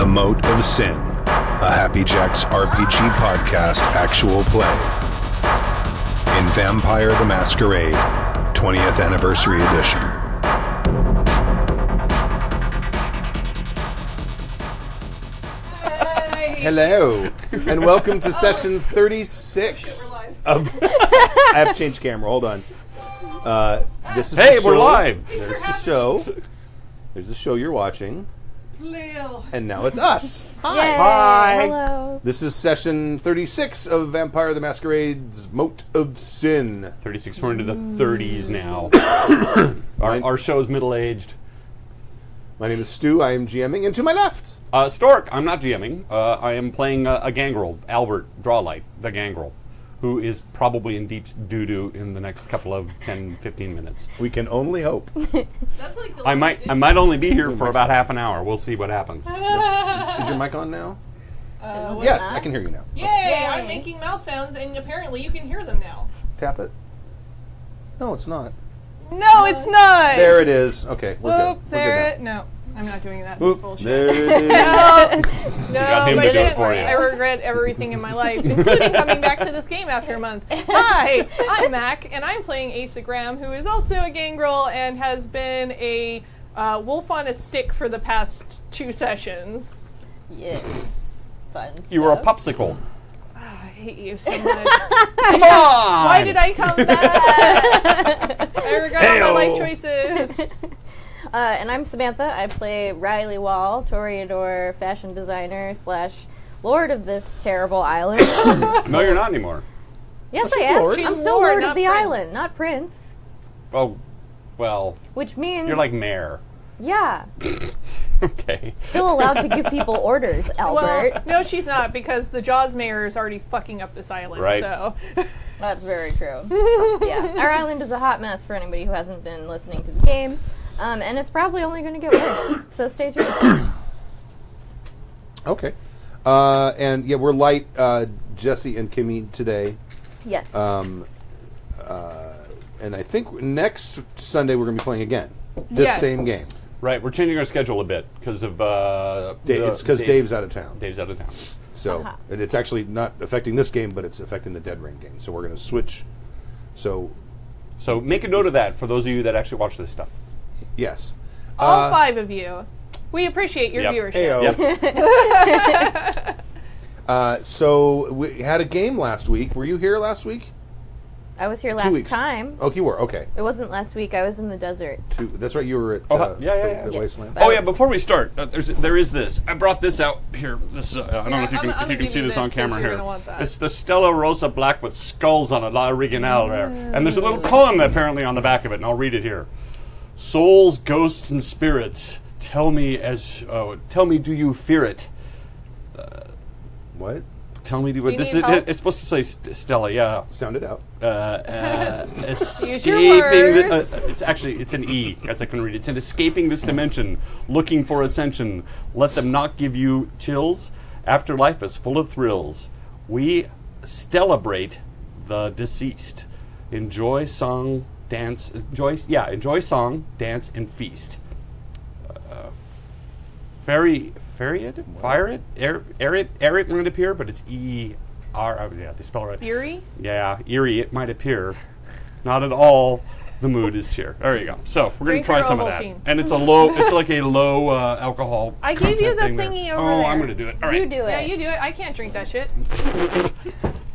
Mote of Sin, a Happy Jacks RPG podcast actual play. In Vampire the Masquerade, 20th Anniversary Edition. Hello, and welcome to session 36 of... I have to change camera, hold on. This is Hey, we're live! There's the show. There's the show you're watching. And now it's us. Hi. Yay. Hi. Hello. This is session 36 of Vampire the Masquerade's Mote of Sin. 36, we're into the 30s now. our show is middle-aged. My name is Stu, I am GMing, and to my left... Stork, I'm not GMing. I am playing a gangrel, Albert Drawlight, the gangrel, who is probably in deep doo-doo in the next couple of 10, 15 minutes. We can only hope. That's like the I might only be here for about half an hour. We'll see what happens. Is your mic on now? Yes, I can hear you now. Yay! I'm making mouse sounds, and apparently you can hear them now. Tap it. No, it's not. No, it's not. There it is. Okay, we're Whoop, good. there We're it. good now. No, I'm not doing that. Whoop, That's bullshit. there it is. No, got him I to do it didn't. for you. I regret everything in my life, including coming back to this game after a month. Hi, I'm Mac, and I'm playing Asa Graham, who is also a gangrel and has been a wolf on a stick for the past 2 sessions. Yes. Fun You were a stuff. popsicle. I hate you so much. Come on! Why did I come back? I regret all my life choices. And I'm Samantha. I play Riley Wall, Toreador, fashion designer / lord of this terrible island. No, you're not anymore. Yes, she's I am. lord. I'm She's still lord, lord not of the prince. island, not prince. Oh, well, Which means you're like mayor. yeah, Okay. still allowed to give people orders, Albert. Well, no, she's not, because the Jaws mayor is already fucking up this island. Right. So, That's very true. Yeah, our island is a hot mess for anybody who hasn't been listening to the game, and it's probably only going to get worse. So stay tuned. Okay. And yeah, we're light Jesse and Kimmy today. Yes. And I think next Sunday we're going to be playing again. This Yes. same game. Right, we're changing our schedule a bit because of... It's because Dave's out of town. Dave's out of town. So and it's actually not affecting this game, but it's affecting the Dead Ring game. So we're going to switch. So, So make a note of that for those of you that actually watch this stuff. yes. all 5 of you, we appreciate your Yep. viewership. Yep. So we had a game last week. Were you here last week? I was here 2 last weeks. time. Oh, you were. Okay. It wasn't last week. I was in the desert. That's right. You were at Yeah. the Yes. Wasteland. Oh yeah! Before we start, there is this. I brought this out here. This I don't know if you I'm can gonna see give this you on this 'cause camera you're here. gonna want that. It's the Stella Rosa Black with skulls on it, La Original there, and there's a little poem apparently on the back of it, and I'll read it here. Souls, ghosts, and spirits, tell me, do you fear it? What? Tell me, you this need is. help? It's supposed to say Stella, yeah. Sound it out. Use your Escaping. words. It's an E, as I can read it. It's an escaping this dimension, looking for ascension. Let them not give you chills. Afterlife is full of thrills. We celebrate the deceased. Enjoy song, dance. Enjoy song, dance, and feast. Fire it might appear, but it's E-R. Yeah, they spell it right. Eerie? Yeah, eerie it might appear. Not at all. The mood is cheer. There you go. So we're gonna Drink try your some of that, Ovaltine. and it's a low. It's like a low alcohol. I gave you the content thing thingy there. over Oh, there. I'm gonna do it. All right. You do it. Yeah, you do it. I can't drink that shit.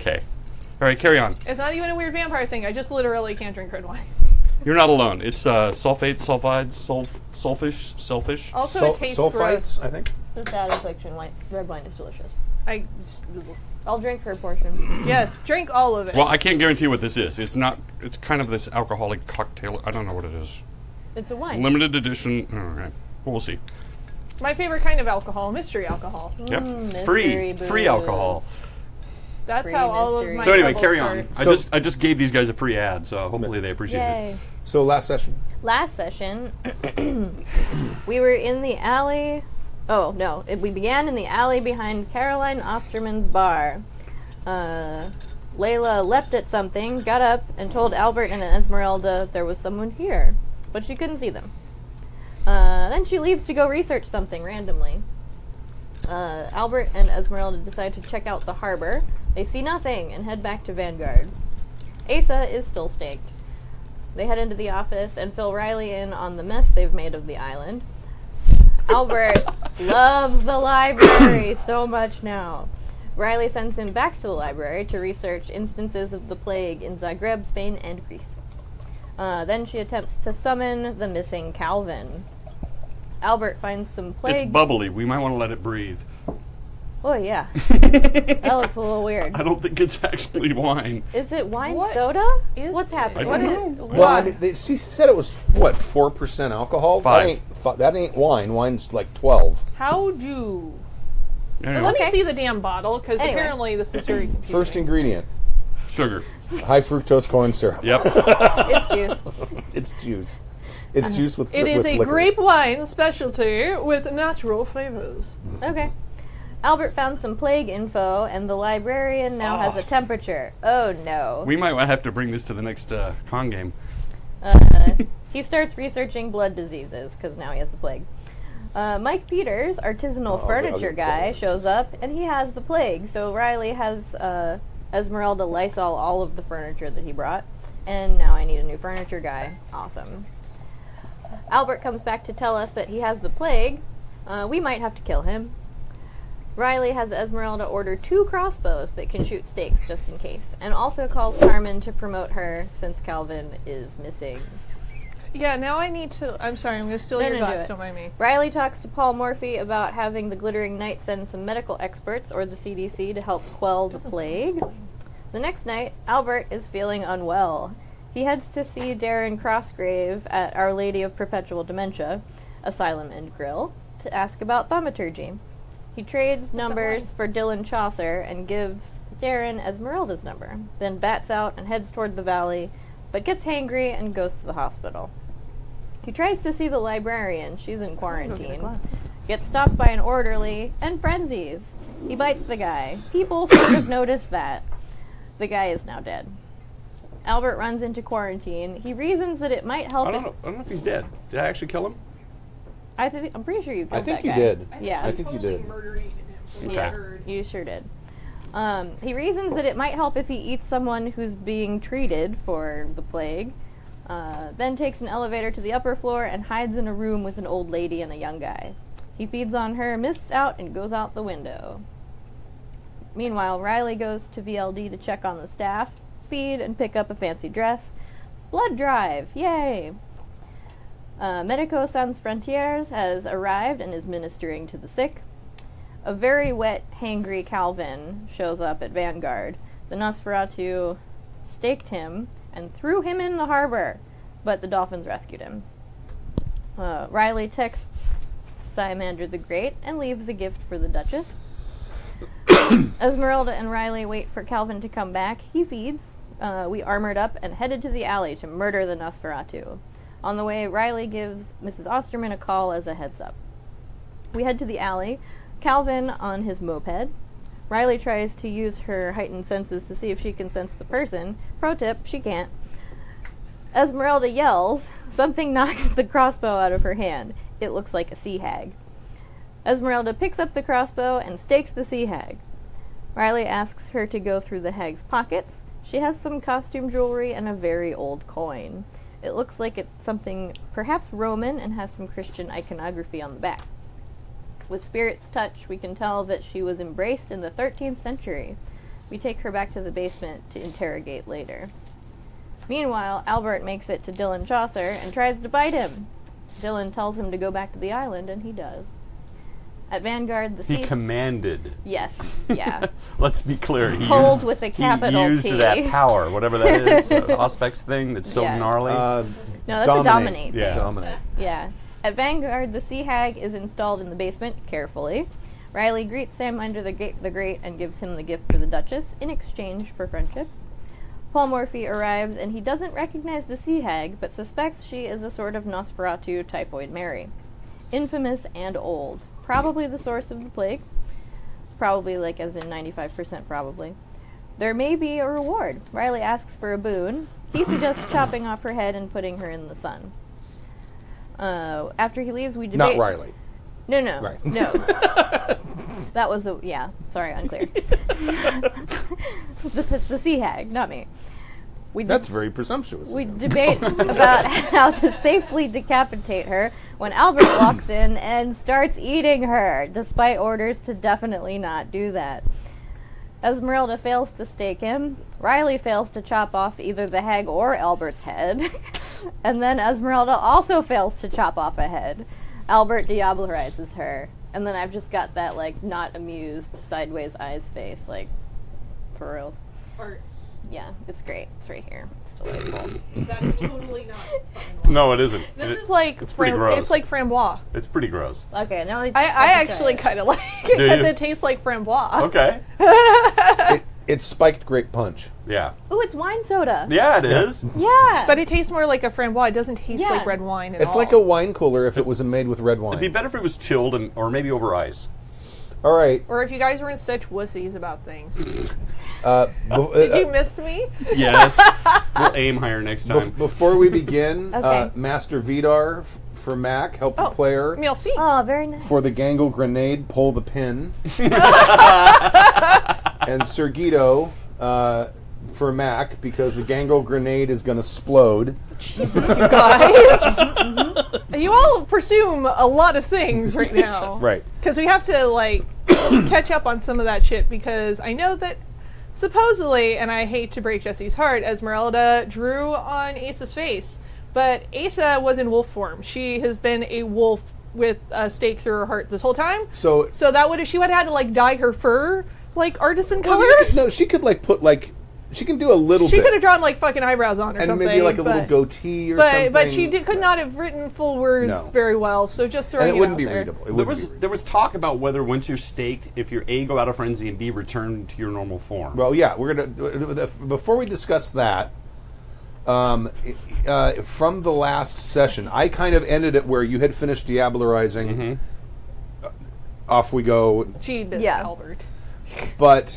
Okay. All right, carry on. It's not even a weird vampire thing. I just literally can't drink red wine. You're not alone. It's sulfate, sulfides, sulfish. Also, it tastes gross. Sulfites, I think. The satisfaction red wine is delicious. I I'll drink her portion. yes, drink all of it. Well, I can't guarantee what this is. It's not. It's kind of this alcoholic cocktail. I don't know what it is. It's a wine. Limited edition. All right. We'll see. My favorite kind of alcohol, mystery alcohol. Yep. mystery Free booze. alcohol. That's Free how all of mystery. my So anyway, troubles carry on. start. I just gave these guys a free ad, so hopefully they appreciate it. Yay. So last session. Last session, we were in the alley. Oh, no. We began in the alley behind Caroline Osterman's bar. Layla leapt at something, got up, and told Albert and Esmeralda there was someone here, but she couldn't see them. Then she leaves to go research something randomly. Albert and Esmeralda decide to check out the harbor. They see nothing and head back to Vanguard. Asa is still staked. They head into the office and fill Riley in on the mess they've made of the island. Albert loves the library so much now. Riley sends him back to the library to research instances of the plague in Zagreb, Spain, and Greece. Then she attempts to summon the missing Calvin. Albert finds some plague... It's bubbly. We might want to let it breathe. Oh, yeah. That looks a little weird. I don't think it's actually wine. Is it wine What soda? is What's it? happening? I don't know. Well, I mean, she said it was, 4% alcohol? 5. That ain't wine. Wine's like 12. How do... Anyway, Let Okay. me see the damn bottle, because Anyway. apparently this is very confusing. First ingredient, sugar. high fructose corn syrup. Yep. It's juice. It's juice. It's juice with It is with a liquor. grape wine specialty with natural flavors. Okay. Albert found some plague info, and the librarian now has a temperature. Oh, no. We might have to bring this to the next con game. He starts researching blood diseases, because now he has the plague. Mike Peters, artisanal furniture guy, shows up, and he has the plague. So Riley has Esmeralda Lysol all of the furniture that he brought, and now I need a new furniture guy. Awesome. Albert comes back to tell us that he has the plague. We might have to kill him. Riley has Esmeralda order 2 crossbows that can shoot stakes just in case, and also calls Carmen to promote her since Calvin is missing. Yeah, now I need to... I'm sorry, I'm going to steal No, your no, do glass, it. don't mind me. Riley talks to Paul Morphy about having the Glittering Knight send some medical experts or the CDC to help quell the plague. The next night, Albert is feeling unwell. He heads to see Darren Crossgrave at Our Lady of Perpetual Dementia, Asylum and Grill, to ask about thaumaturgy. He trades numbers for Dylan Chaucer and gives Darren Esmeralda's number, then bats out and heads toward the valley, but gets hangry and goes to the hospital. He tries to see the librarian. She's in quarantine. Gets stopped by an orderly and frenzies. He bites the guy. People sort of notice that. The guy is now dead. Albert runs into quarantine. He reasons that it might help. I don't know if he's dead. Did I actually kill him? I'm pretty sure you killed I think that you guy. did. Yeah. I think you did. Yeah, you sure did. He reasons that it might help if he eats someone who's being treated for the plague. Then takes an elevator to the upper floor and hides in a room with an old lady and a young guy. He feeds on her, mists out, and goes out the window. Meanwhile, Riley goes to VLD to check on the staff, feed, and pick up a fancy dress. Blood drive! Yay! Medico Sans Frontières has arrived and is ministering to the sick. A very wet, hangry Calvin shows up at Vanguard. The Nosferatu staked him and threw him in the harbor, but the dolphins rescued him. Riley texts Simander the Great and leaves a gift for the Duchess. Esmeralda and Riley wait for Calvin to come back. He feeds. We armored up and headed to the alley to murder the Nosferatu. On the way, Riley gives Mrs. Osterman a call as a heads up. We head to the alley. Calvin on his moped. Riley tries to use her heightened senses to see if she can sense the person. Pro tip, she can't. Esmeralda yells. Something knocks the crossbow out of her hand. It looks like a sea hag. Esmeralda picks up the crossbow and stakes the sea hag. Riley asks her to go through the hag's pockets. She has some costume jewelry and a very old coin. It looks like it's something perhaps Roman and has some Christian iconography on the back. With Spirit's touch, we can tell that she was embraced in the 13th century. We take her back to the basement to interrogate later. Meanwhile, Albert makes it to Dylan Chaucer and tries to bite him. Dylan tells him to go back to the island, and he does. At Vanguard, He commanded. Yes, yeah. Let's be clear. He Told used, with a capital He used T. that power, whatever that is, the Auspex thing that's so Yeah. gnarly. No, that's a dominate. Yeah. Dominate. Yeah. At Vanguard, the sea hag is installed in the basement carefully. Riley greets Sam under the Great and gives him the gift for the Duchess in exchange for friendship. Paul Morphy arrives and he doesn't recognize the sea hag, but suspects she is a sort of Nosferatu Typhoid Mary. Infamous and old. Probably the source of the plague. Probably, like, as in 95% probably. There may be a reward. Riley asks for a boon. He suggests chopping off her head and putting her in the sun. After he leaves, we debate... Not Riley. No. Right. No. That was sorry, unclear. the sea hag, not me. That's very presumptuous. We debate about how to safely decapitate her when Albert walks in and starts eating her, despite orders to definitely not do that. Esmeralda fails to stake him. Riley fails to chop off either the hag or Albert's head. And then Esmeralda also fails to chop off a head. Albert diablerizes her. And then I've just got that, like, not amused, sideways eyes face, like, for reals. Yeah, it's great. It's right here. It's delightful. That is totally not fucking No, it isn't. This is like it's pretty gross. It's like framboise. It's pretty gross. Okay, now I actually kind of like it Do because you? it tastes like framboise. Okay. It's spiked grape punch. Yeah. Ooh, it's wine soda. Yeah, it is. Yeah. But it tastes more like a framboise. It doesn't taste Yeah. like red wine at It's all. like a wine cooler if it was made with red wine. It'd be better if it was chilled or maybe over ice. All right. Or if you guys weren't such wussies about things. Did You missed me? Yes. We'll aim higher next time. Before we begin, Okay. Master Vidar for Mac, help the player. Merci. Oh, very nice. For the Gangle Grenade, pull the pin. And Sir Guido for Mac, because the Gangle Grenade is going to explode. Jesus, you guys. You all presume a lot of things right now. Right. Because we have to, like, catch up on some of that shit, because I know that supposedly, and I hate to break Jesse's heart, Esmeralda drew on Asa's face. But Asa was in wolf form. She has been a wolf with a stake through her heart this whole time. So that would have, she would have had to, like, dye her fur, like, artisan Well, colors. no, she could she can do a little She bit. could have drawn, like, fucking eyebrows on or and something. maybe like a little but- goatee or something. But she could not have written full words No. very well, so just throwing And it wouldn't out be there. readable. It There wouldn't was be readable. there was talk about whether once you're staked, if you're A, go out of frenzy, and B, return to your normal form. Well, yeah, we're gonna. Before we discuss that, from the last session, I kind of ended it where you had finished diablerizing. Off we go. Jesus, Yeah. Albert. But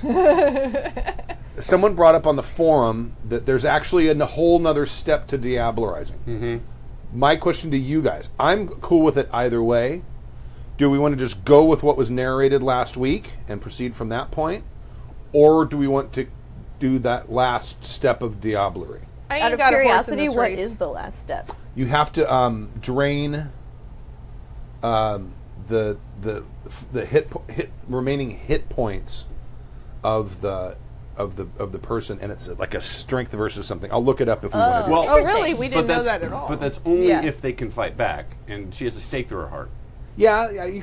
someone brought up on the forum that there's actually a whole nother step to diablerizing. My question to you guys: I'm cool with it either way. Do we want to just go with what was narrated last week and proceed from that point, or do we want to do that last step of diablery? I Out ain't of got a horse in curiosity, this what race. is the last step? You have to drain the remaining hit points of the person, and it's like a strength versus something. I'll look it up if we want to. Well, Oh, really? We didn't know that's- that at all. But that's only Yeah. if they can fight back, and she has a stake through her heart. Yeah, we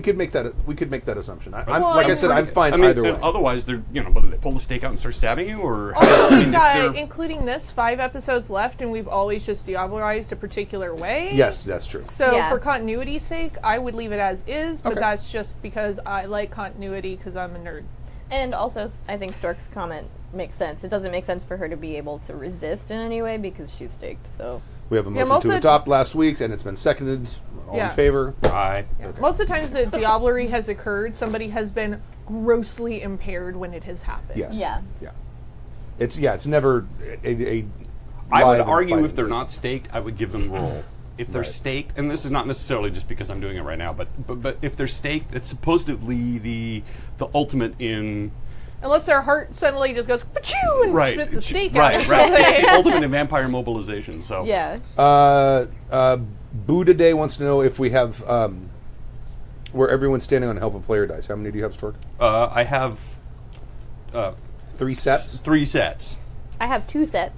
could make that assumption. I'm Well, like I said, I'm fine I mean, either way. otherwise, they're whether they pull the stake out and start stabbing you, or Also, I mean, we've if got, they're- including this, 5 episodes left, and we've always just diablerized a particular way. Yes, that's true. So, Yeah. for continuity's sake, I would leave it as is, but Okay. that's just because I like continuity because I'm a nerd. And also, I think Stork's comment makes sense. It doesn't make sense for her to be able to resist in any way because she's staked. So We have a motion most to of- adopt last week, and it's been seconded. All Yeah. in favor? Aye. Most of the times that diablery has occurred, somebody has been grossly impaired when it has happened. Yes. yeah, It's never a I would live and argue fighting if they're person. not staked, I would give them roll. If they're Right. staked, and this is not necessarily just because I'm doing it right now, but if they're staked, it's supposedly the ultimate in Unless their heart suddenly just goes "Pachoo!" and spits a steak out or Right. something. It's the ultimate in vampire mobilization. So yeah. Buddha Day wants to know if we have where everyone's standing on help a player dice. How many do you have, Stork? I have 3 sets. 3 sets. I have 2 sets.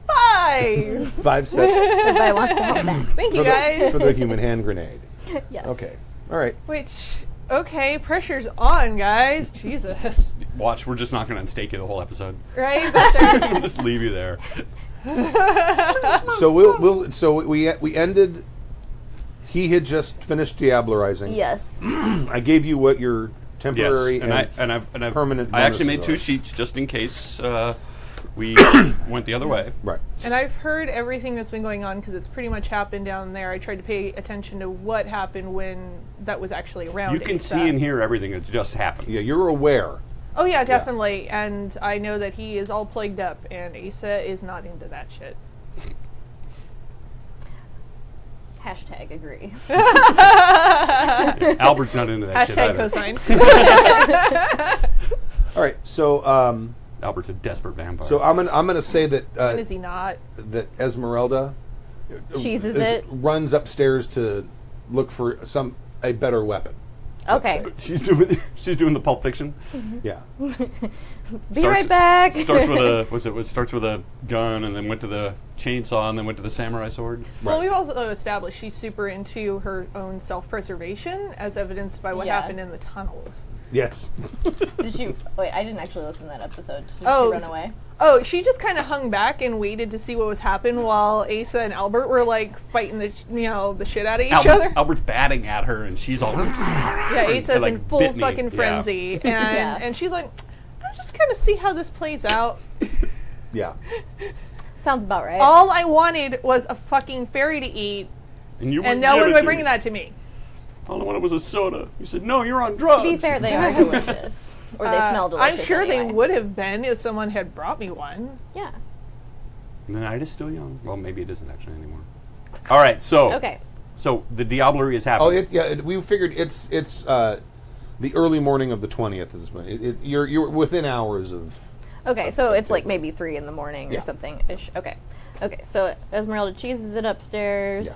5! 5 sets Everybody wants to help back. Thank you guys. for the human hand grenade. Yes. Okay. All right. Okay, pressure's on, guys. Jesus. Watch, we're just not going to unstake you the whole episode. Right? That's We'll just leave you there. So we ended. He had just finished diablerizing. Yes. I gave you what your temporary Yes, and I've permanent. I actually made bonuses 2 are. sheets just in case we went the other way. Right. And I've heard everything that's been going on because it's pretty much happened down there. I tried to pay attention to what happened when that was actually around. You can Asa. see and hear everything that's just happened. Yeah, you're aware. Oh yeah, definitely. And I know that he is all plagued up, and Asa is not into that shit. Hashtag agree. Albert's not into that shit Hashtag either. cosign. All right, so Albert's a desperate vampire. so I'm gonna say that Is he not? that Esmeralda Cheeses it. runs upstairs to look for a better weapon. Okay. she's doing the Pulp Fiction. Yeah. Be right back. Starts with starts with a gun and then went to the chainsaw and then went to the samurai sword. Well, we've also established she's super into her own self-preservation, as evidenced by what Yeah. happened in the tunnels. Yes. Did she? Wait, I didn't actually listen to that episode. Did Oh, she run away? Oh, she just kind of hung back and waited to see what was happening while Asa and Albert were like fighting the shit out of each other. Albert's batting at her and she's all Yeah, Asa's like, in full bit me. fucking Yeah. frenzy, and Yeah. and she's like, I'm just gonna see how this plays out. Yeah. Sounds about right. All I wanted was a fucking fairy to eat, and you and no one would bring that to me. All I wanted was a soda. You said, no, you're on drugs. To be fair, they are delicious. Or they smell delicious. I'm sure anyway. they would have been if someone had brought me one. Yeah. The night is still young. Well, maybe it isn't actually anymore. All right, so Okay. So the diablerie is Oh, happening. we figured it's the early morning of the 20th of this month. You're within hours of. Okay, so it's like maybe 3 in the morning Yeah. or something ish. Okay. Okay, so Esmeralda cheeses it upstairs.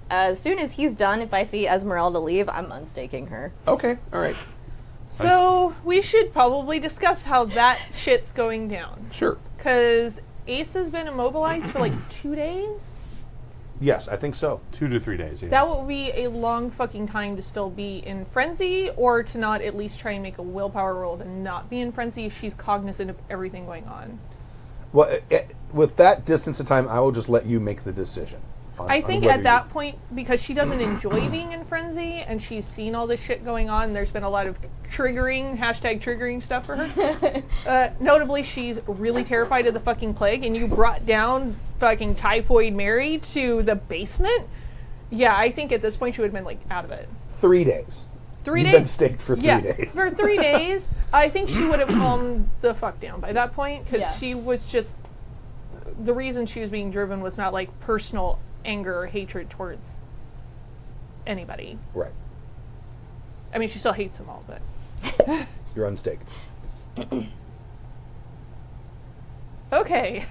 As soon as he's done, if I see Esmeralda leave, I'm unstaking her. Okay. All right. So we should probably discuss how that shit's going down. Sure. Because Ace has been immobilized for like 2 days. Yes, I think so. 2 to 3 days. Yeah. That would be a long fucking time to still be in frenzy, or to not at least try and make a willpower roll to not be in frenzy if she's cognizant of everything going on. Well, with that distance of time, I will just let you make the decision. I think at that point, because she doesn't enjoy being in frenzy, and she's seen all this shit going on, there's been a lot of triggering stuff for her. Notably, she's really terrified of the fucking plague, and you brought down fucking Typhoid Mary to the basement? Yeah, I think at this point she would have been, like, out of it. 3 days. 3 You've days? been staked for 3 Yeah, days. for 3 days, I think she would have calmed the fuck down by that point, because Yeah. she was just... The reason she was being driven was not, like, personal anger or hatred towards anybody. Right. I mean, she still hates them all, but... You're unstaked. Okay.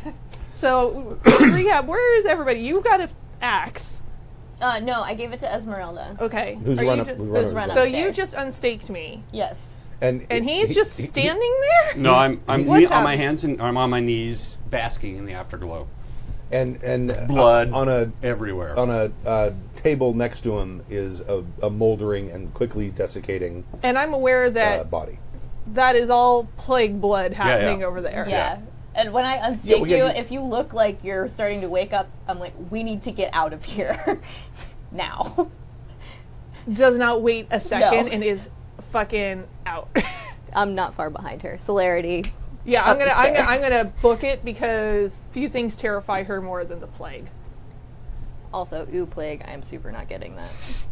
So, recap, where is everybody? You got an axe. No, I gave it to Esmeralda. Okay. Who's Are you run up? ju- who's run So upstairs? you just unstaked me. Yes. And he's just standing there? No, I'm What's on my happening? hands and I'm on my knees, basking in the afterglow. And Blood on a everywhere. on a table next to him is a moldering and quickly desiccating And I'm aware that body. that is all plague blood happening yeah. over there. Yeah. And when I unstake well, yeah, you, you- if you look like you're starting to wake up, I'm like, we need to get out of here. now. Does not wait a second No. and is fucking out. I'm not far behind her. Celerity. Yeah, Up the stairs. I'm gonna book it because few things terrify her more than the plague. Also, ooh, plague. I'm super not getting that.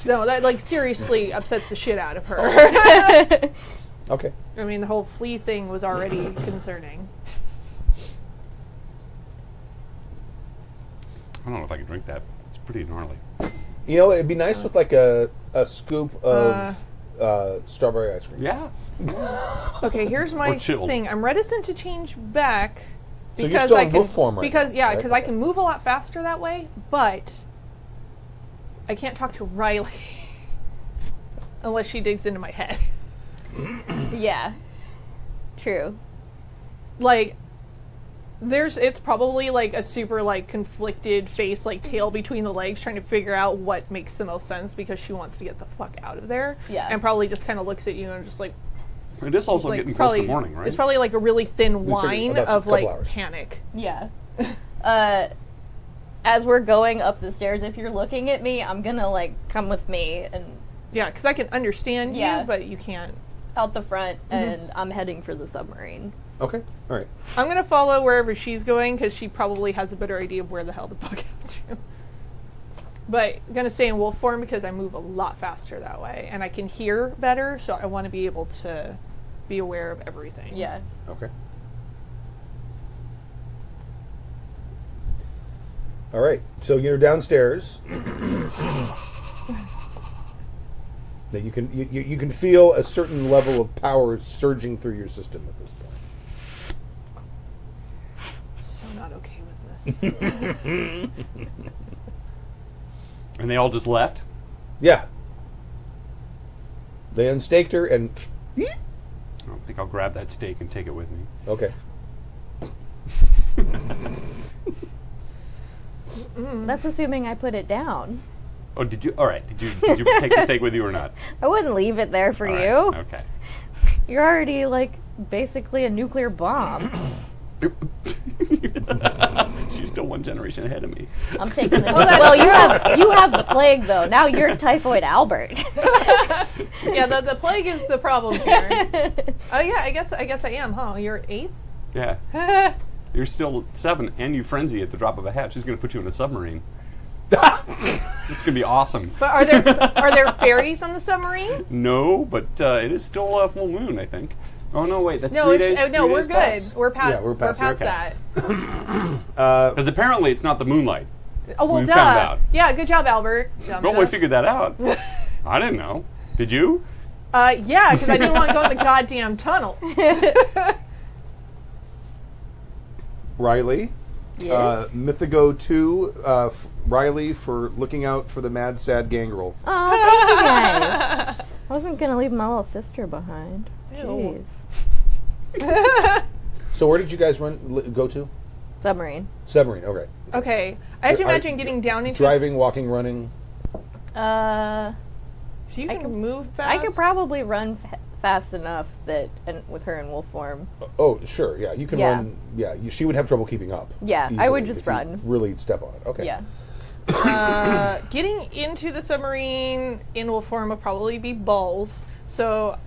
No, that like seriously upsets the shit out of her. Okay. I mean, the whole flea thing was already concerning. I don't know if I can drink that. It's pretty gnarly. You know, it'd be nice with like a scoop of strawberry ice cream. Yeah. Okay, here's my Or chilled. thing. I'm reticent to change back So you're because still I in can wolf form right because now, right? because I can move a lot faster that way, but I can't talk to Riley unless she digs into my head. Yeah. True. Like it's probably like a super like conflicted face, like tail between the legs, trying to figure out what makes the most sense because she wants to get the fuck out of there. Yeah. And probably just kind of looks at you and just like It is also like getting close probably to morning, right? It's probably like a really thin We figured whine about a of couple like hours. panic. Yeah. As we're going up the stairs, if you're looking at me, I'm gonna like come with me and Yeah, because I can understand Yeah. you, but you can't. out the front, and I'm heading for the submarine. Okay. All right. I'm gonna follow wherever she's going because she probably has a better idea of where the hell to bug out to. But I'm gonna stay in wolf form because I move a lot faster that way, and I can hear better. So I want to be able to be aware of everything. Okay. All right, so you're downstairs. That you can feel a certain level of power surging through your system at this point. So not okay with this. And they all just left? Yeah. They unstaked her and... I don't think I'll grab that stake and take it with me. Okay. That's assuming I put it down. Oh, did you? All right. Did you take the stake with you or not? I wouldn't leave it there for All you. right, okay. You're already, like, basically a nuclear bomb. She's still one generation ahead of me. I'm taking the... Well, you have the plague, though. Now you're Typhoid Albert. Yeah, the plague is the problem here. Oh yeah, I guess I am, huh? You're 8th? Yeah. You're still 7, and you frenzy at the drop of a hat. She's going to put you in a submarine. It's going to be awesome. But are there fairies on the submarine? No, but it is still a full moon, I think. Oh, no, wait. That's No, 3 days? no, 3 we're days good. past? We're past. Yeah, we're past okay. that. Because apparently it's not the moonlight. Oh well, We duh. found out. Yeah, good job, Albert. Well, we figured that out. I didn't know. Did you? Yeah, because I didn't want to go in the goddamn tunnel. Riley. Yes? Mythigo 2, Riley for looking out for the mad, sad gangrel. Oh, thank you guys. I wasn't going to leave my little sister behind. Ew. Jeez. So where did you guys go to? Submarine. Submarine, okay. Okay, I have to imagine getting down into Driving, walking, running. So you can move fast. I could probably run fast enough that, and with her in wolf form. Oh, sure, yeah. You can Yeah. run. Yeah, she would have trouble keeping up. Yeah, I easily would just if you run. really step on it. Okay. Yeah. Getting into the submarine in wolf form would probably be balls. So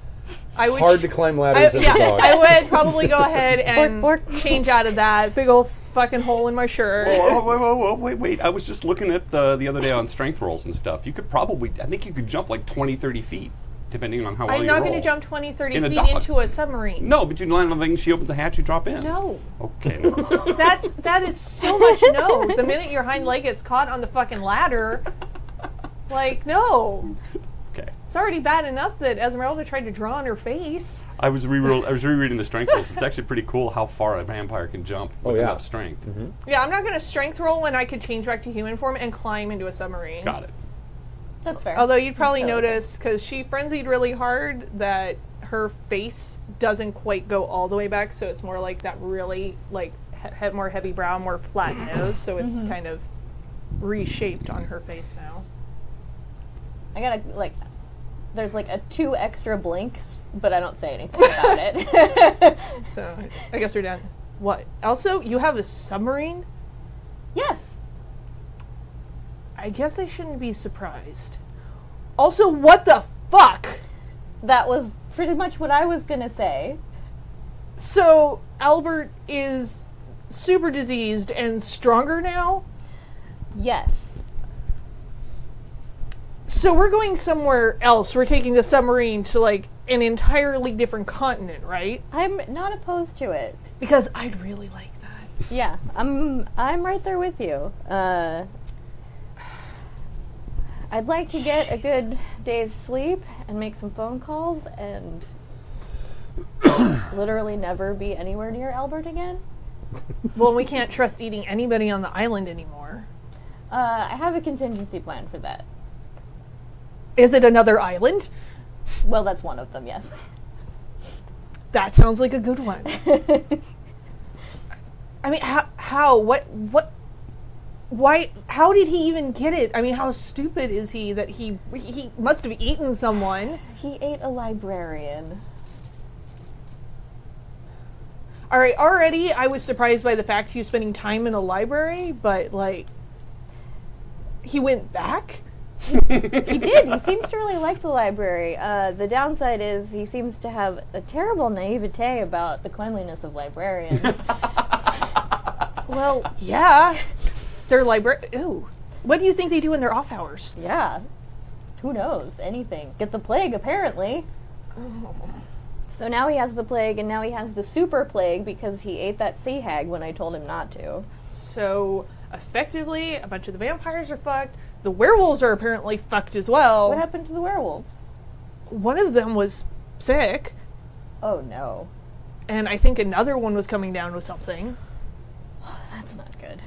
I would Hard to climb ladders as a dog. I would probably go ahead and Bork, bork. change out of that big old fucking hole in my shirt. Whoa, wait. I was just looking at the other day on strength rolls and stuff. You could probably, I think you could jump like 20, 30 feet, depending on how well I'm you not roll. going to jump 20, 30 In a feet dock. into a submarine. No, but you land on the thing, she opens the hatch, you drop in. No. Okay, no. That is so much no. The minute your hind leg gets caught on the fucking ladder, like, no. Okay. It's already bad enough that Esmeralda tried to draw on her face. I was rereading the strength rolls. It's actually pretty cool how far a vampire can jump with enough strength. Mm-hmm. Yeah, I'm not going to strength roll when I could change back to human form and climb into a submarine. Got it. That's fair. Although you'd probably That's totally notice, because she frenzied really hard, that her face doesn't quite go all the way back, so it's more like that really, like, more heavy brow, more flat nose, so it's kind of reshaped on her face now. I gotta, like, there's like 2 extra blinks, but I don't say anything about it. So, I guess we're done. What? Also, you have a submarine? Yes. I guess I shouldn't be surprised. Also, what the fuck? That was pretty much what I was gonna say. So, Albert is super diseased and stronger now? Yes. So we're going somewhere else. We're taking the submarine to, like, an entirely different continent, right? I'm not opposed to it. Because I'd really like that. Yeah, I'm right there with you. I'd like to get a good day's sleep and make some phone calls and literally never be anywhere near Albert again. Well, we can't trust eating anybody on the island anymore. I have a contingency plan for that. Is it another island? Well, that's one of them, yes. That sounds like a good one. I mean, how, what, why, how did he even get it? I mean, how stupid is he that he must have eaten someone? He ate a librarian. All right, already I was surprised by the fact he was spending time in a library, but, like, he went back? He did. He seems to really like the library. The downside is he seems to have a terrible naivete about the cleanliness of librarians. Well, yeah. They're Ew. What do you think they do in their off hours? Yeah. Who knows? Anything. Get the plague, apparently. So now he has the plague, and now he has the super plague because he ate that sea hag when I told him not to. So, effectively, a bunch of the vampires are fucked. The werewolves are apparently fucked as well. What happened to the werewolves? One of them was sick, Oh no. and I think another one was coming down with something. That's not good.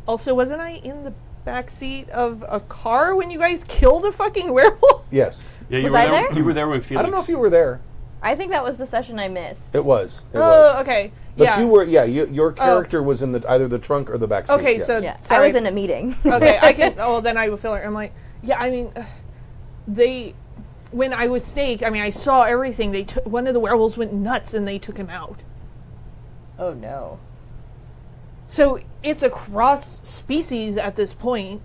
Also, wasn't I in the backseat of a car when you guys killed a fucking werewolf? Yes. Yeah, you Was were I there. there? You were there with Felix. I don't know if you were there. I think that was the session I missed. It was. It Oh, was. okay. But yeah. you were, your character was in either the trunk or the back seat. Okay, yes. so Yeah, sorry. I was in a meeting. Okay, I can. Oh, then I would feel like I'm like, yeah. I mean, when I was Snake, I mean, I saw everything. They took one of the werewolves went nuts and they took him out. Oh no. So it's a cross species at this point.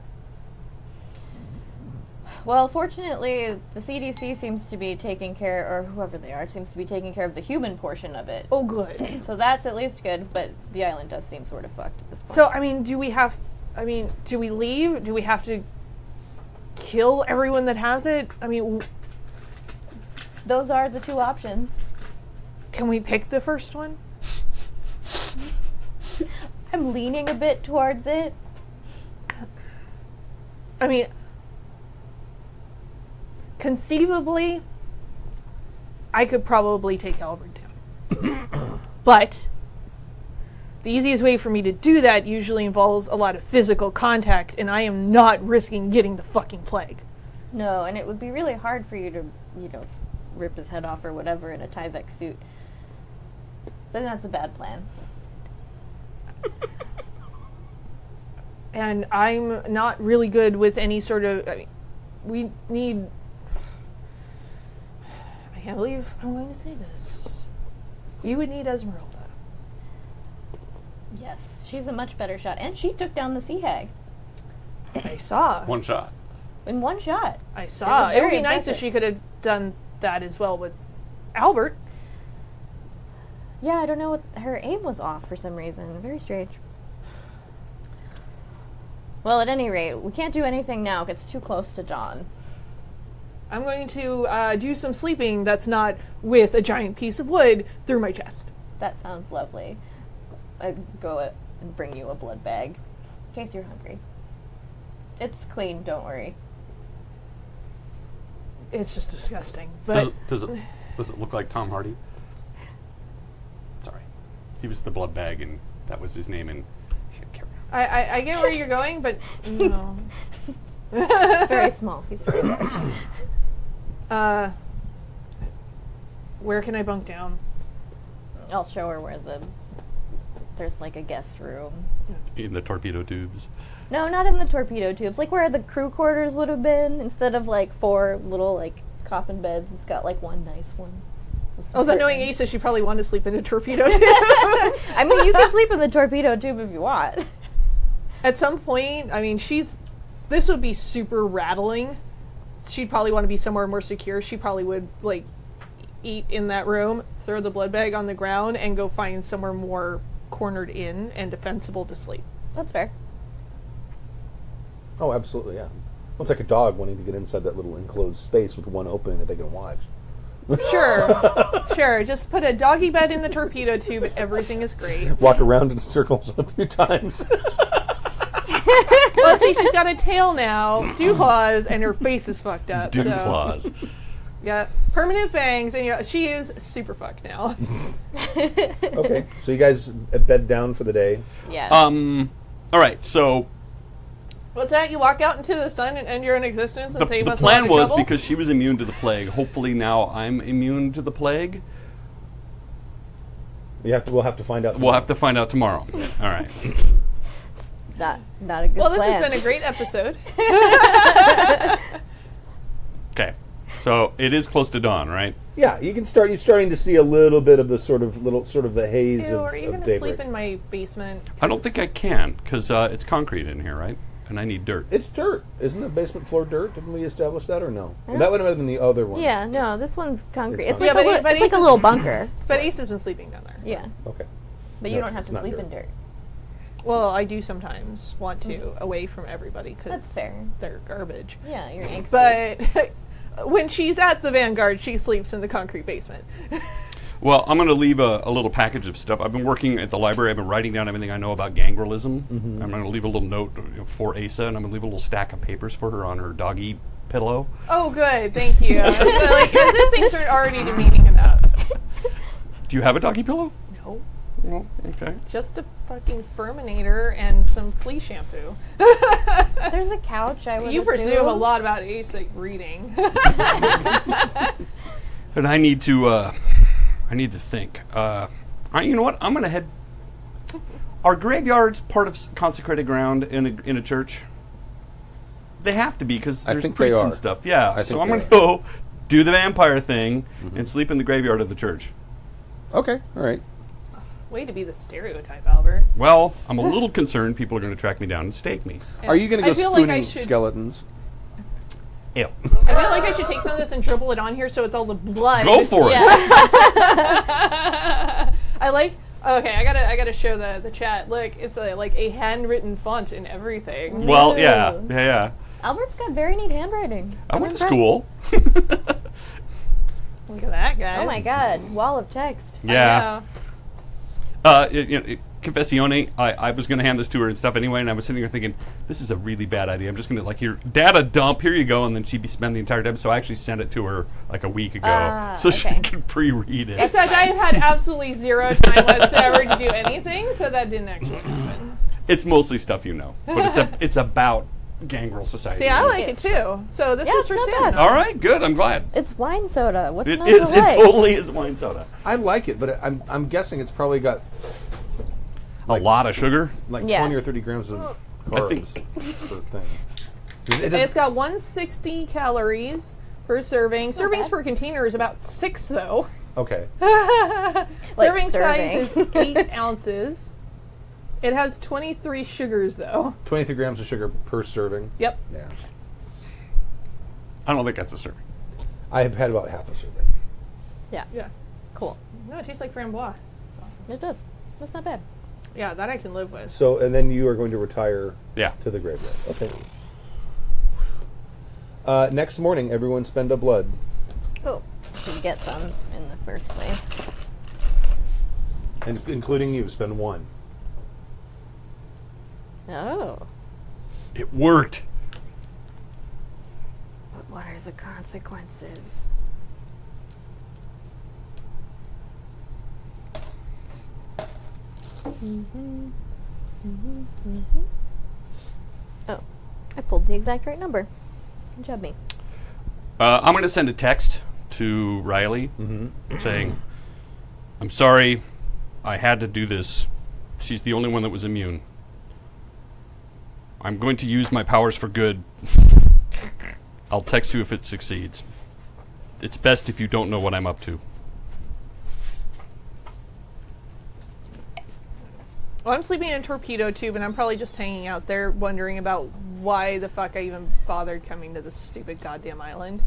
Well, fortunately, the CDC seems to be taking care, or whoever they are, seems to be taking care of the human portion of it. Oh, good. So that's at least good, but the island does seem sort of fucked at this point. So I mean, do we leave? Do we have to kill everyone that has it? I mean, those are the two options. can we pick the first one? I'm leaning a bit towards it. I mean, conceivably, I could probably take Albert down. But the easiest way for me to do that usually involves a lot of physical contact, and I am not risking getting the fucking plague. No, and it would be really hard for you to, rip his head off or whatever in a Tyvek suit. Then that's a bad plan. And I'm not really good with any sort of. I mean, we need. I can't believe I'm going to say this. We would need Esmeralda. Yes, she's a much better shot. And she took down the Sea Hag I saw. One shot. in one shot. I saw. was It would very be nice if impressive. she could have done that as well with Albert. Yeah, I don't know what her aim was off for some reason. Very strange. Well, at any rate, we can't do anything now because it's too close to dawn. I'm going to do some sleeping that's not with a giant piece of wood through my chest. That sounds lovely. I'd go and bring you a blood bag in case you're hungry. It's clean, don't worry. It's just disgusting. But Does it look like Tom Hardy? Sorry, he was the blood bag, and that was his name. And carry on. I get where you're going, but no. It's very small. He's very large. Where can I bunk down? I'll show her where there's like a guest room. In the torpedo tubes. No, not in the torpedo tubes. Like where the crew quarters would have been. Instead of like 4 little like coffin beds, it's got like one nice one. with some Although knowing curtains. Asa, she probably wanted to sleep in a torpedo tube. I mean, you can sleep in the torpedo tube if you want. At some point, I mean, this would be super rattling. She'd probably want to be somewhere more secure. She probably would, like, eat in that room, throw the blood bag on the ground, and go find somewhere more cornered in and defensible to sleep. That's fair. Oh, absolutely, yeah. Well, it's like a dog wanting to get inside that little enclosed space with one opening that they can watch. Sure. Sure. Just put a doggy bed in the torpedo tube. Everything is great. Walk around in circles a few times. Well, see, she's got a tail now, dew claws, and her face is fucked up. Dew so. claws. Yeah, permanent fangs, and she is super fucked now. Okay, so you guys bed down for the day. Yeah. All right, so What's that? You walk out into the sun and end your own existence and save the us a lot plan of was trouble? because she was immune to the plague. Hopefully now I'm immune to the plague. We'll have to find out. We'll have to find out tomorrow. All right. Not a good Well, this plan. has been a great episode. Okay. So it is close to dawn, right? Yeah, you can start. You're starting to see a little bit of the sort of the haze Ew, of, are you of going to daybreak. sleep in my basement? I don't think I can because it's concrete in here, right? And I need dirt. It's dirt, isn't the basement floor dirt? Didn't we establish that or no? That would have been the other one. Yeah, no, this one's concrete. It's It's, like, concrete. Yeah, but it's like a Ace's- little bunker. But Ace has been sleeping down there. Yeah, Okay. but you Yes, don't have it's to not sleep dirt. in dirt. Well, I do sometimes want to away from everybody because That's fair. they're garbage. Yeah, you're angsty. But when she's at the Vanguard, she sleeps in the concrete basement. Well, I'm going to leave a little package of stuff. I've been working at the library. I've been writing down everything I know about gangralism. Mm-hmm. I'm going to leave a little note for Asa, and I'm going to leave a little stack of papers for her on her doggy pillow. Oh, good. Thank you. As if things aren't already demeaning enough. Do you have a doggy pillow? No. Well, okay. Just a fucking Furminator and some flea shampoo. There's a couch, I would You assume. presume a lot about ASIC reading. And I need to think. You know what? I'm going to head. Are graveyards part of consecrated ground in a church? They have to be because I there's think they priests are. and stuff. Yeah. I So think I'm they going to are. go do the vampire thing and sleep in the graveyard of the church. Okay, all right. Way to be the stereotype, Albert. Well, I'm a little concerned people are going to track me down and stake me. Are you going to I go feel like spooning I should- skeletons? Ew. I feel like I should take some of this and dribble it on here so it's all the blood. Go for it. I like. Okay, I gotta show the chat. Look, it's like a handwritten font and everything. Well, yeah. Albert's got very neat handwriting. I I'm went to impressed. school. Look at that, guys. Oh my god, wall of text. Yeah. Confessione, I was going to hand this to her and stuff anyway, and I was sitting here thinking, this is a really bad idea. I'm just going to, like, here, data dump, here you go, and then she'd be spending the entire time. So I actually sent it to her, like, a week ago, so she okay. could pre-read it. Except I've had absolutely zero time whatsoever to do anything, so that didn't actually happen. It's mostly stuff you know, but it's about Gangrel Society. See, I like it too. So this Yeah, is it's for not Sam. bad. All right, good, I'm glad. It's wine soda. What's It not is, to like? it totally is wine soda. I like it, but I'm guessing it's probably got A lot of sugar. like Yeah. 20 or 30 grams of I think- carbs per thing. It's got 160 calories per serving. Servings bad. per container is about 6, though. Okay. Serving size is serving. 8 ounces. It has 23 sugars, though. 23 grams of sugar per serving. Yep. Yeah. I don't think that's a serving. I have had about half a serving. Yeah. Yeah. Cool. No, it tastes like framboise. It's awesome. It does. That's not bad. Yeah, that I can live with. So, and then you are going to retire Yeah. to the graveyard. Okay. Next morning, everyone spend a blood. Oh. To get some in the first place. And including you, spend one. Oh. It worked. But what are the consequences? Oh. I pulled the exact right number. Good job, me. I'm going to send a text to Riley saying, I'm sorry, I had to do this. She's the only one that was immune. I'm going to use my powers for good. I'll text you if it succeeds. It's best if you don't know what I'm up to. Well, I'm sleeping in a torpedo tube, and I'm probably just hanging out there wondering about why the fuck I even bothered coming to this stupid goddamn island.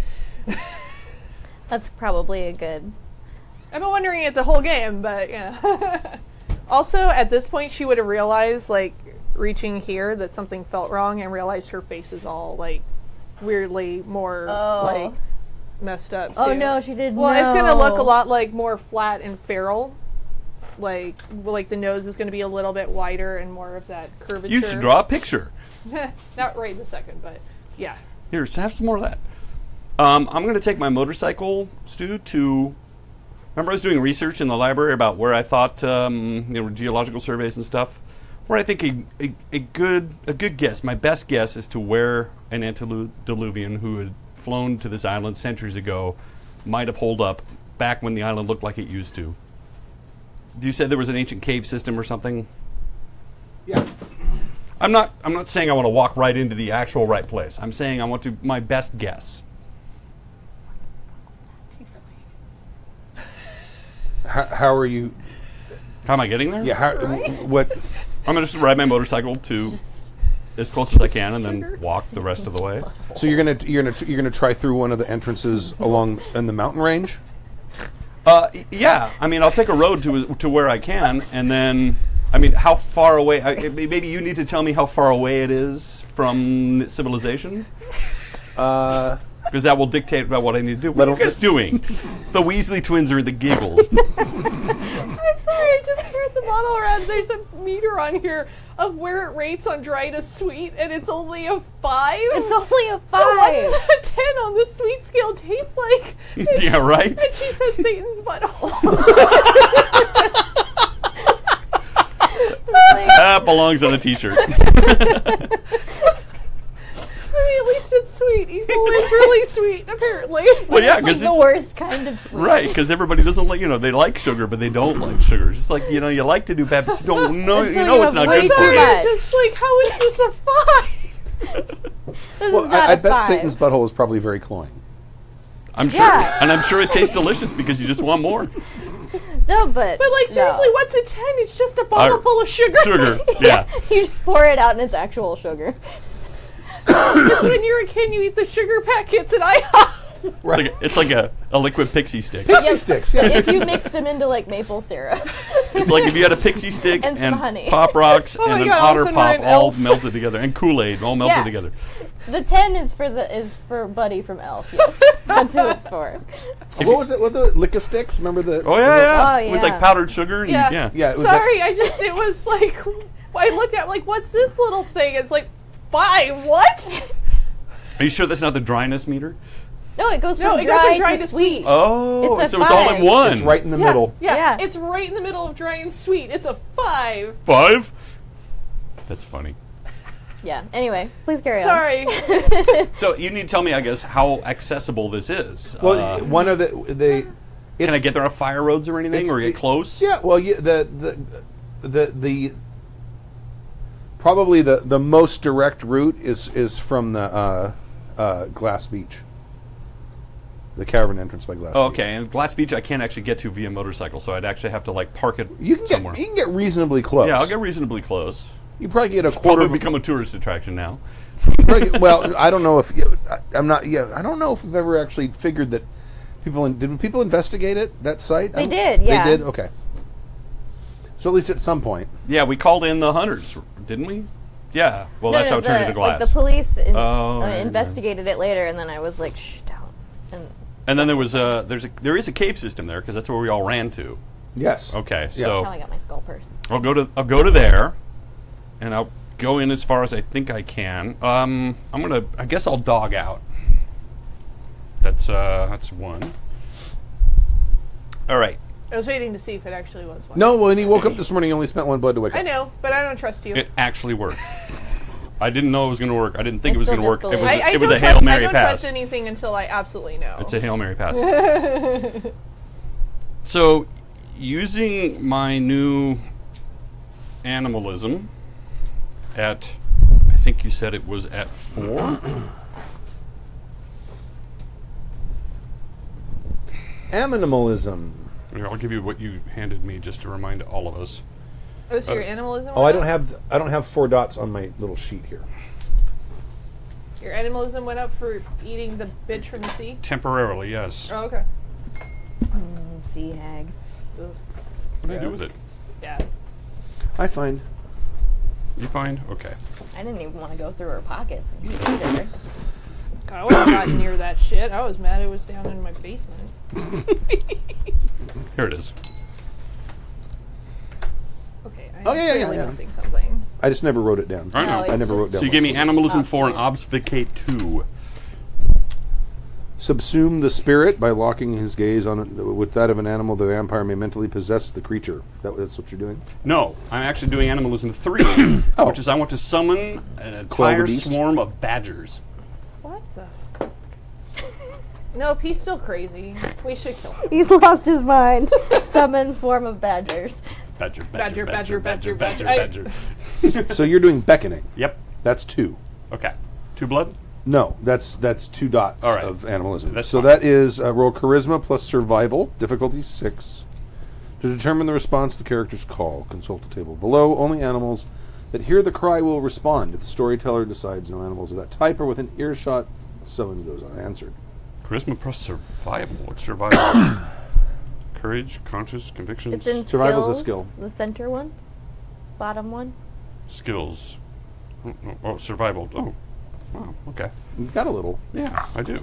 That's probably a good... I've been wondering it the whole game, but yeah. Also, at this point, she would have realized, like, reaching here, that something felt wrong, and realized her face is all, like, weirdly more, like, messed up, too. Oh no, she did Well, no. it's gonna look a lot, like, more flat and feral. Like the nose is gonna be a little bit wider and more of that curvature. You should draw a picture. Not right this second, but yeah. Here, have some more of that. I'm going to take my motorcycle, Stu, to... Remember I was doing research in the library about where I thought, geological surveys and stuff? Where I think a good guess, my best guess, as to where an antediluvian who had flown to this island centuries ago might have holed up back when the island looked like it used to. You said there was an ancient cave system or something? Yeah. I'm not saying I want to walk right into the actual right place. I'm saying I want to my best guess. How are you? How am I getting there? Yeah. How? What? I'm gonna just ride my motorcycle to as close as I can, and then walk the rest of the way. So you're gonna try through one of the entrances along in the mountain range? Yeah. I mean, I'll take a road to where I can, and then. I mean, how far away? Maybe you need to tell me how far away it is from civilization. because that will dictate about what I need to do. What are you guys doing? The Weasley twins are the giggles. I'm sorry, I just turned the bottle around. There's a meter on here of where it rates on dry to sweet, and it's only a 5. It's only a 5. So what does a 10 on the sweet scale taste like? Yeah, right? And she said Satan's butthole. That belongs on a t-shirt. I mean, at least it's sweet. Evil is really sweet, apparently. Well, yeah, It's like because the worst kind of sweet. right, because everybody doesn't like, they like sugar, but they don't like sugar. It's just like, you like to do bad, but you don't know, Until you know you it's not have good way for too you. much. It's just like, how is this a 5? This Well, is not I a bet 5. Satan's butthole is probably very cloying. I'm sure, Yeah. and I'm sure it tastes delicious because you just want more. No, but But like, seriously, no. what's a 10? It's just a bottle full of sugar. Sugar, yeah. You just pour it out and it's actual sugar. Because when you're a kid, you eat the sugar packets, and It's like a liquid pixie stick. Pixie sticks, yeah. If you mixed them into like maple syrup. It's like if you had a pixie stick And some honey. Pop Rocks Oh my and an God, all of a Otter sudden Pop I'm an all elf. melted together, and Kool-Aid all melted Yeah. together. The 10 is for Buddy from Elf. Yes, that's who it's for. What was it? What the Licka Sticks? Remember the? Oh yeah. Oh, It was yeah. like powdered sugar. And, Yeah. Yeah. It was Sorry, it was like, I looked at like, what's this little thing? It's like, 5, what? Are you sure that's not the dryness meter? No, it goes No, from it goes dry, from dry to to sweet. Oh, It's a so it's all in 5. one. It's right in the middle. Yeah, Yeah. it's right in the middle of dry and sweet. It's a 5. 5? That's funny. Yeah. Anyway, please carry on. Sorry. So you need to tell me, I guess, how accessible this is. Well, one of the can I get there on fire roads or anything, or get close? Yeah. Well, the probably the most direct route is from the Glass Beach. The cavern entrance by Glass Oh, Beach. okay, and Glass Beach I can't actually get to via motorcycle, so I'd actually have to park it You can somewhere. get reasonably close. Yeah, I'll get reasonally close. You probably get a Probably quarter. become a tourist attraction now. Well, I don't know if I'm not. Yeah, I don't know if we've ever actually figured that did people investigate it, that site? They did, yeah. They did. Okay. So at least at some point. Yeah, we called in the hunters, didn't we? Yeah. Well, that's how it turned into glass. Like the police Oh, yeah. investigated it later, and then I was like, shh, don't. And then there is a cave system there because that's where we all ran to. Yes. Okay, That's how so I got my skull purse. I'll go to there, and I'll go in as far as I think I can. I guess I'll dog out. That's one. All right. I was waiting to see if it actually was 1. No, when he woke up this morning, he only spent 1 blood to wake up. I know, but I don't trust you. It actually worked. I didn't know it was going to work. I didn't think I it was still going to work. disbelieve. It was don't a Hail trust- Mary I don't pass. trust anything until I absolutely know. It's a Hail Mary pass. So, using my new animalism at, I think you said it was at 4? Animalism. Here, I'll give you what you handed me just to remind all of us. Oh, so your animalism? Oh, went I up? don't have 4 dots on my little sheet here. Your animalism went up for eating the bitch from the sea? Temporarily, yes. Oh, okay. Sea hag. What do I do with it? Yeah. I find. You find? Okay. I didn't even want to go through her pockets. And eat her. God, I wouldn't have gotten near that shit. I was mad it was down in my basement. Here it is. Okay, I'm Oh, yeah, clearly yeah. missing something. I just never wrote it down. I know. it's I never wrote down. So you gave me animalism Top 4 and two. obfuscate 2. Subsume the spirit by locking his gaze on it with that of an animal. The vampire may mentally possess the creature. That's what you're doing. No, I'm actually doing animalism 3, Oh. which is I want to summon an Quell the entire beast? swarm of badgers. What the? Nope, he's still crazy. We should kill him. He's lost his mind. Summon swarm of badgers. Badger, Badger, badger, badger, badger, badger, badger. badger. So you're doing beckoning. Yep. That's 2. Okay. 2 blood? No, that's 2 dots All right. of animalism. That's so fine. that is roll charisma plus survival, difficulty 6. To determine the response to the character's call, consult the table below. Only animals that hear the cry will respond. If the storyteller decides no animals of that type are within earshot, summon goes unanswered. Charisma plus survival. What's survival? Courage, conscious, convictions, It's in Survival's a skills, skill. The center one. Bottom one. skills. Oh, survival. Oh, wow, okay. You've got a little. Yeah, I do.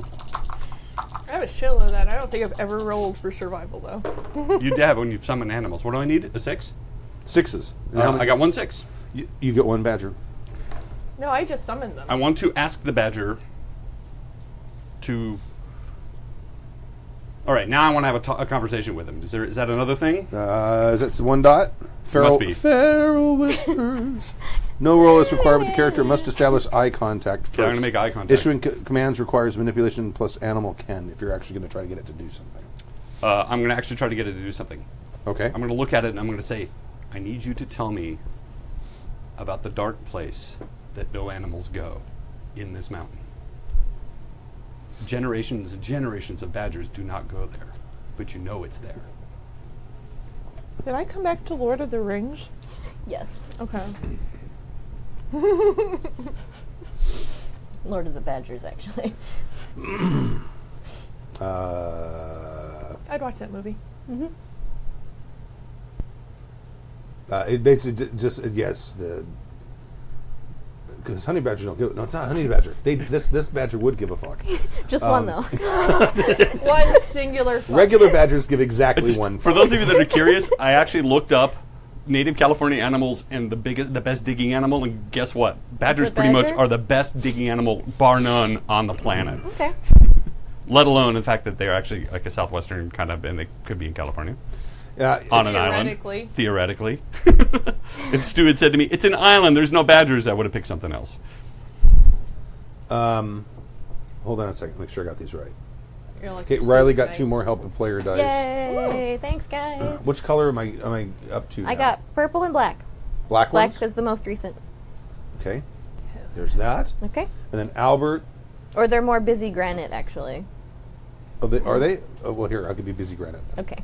I have a shitload of that. I don't think I've ever rolled for survival, though. You have when you've summoned animals. What do I need? A 6? 6s. And how many- I got 1 6. You get 1 badger. No, I just summoned them. I want to ask the badger to... All right, now I want to have a conversation with him. Is that another thing? Is that 1 dot? Feral, Must be. Feral whispers. No roll is required, but the character must establish eye contact first. Okay, I'm going to make eye contact. Issuing commands requires manipulation plus animal can if you're actually going to try to get it to do something. I'm going to actually try to get it to do something. Okay. I'm going to look at it and I'm going to say, I need you to tell me about the dark place that no animals go in this mountain. Generations and generations of badgers do not go there, but you know it's there. Did I come back to Lord of the Rings? Yes. Okay. Lord of the Badgers, actually. I'd watch that movie. It basically just yes, because honey badgers don't give. No, it's not honey badger. This badger would give a fuck. Just one, though. One singular fuck. Regular badgers give exactly one. For those of you that are curious, I actually looked up native California animals and the best digging animal, and guess what? Badgers The pretty much badger? are the best digging animal, bar none, on the planet. Okay. Let alone the fact that they're actually like a southwestern kind of, and they could be in California. Yeah, On an island. Theoretically. If Stu had said to me, it's an island, there's no badgers, I would have picked something else. hold on a second. Make sure I got these right. You're like, Okay, "This Riley dude's got 2 nice." more help of player dice. Yay! Thanks, guys. Which color am I up to? I now? got purple and black. black Black ones. is the most recent. Okay, there's that. Okay. And then Albert. Or they're more busy granite, actually. Oh, are they? Oh, well, here I'll give you busy granite. Then. Okay.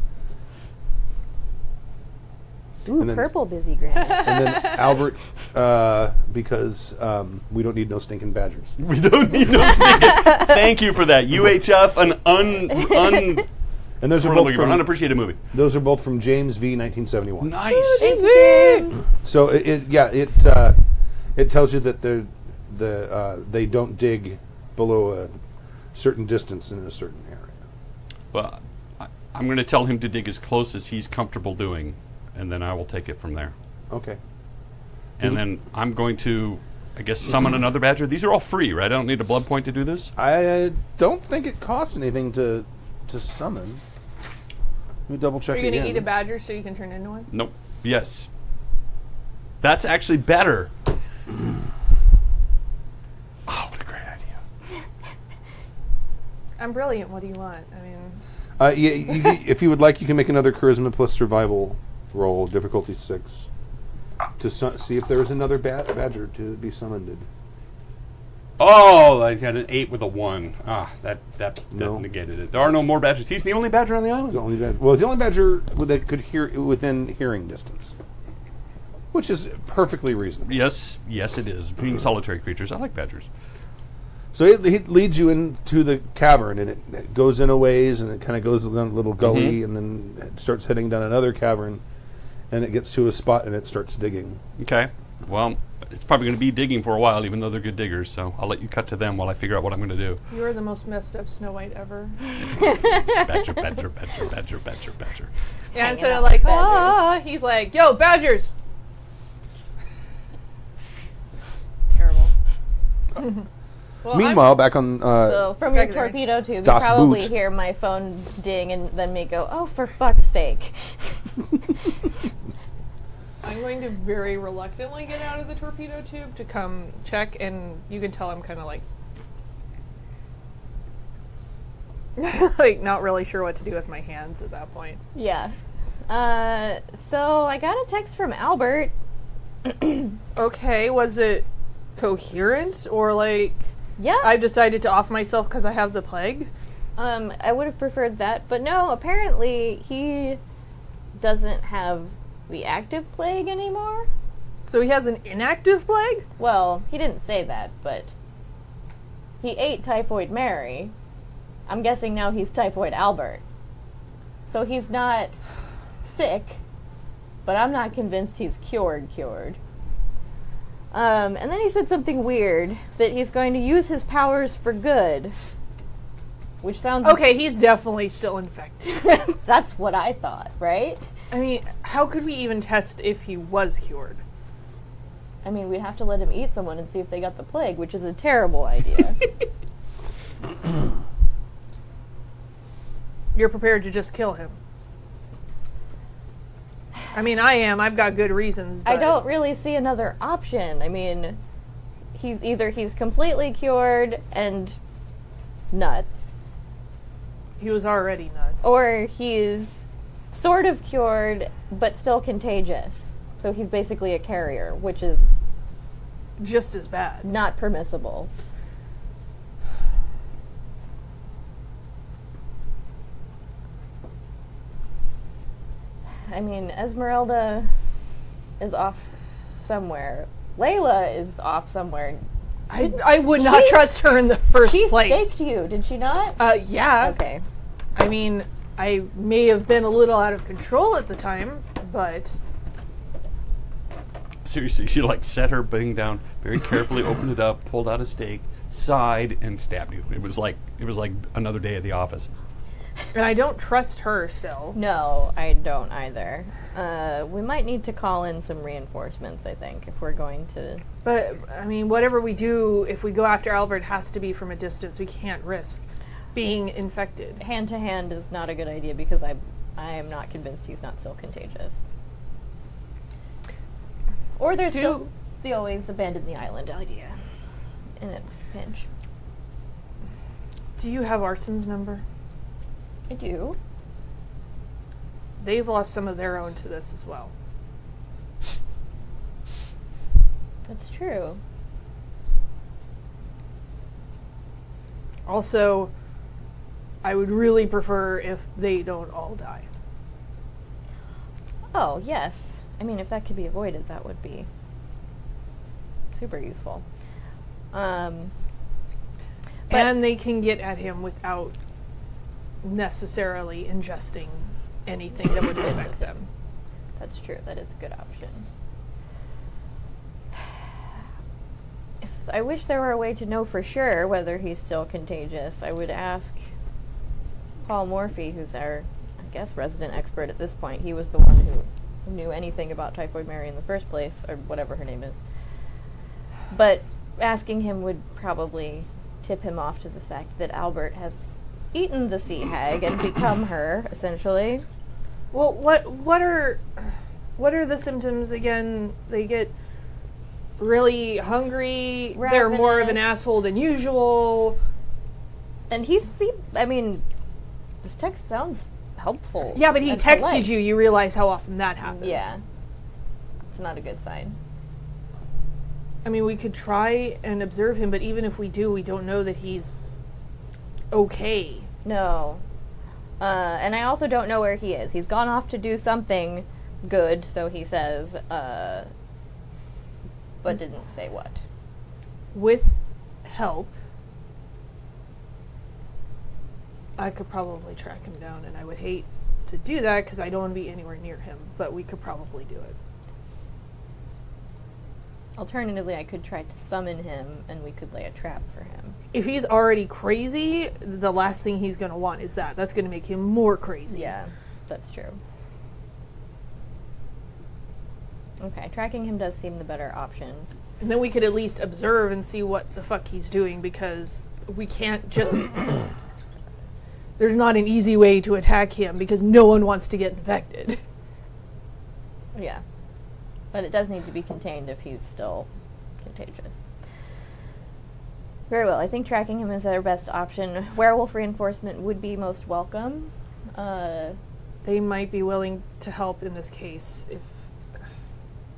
Ooh, And then- purple busy granite. And then Albert, because we don't need no stinking badgers. We don't need no sneaking. Thank you for that. UHF, an And those are totally both from unappreciated movie. those are both from James V. 1971. Nice. Thank you. So it tells you that they don't dig below a certain distance in a certain area. Well, I'm going to tell him to dig as close as he's comfortable doing, and then I will take it from there. Okay. And then I'm going to, I guess, summon another badger. These are all free, right? I don't need a blood point to do this? I don't think it costs anything to summon. Let me double check Are you again. going to eat a badger so you can turn into one? Nope. Yes. That's actually better. Oh, what a great idea. I'm brilliant. What do you want? I mean, If you would like, you can make another charisma plus survival roll, difficulty 6, to see if there is another badger to be summoned. Oh, I got an 8 with a 1. Ah, that No. negated it. There are no more badgers. He's the only badger on the island. The only the only badger that could hear within hearing distance, which is perfectly reasonable. Yes, it is. Being solitary creatures, I like badgers. So it leads you into the cavern, and it goes in a ways, and it kind of goes down a little gully, and then it starts heading down another cavern, and it gets to a spot, and it starts digging. Okay. Well, it's probably going to be digging for a while, even though they're good diggers. So I'll let you cut to them while I figure out what I'm going to do. you are the most messed up Snow White ever. Badger, badger, badger, badger, badger, badger. Yeah, Hanging instead out of like, with badgers. he's like, yo, badgers! Terrible. Well, Meanwhile, back on So from your Back there. torpedo tube, you Das probably Boot. hear my phone ding and then me go, oh, for fuck's sake. I'm going to very reluctantly get out of the torpedo tube to come check, and you can tell I'm kind of like, like not really sure what to do with my hands at that point. Yeah. So I got a text from Albert. Okay, was it coherent or like Yeah. I've decided to off myself because I have the plague? I would have preferred that, but no, apparently he doesn't have the active plague anymore. So he has an inactive plague? Well, he didn't say that, but he ate Typhoid Mary. I'm guessing now he's Typhoid Albert. So he's not sick, but I'm not convinced he's cured. And then he said something weird, that he's going to use his powers for good. Which sounds... Okay, he's definitely still infected. That's what I thought, right? I mean, how could we even test if he was cured? I mean, we'd have to let him eat someone and see if they got the plague, which is a terrible idea. You're prepared to just kill him. I mean, I am. I've got good reasons. But I don't really see another option. I mean, he's completely cured and nuts, He was already nuts. or he's sort of cured but still contagious. So he's basically a carrier, which is Just as bad. not permissible. I mean, Esmeralda is off somewhere. Layla is off somewhere. I would not she- trust her in the first She place. staked you, did she not? Yeah. Okay. I mean, I may have been a little out of control at the time, but Seriously, she like set her thing down very carefully, opened it up, pulled out a stake, sighed, and stabbed you. It was like another day at the office. and I don't trust her still. No, I don't either. We might need to call in some reinforcements, I think, if we're going to... But I mean, whatever we do, if we go after Albert, has to be from a distance. We can't risk being infected. Hand-to-hand is not a good idea because I am not convinced he's not still contagious. Or there's still the always abandon the island idea in a pinch. Do you have Arson's number? I do. They've lost some of their own to this as well. That's true. Also, I would really prefer if they don't all die. Oh, yes. I mean, if that could be avoided, that would be super useful. But- And they can get at him without necessarily ingesting anything that would affect them. That's true. That is a good option. I wish there were a way to know for sure whether he's still contagious. I would ask Paul Morphy, who's our, I guess, resident expert at this point. He was the one who knew anything about Typhoid Mary in the first place, or whatever her name is. But asking him would probably tip him off to the fact that Albert has eaten the sea hag and become her, essentially. Well, what are the symptoms again? They get really hungry. They're more of an Ravenous. asshole than usual. And I mean, this text sounds helpful. Yeah, but he and texted polite. you. You realize how often that happens. Yeah. It's not a good sign. I mean, we could try and observe him, but even if we do, we don't know that he's okay. No. And I also don't know where he is. He's gone off to do something good, so he says, but didn't say what. With help, I could probably track him down, and I would hate to do that because I don't want to be anywhere near him, but we could probably do it. Alternatively, I could try to summon him, and we could lay a trap for him. If he's already crazy, the last thing he's going to want is that. That's going to make him more crazy. Yeah, that's true. Okay, tracking him does seem the better option. And then we could at least observe and see what the fuck he's doing, because we can't just... There's not an easy way to attack him, because no one wants to get infected. Yeah. But it does need to be contained if he's still contagious. Very well. I think tracking him is our best option. Werewolf reinforcement would be most welcome. They might be willing to help in this case. If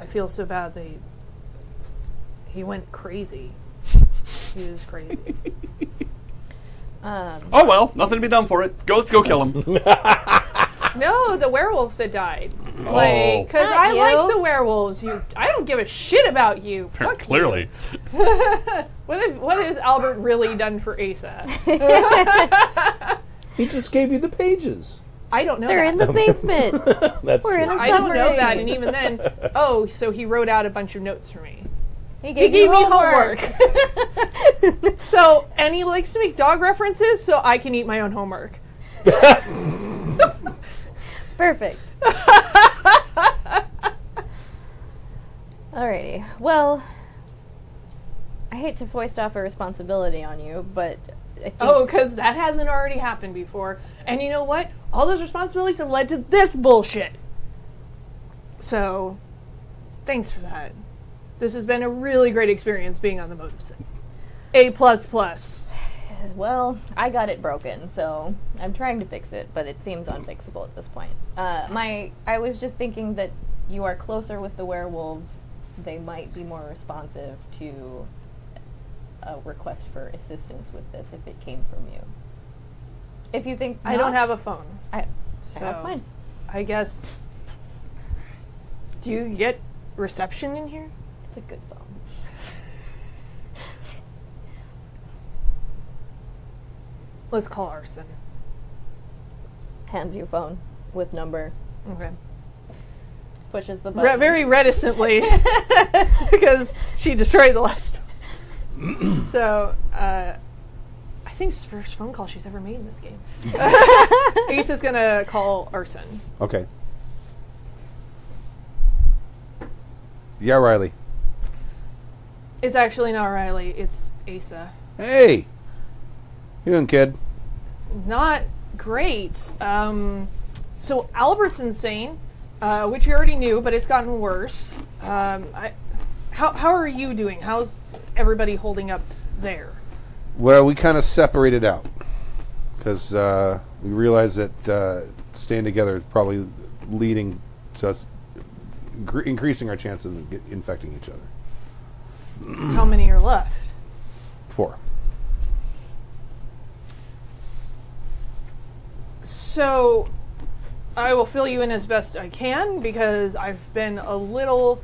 I feel so bad, he went crazy. He was crazy. Oh well, nothing to be done for it. Let's go kill him. No, the werewolves that died. Like, because Not I you. like the werewolves. I don't give a shit about you. Fuck Clearly. you. What has Albert really done for Asa? He just gave you the pages. I don't know. They're that. in the basement. That's We're true. in a I don't know submarine. that, and even then, so he wrote out a bunch of notes for me. He He gave me homework. So, and he likes to make dog references, so I can eat my own homework. Perfect. Alrighty. Well, I hate to foist off a responsibility on you, but I think Oh, because that hasn't already happened before. And you know what? All those responsibilities have led to this bullshit. So, thanks for that. This has been a really great experience being on the Mote Sim. A++. well, I got it broken, so I'm trying to fix it, but it seems unfixable at this point. I was just thinking that you are closer with the werewolves. They might be more responsive to a request for assistance with this if it came from you. If you think I don't have a phone. I So, have mine. I guess. Do you get reception in here? It's a good phone. Let's call Arson. Hands you phone with number. Okay. Pushes the button. Very reticently, because she destroyed the last one. So, I think it's the first phone call she's ever made in this game. Asa's gonna call Arson. Okay. Yeah, Riley. It's actually not Riley, it's Asa. Hey! You doing, kid? Not great. So Albert's insane, which we already knew, but it's gotten worse. How are you doing? How's everybody holding up there? Well, we kind of separated out because we realized that staying together is probably leading to us increasing our chances of infecting each other. How many are left? 4. So I will fill you in as best I can because I've been a little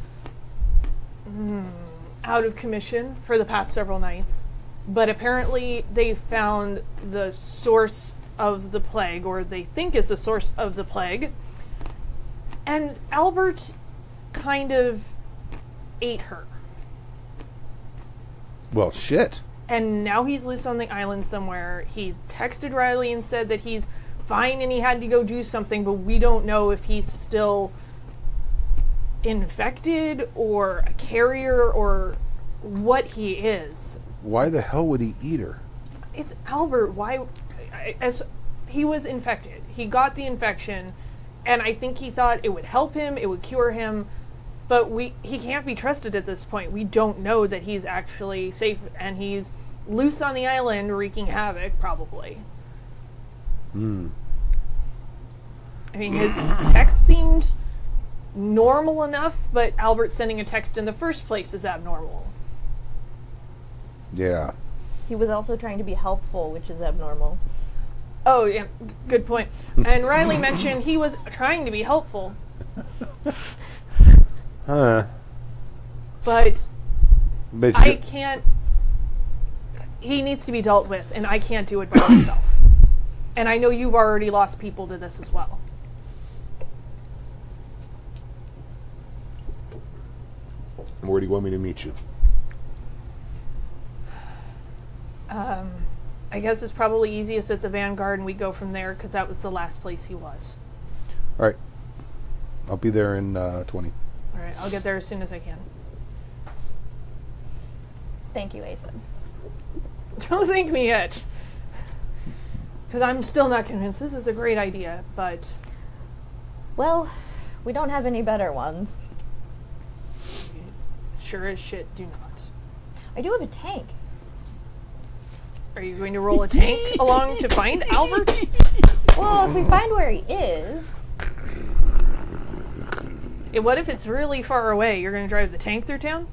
out of commission for the past several nights. But apparently they found the source of the plague, or they think is the source of the plague. And Albert kind of ate her. Well, shit. And now he's loose on the island somewhere. He texted Riley and said that he's fine and he had to go do something, but we don't know if he's still infected or a carrier or what he is. Why the hell would he eat her? It's Albert. Why? As he was infected, he got the infection, and I think he thought it would help him, it would cure him, but he can't be trusted at this point. We don't know that he's actually safe, and he's loose on the island wreaking havoc, probably. I mean, his text seemed normal enough, but Albert sending a text in the first place is abnormal. Yeah. He was also trying to be helpful, which is abnormal. Oh, yeah, good point. And Riley mentioned he was trying to be helpful. Huh. But But I can't... He needs to be dealt with, and I can't do it by myself. And I know you've already lost people to this as well. where do you want me to meet you? I guess it's probably easiest at the Vanguard, and we go from there, because that was the last place he was. All right. I'll be there in 20. All right, I'll get there as soon as I can. Thank you, Asa. Don't thank me yet. Because I'm still not convinced this is a great idea, but... Well, we don't have any better ones. Sure as shit do not. I do have a tank. Are you going to roll a tank along to find Albert? Well, if we find where he is... What if it's really far away? You're going to drive the tank through town?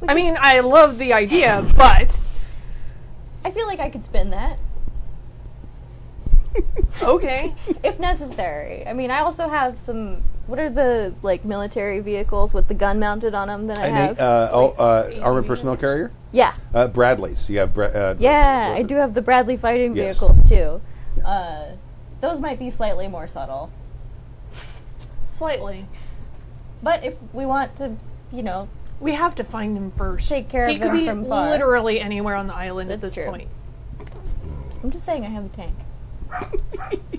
I mean, I love the idea, but... I feel like I could spin that. Okay. If necessary. I mean, I also have some... What are the, like, military vehicles with the gun mounted on them that I have? Armored personnel carrier? Yeah. Bradley's. You have Yeah, I do have the Bradley fighting Yes. vehicles, too. Those might be slightly more Slightly. But if we want to, you know, We have to find him first. Take care he of could him be from far. literally anywhere on the island at That's this true. point. I'm just saying I have a tank.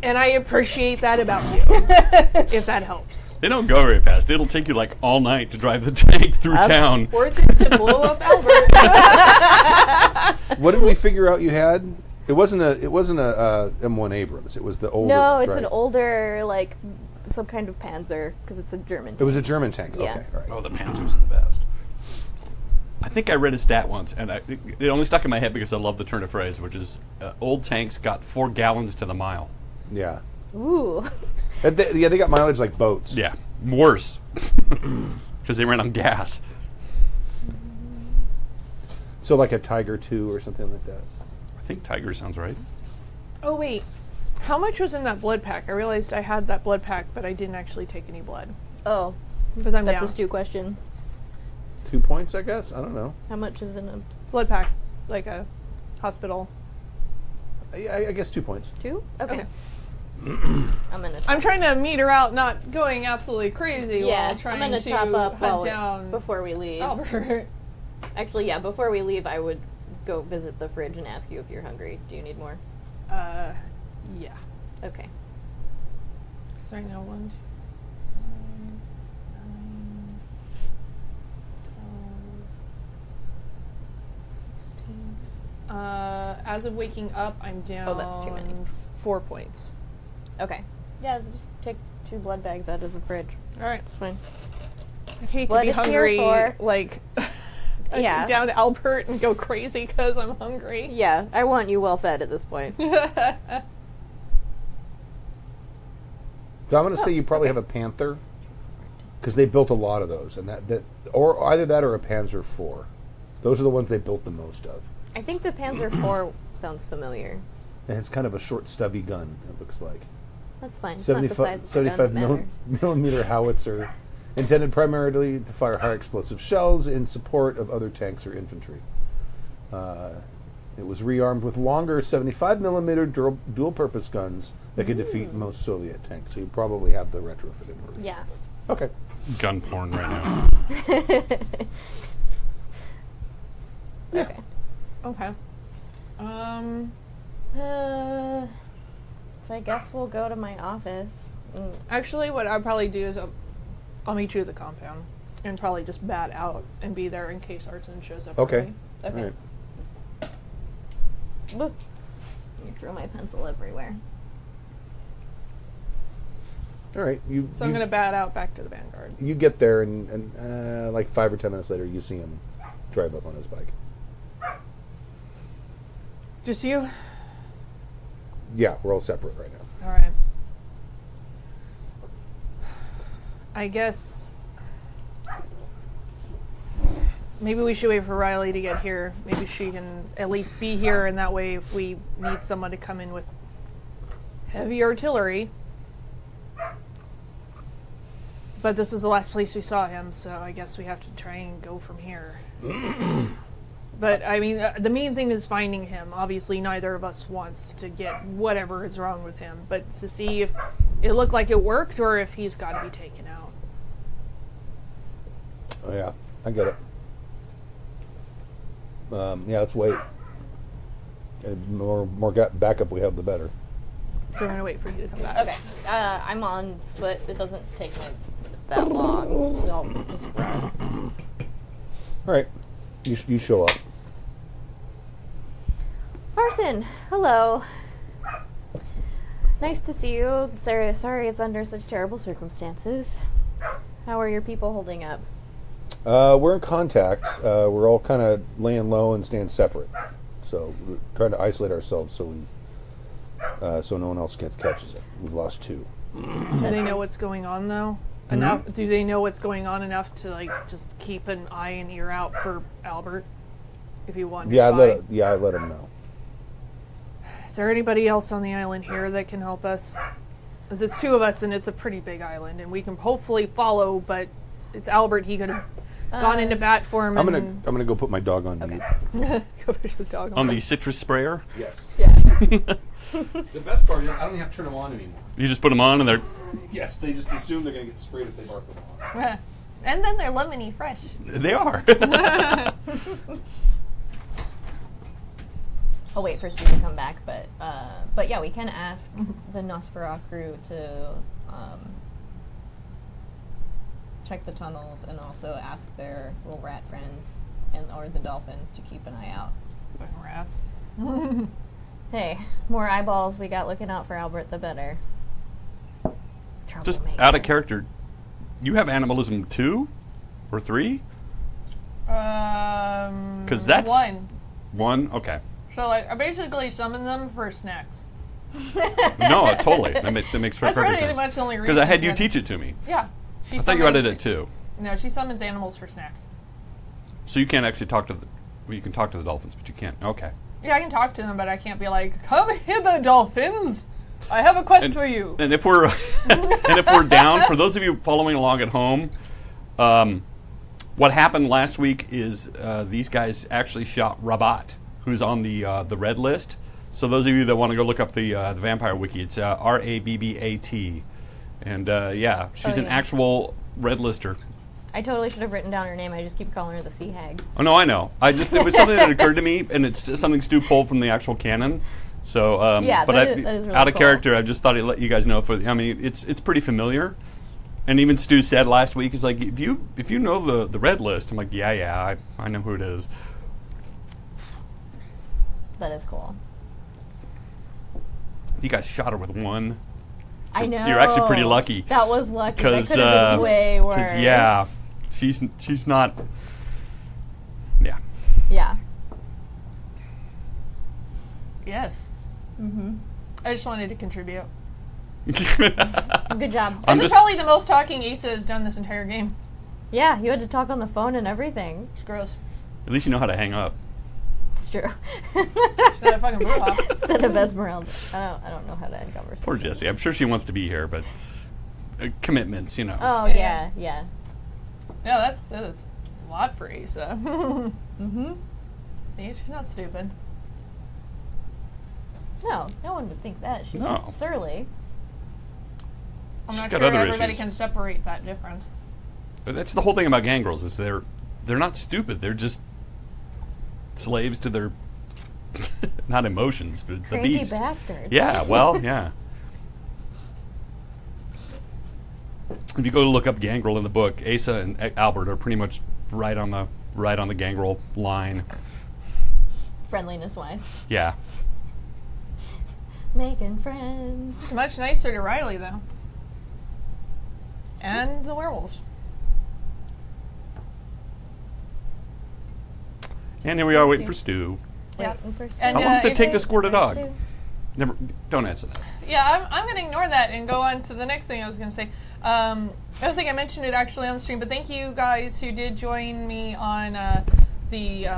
And I appreciate that about you, if that helps. They don't go very fast. It'll take you like all night to drive the tank through town. Worth it to blow up Albert. What did we figure out you had? It wasn't a M1 Abrams. It was the older. No, ones, it's right? an older, like, some kind of Panzer, because it's a German It was a German tank. Yeah. Okay, all right. Oh, the Panzers are the best. I think I read a stat once, and it only stuck in my head because I love the turn of phrase, which is old tanks got 4 gallons to the mile. Yeah. Ooh. They got mileage like boats. Yeah, worse. Because they ran on gas. So like a Tiger 2 or something like that. I think Tiger sounds right. Oh, wait. How much was in that blood pack? I realized I had that blood pack, but I didn't actually take any blood. Oh, Because I'm that's down. a stew question. 2 points, I guess. I don't know. How much is in a Blood pack. Like a hospital. I guess 2 points. 2? Okay. Okay. I'm gonna. I'm trying to meter out not going absolutely crazy Yeah, while trying I'm gonna to top up hunt down before we leave. Albert. Actually, yeah, before we leave, I would go visit the fridge and ask you if you're hungry. Do you need more? Yeah. Okay. Because right now, 1, 2, 9, 16. As of waking up, I'm down. Oh, that's too many. 4 points. Okay. Yeah, just take 2 blood bags out of the fridge. All right. It's fine. I hate What to be it's here hungry. for. Like, I Yeah. take down Albert and go crazy because I'm hungry. Yeah, I want you well fed at this point. So I'm going to say you probably have a Panther, because they built a lot of those, and that or either that or a Panzer IV. Those are the ones they built the most of. I think the Panzer IV sounds familiar. And it's kind of a short, stubby gun. It looks like That's fine. It's not the 75, size of the gun that matters. millimeter howitzer, intended primarily to fire high explosive shells in support of other tanks or infantry. It was rearmed with longer 75 millimeter dual-purpose guns that could defeat most Soviet tanks. So you probably have the retrofitted version. Yeah. Okay. Gun porn right now. Okay. Okay. So I guess we'll go to my office. Actually, what I'll probably do is I'll meet you at the compound and probably just bat out and be there in case Arson shows up. Okay. early. Okay. All right. Look. You throw my pencil everywhere. All right. So I'm going to bat out back to the Vanguard. You get there, and like 5 or 10 minutes later, you see him drive up on his bike. Just you? Yeah, we're all separate right now. All right. I guess maybe we should wait for Riley to get here. Maybe she can at least be here, and that way if we need someone to come in with heavy artillery. But this is the last place we saw him, so I guess we have to try and go from here. But, I mean, the main thing is finding him. Obviously, neither of us wants to get whatever is wrong with him, but to see if it looked like it worked or if he's got to be taken out. Oh, yeah. I get it. Yeah, let's wait. And the more backup we have, the better. So I'm going to wait for you to come back. Okay. I'm on foot. It doesn't take me that long. So I'll just run. All right. You show up. Arson, hello. Nice to see you. Sorry it's under such terrible circumstances. How are your people holding up? We're in contact. We're all kind of laying low and staying separate. So we're trying to isolate ourselves so no one else catches it. We've lost 2. Do they know what's going on, though? Enough? Do they know what's going on enough to, like, just keep an eye and ear out for Albert if you want? Yeah, I let him know. Is there anybody else on the island here that can help us? Because it's 2 of us, and it's a pretty big island, and we can hopefully follow. But it's Albert. He could have gone into bat for him. I'm gonna go put my dog on mute. Go put your dog On the citrus sprayer, Yes. Yeah. The best part is I don't even have to turn them on anymore. you just put them on and they're... Yes, they just assume they're gonna get sprayed if they bark them on. And then they're lemony fresh. They are. I'll wait for Stu to come back, but yeah, we can ask the Nosferatu crew to check the tunnels and also ask their little rat friends or the dolphins to keep an eye out. Fucking rats. Hey, more eyeballs we got looking out for Albert, the better. Just Troublemaker. out of character, you have animalism 2 or 3? Because that's one. Okay. So like, I basically summon them for snacks. No, totally. That makes That's perfect really sense. much the only reason. Because I had you she teach it to me. Yeah. She I thought you added summons- it too. No, she summons animals for snacks. So you can't actually talk to the. Well, you can talk to the dolphins, but you can't. Okay. Yeah, I can talk to them, but I can't be like, "Come hither, dolphins! I have a quest for you." And if we're down, for those of you following along at home, what happened last week is these guys actually shot Rabat, who's on the red list. So those of you that want to go look up the vampire wiki, it's Rabbat, and yeah, she's an actual red lister. I totally should have written down her name. I just keep calling her the Sea Hag. Oh no, I know. It was something that occurred to me, and it's something Stu pulled from the actual canon. So, Yeah, but that is really out of cool. character, I just thought I'd let you guys know. I mean, it's pretty familiar. And even Stu said last week, he's like, if you know the red list, I'm like, yeah, I know who it is. That is cool. You guys shot her with one. I know. You're actually pretty lucky. That was lucky. That Because could have been way worse. yeah, she's not. Yeah. Yeah. Yes. Mm-hmm. I just wanted to contribute. Good job. I'm This is just- probably the most talking Asa has done this entire game. Yeah, you had to talk on the phone and everything. It's gross. At least you know how to hang up. It's true. It's not a fucking brouhaha. Instead of Esmeralda. I don't know how to end conversations. Poor Jessie. I'm sure she wants to be here, but commitments, you know. Oh, Yeah. yeah. Yeah, that's a lot for Asa. Mm-hmm. See, she's not stupid. No one would think that. She's No. just surly. I'm She's not got sure other everybody issues. can separate that difference. But that's the whole thing about gangrels is they're not stupid. They're just slaves to their not emotions, but the Cranky beast. bastards. Yeah, well, yeah. If you go to look up gangrel in the book, Asa and Albert are pretty much right on the gangrel line. Friendliness wise. Yeah. Making friends. It's much nicer to Riley, though. And the werewolves. And here we are waiting for Stu. Yeah. Waiting for And, How long does it if take they- to squirt a dog? Stu. Never. Don't answer that. Yeah, I'm going to ignore that and go on to the next thing I was going to say. I don't think I mentioned it actually on the stream, but thank you guys who did join me on the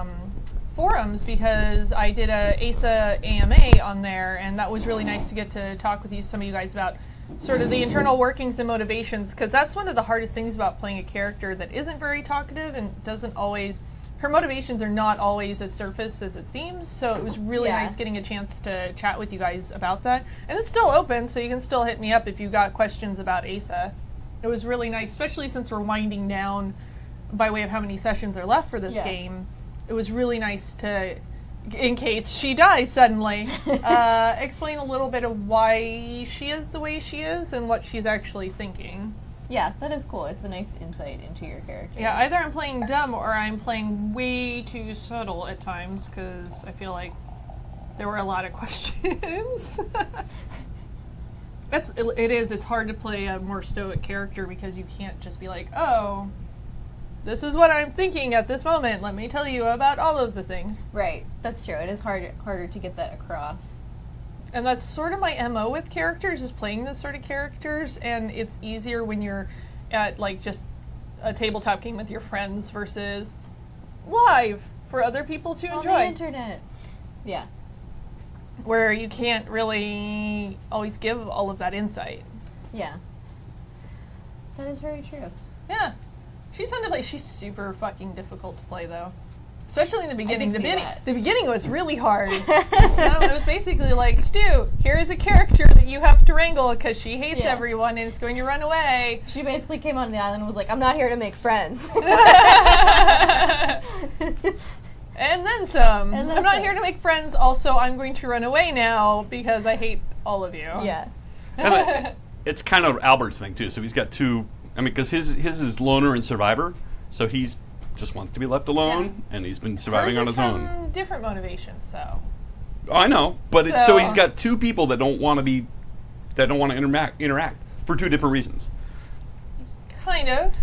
forums, because I did a Asa AMA on there, and that was really nice to get to talk with some of you guys about sort of the internal workings and motivations, because that's one of the hardest things about playing a character that isn't very talkative and doesn't always... Her motivations are not always as surface as it seems, so it was really Yeah. nice getting a chance to chat with you guys about that. And it's still open, so you can still hit me up if you got questions about Asa. It was really nice, especially since we're winding down by way of how many sessions are left for this Yeah. game. It was really nice to, in case she dies suddenly, explain a little bit of why she is the way she is and what she's actually thinking. Yeah, that is cool. It's a nice insight into your character. Yeah, either I'm playing dumb or I'm playing way too subtle at times, because I feel like there were a lot of questions. It's hard to play a more stoic character because you can't just be like, oh, this is what I'm thinking at this moment. Let me tell you about all of the things. Right. That's true. It is harder to get that across. And that's sort of my MO with characters, is playing this sort of characters, and it's easier when you're at like just a tabletop game with your friends versus live for other people to On enjoy. the internet. Yeah. Where you can't really always give all of that insight. Yeah. That is very true. Yeah. She's fun to play. She's super fucking difficult to play, though. Especially in the beginning. can see that. The beginning was really hard. It was basically like, Stu, here is a character that you have to wrangle because she hates everyone and is going to run away. She basically came on the island and was like, I'm not here to make friends. And then some. And then I'm not some. here to make friends. Also, I'm going to run away now because I hate all of you. Yeah. And it's kind of Albert's thing too. So he's got two. I mean, because his is loner and survivor. So he's just wants to be left alone, and he's been surviving on his own. Different motivations, so. Oh, I know, but so he's got two people that don't want to interact for two different reasons. Kind of.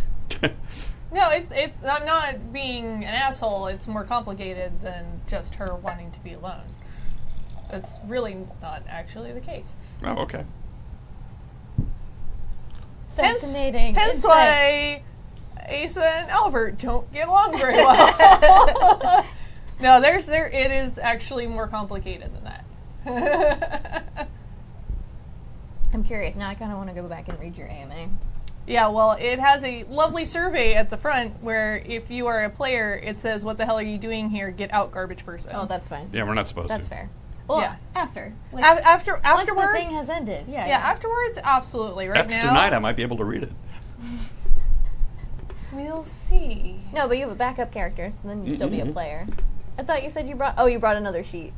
No, it's I'm not being an asshole. It's more complicated than just her wanting to be alone. That's really not actually the case. Oh, okay. Fascinating. Hence why Asa and Albert don't get along very well. No, it is actually more complicated than that. I'm curious. Now I kind of want to go back and read your AMA. Yeah, well, it has a lovely survey at the front where if you are a player, it says, "What the hell are you doing here? Get out, garbage person." Oh, that's fine. Yeah, we're not supposed That's to. fair. Well, Yeah. after. Like, Afterwards, once the thing has ended. Yeah. yeah, afterwards, absolutely. Right After now, tonight, I might be able to read it. we'll see. No, but you have a backup character, so then you'd still be a player. I thought you said you brought another sheet.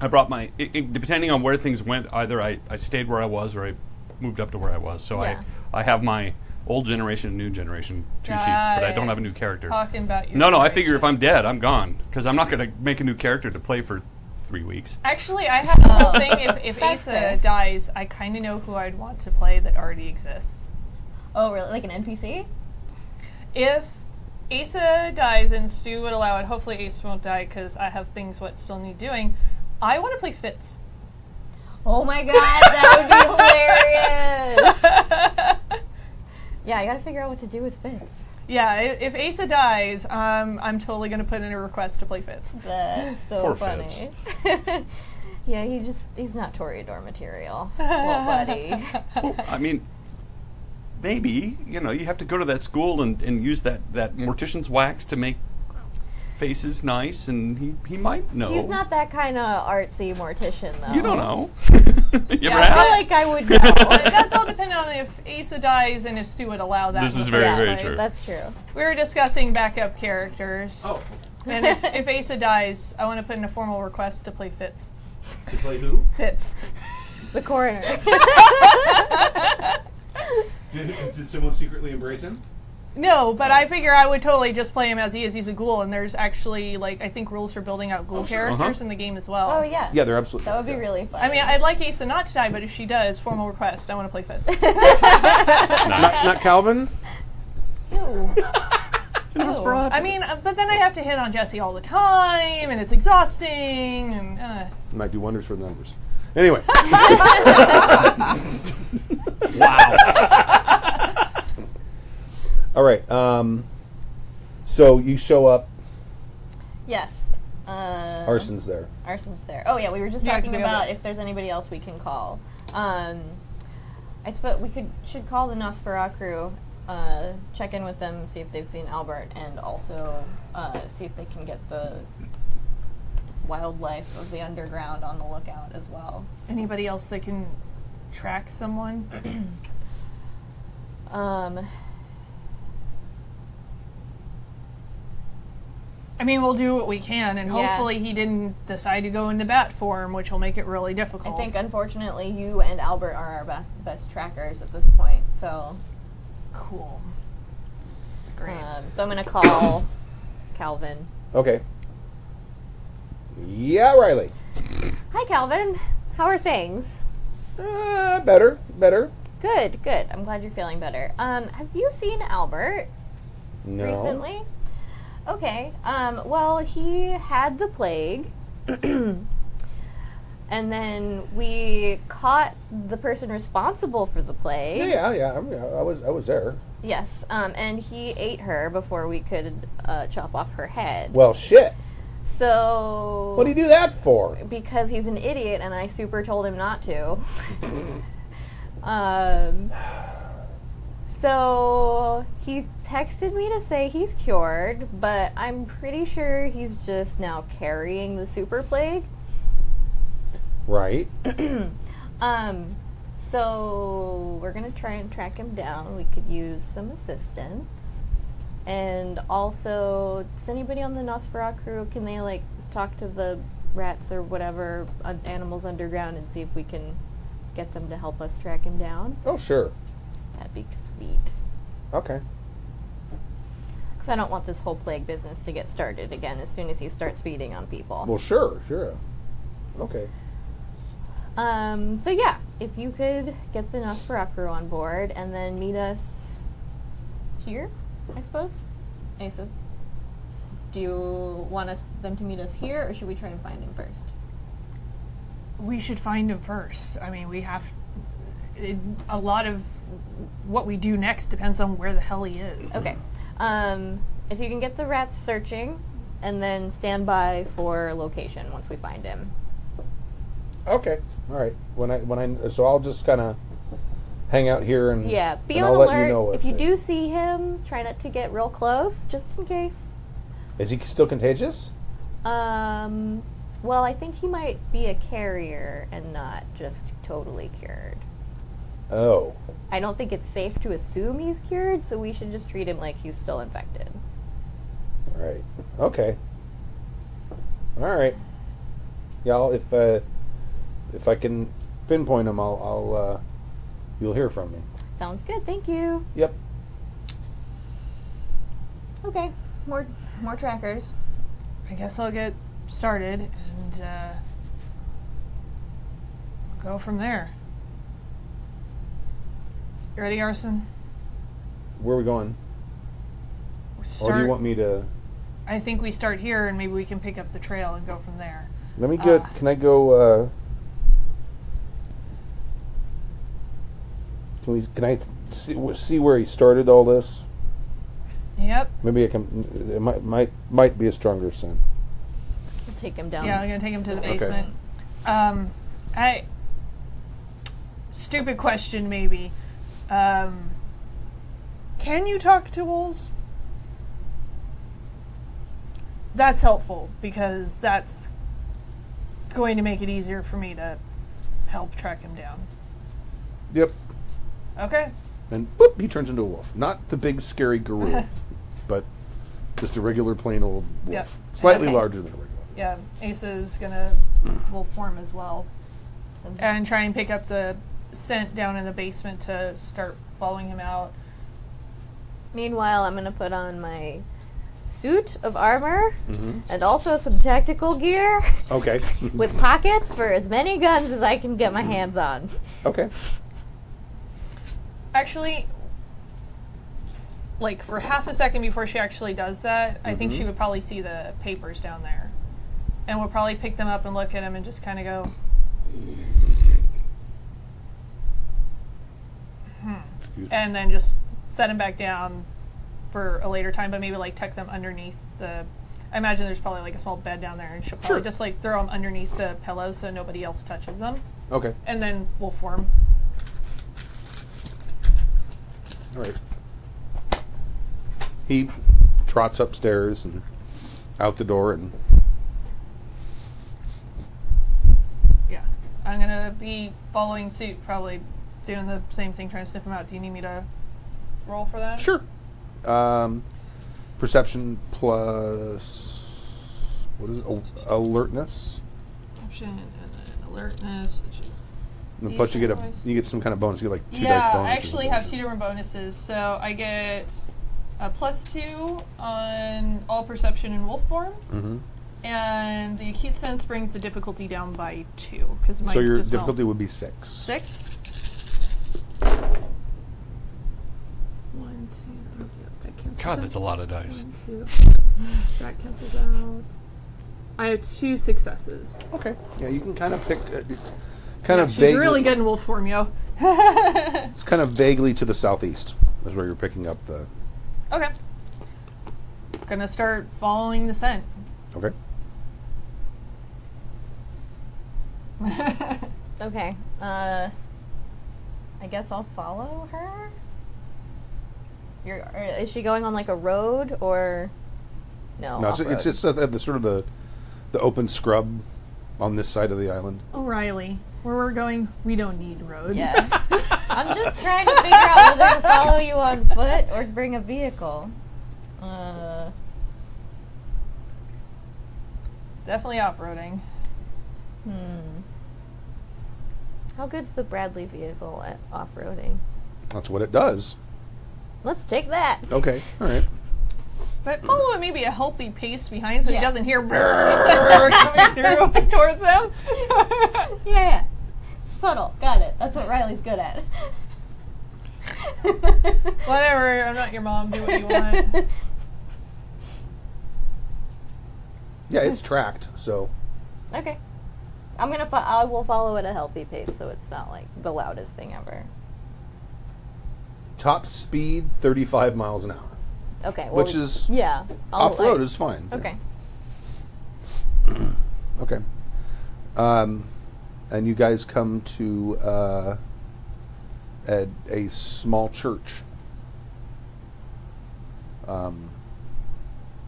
I brought my. Depending on where things went, either I stayed where I was or I moved up to where I was. So Yeah. I have my old generation and new generation two sheets, but I don't have a new character. Talking about your No, I generation. figure if I'm dead, I'm gone. Because I'm not going to make a new character to play for 3 weeks. Actually, I have a whole thing. If That's Asa fair. dies, I kind of know who I'd want to play that already exists. Oh, really? Like an NPC? If Asa dies and Stu would allow it, hopefully Asa won't die because I have things what still need doing. I want to play Fitz. Oh my god, that would be hilarious! Yeah, I gotta figure out what to do with Fitz. Yeah, if Asa dies, I'm totally going to put in a request to play Fitz. That's so Poor funny. Yeah, he's not Toreador material. Well, buddy. I mean, maybe, you have to go to that school and use that mortician's wax to make faces nice, and he might know. He's not that kind of artsy mortician, though. You don't know. You ever I feel asked? I feel like I would know. Well, that's all dependent on if Asa dies and if Stu would allow that. This in is the very, first very place. true. That's true. We were discussing backup characters. Oh, And if Asa dies, I want to put in a formal request to play Fitz. to play who? Fitz. The coroner. Did someone secretly embrace him? No, but I figure I would totally just play him as he is. He's a ghoul, and there's actually, I think rules for building out ghoul sure. characters in the game as well. Oh, yeah. Yeah, they're absolutely. That would be really fun. I mean, I'd like Asa not to die, but if she does, formal request, I want to play Fitz. Not Calvin. Ew. I mean, but then I have to hit on Jesse all the time, and it's exhausting, and Might do wonders for the numbers. Anyway. Wow. All right. So you show up. Yes. Arson's there. Arson's there. Oh yeah, we were just Yeah, 'cause talking we have about the- if there's anybody else we can call. I suppose we should call the Nosferatu crew, check in with them, see if they've seen Albert, and also see if they can get the wildlife of the underground on the lookout as well. anybody else that can track someone? I mean, we'll do what we can, and Yeah. hopefully he didn't decide to go into bat form, which will make it really difficult. I think unfortunately you and Albert are our best trackers at this point. So, cool. It's great. so I'm gonna call Calvin. Okay. Yeah, Riley. Hi, Calvin. How are things? Better. Good, good. I'm glad you're feeling better. Have you seen Albert No. recently? Okay. Well, he had the plague. And then we caught the person responsible for the plague. Yeah. I was there. Yes. And he ate her before we could chop off her head. Well, shit. So. What do you do that for? Because he's an idiot, and I super told him not to. So He texted me to say he's cured, but I'm pretty sure he's just now carrying the super plague. Right. So we're gonna try and track him down. We could use some assistance. And also, does anybody on the Nosferatu crew, can they like talk to the rats or whatever animals underground and see if we can get them to help us track him down? Oh, sure. That'd be sweet. Okay. Because I don't want this whole plague business to get started again as soon as he starts feeding on people. Well, sure. Okay. So yeah, if you could get the Nosferatu on board and then meet us here, I suppose. Asa, do you want them to meet us here, or should we try and find him first? We should find him first. I mean, we have... a lot of what we do next depends on where the hell he is. Okay. If you can get the rats searching, and then stand by for location once we find him. Okay. All right. So I'll just kind of hang out here and Yeah, be and on I'll alert. let you know if you do see him, try not to get real close, just in case. Is he still contagious? Well, I think he might be a carrier and not just totally cured. Oh. I don't think it's safe to assume he's cured, so we should just treat him like he's still infected. Right. Okay. All right. Yeah. If I can pinpoint him, I'll you'll hear from me. Sounds good, thank you. Yep. Okay, more trackers. I guess I'll get started and go from there. You ready, Arson? Where are we going? Or do you want me to? I think we start here and maybe we can pick up the trail and go from there. Let me get. Can I go? Can I see where he started all this? Yep. Maybe I can. It might be a stronger scent. We'll take him down. Yeah, I'm gonna take him to the Okay. basement. Stupid question, maybe. Can you talk to wolves? That's helpful because that's going to make it easier for me to help track him down. Yep. Okay. And boop, he turns into a wolf. Not the big scary gorilla, but just a regular plain old wolf. Yep. Slightly Okay. larger than a regular. Yeah, Asa's gonna wolf form as well. And try and pick up the scent down in the basement to start following him out. Meanwhile, I'm gonna put on my suit of armor and also some tactical gear Okay. with pockets for as many guns as I can get my hands on. Okay. Actually, like for half a second before she actually does that, I think she would probably see the papers down there. And we'll probably pick them up and look at them and just kind of go, and then just set them back down for a later time, but maybe like tuck them underneath the... I imagine there's probably like a small bed down there, and she'll probably just like throw them underneath the pillows so nobody else touches them. Okay. And then we'll form. All right. He trots upstairs and out the door and... Yeah. I'm going to be following suit, probably doing the same thing, trying to sniff them out. Do you need me to roll for that? Sure. Perception plus... What is it? Alertness? Perception and then alertness, which is... And plus you get some kind of bonus. You get like 2 dice Yeah, bonus. I actually have 2 different bonuses. So I get a +2 on all perception and wolf form. Mm-hmm. And the acute sense brings the difficulty down by 2. So your difficulty would be 6. 6? 1, 2, 3, that cancels God, out. that's a lot of dice. 1, 2. That cancels out. I have 2 successes. Okay. Yeah, you can kind of pick... She's really good in wolf form, yo. It's kind of vaguely to the southeast. Is where you're picking up the... Okay. Gonna start following the scent. Okay. Okay. I guess I'll follow her. Is she going on like a road or no? No, it's off-road? just at the sort of the open scrub on this side of the island. O'Reilly, where we're going, we don't need roads. Yeah. I'm just trying to figure out whether to follow you on foot or bring a vehicle. Definitely off-roading. How good's the Bradley vehicle at off-roading? That's what it does. Let's take that. Okay, all right. But follow at maybe a healthy pace behind so he Yeah. doesn't hear brrrr coming through towards him. Yeah. Subtle. Got it. That's what Riley's good at. Whatever, I'm not your mom, do what you want. Yeah, it's tracked, so Okay. I will follow at a healthy pace so it's not like the loudest thing ever. top speed 35 miles an hour. Okay. Which is yeah. off-road is fine. Okay. Okay. And you guys come to a small church.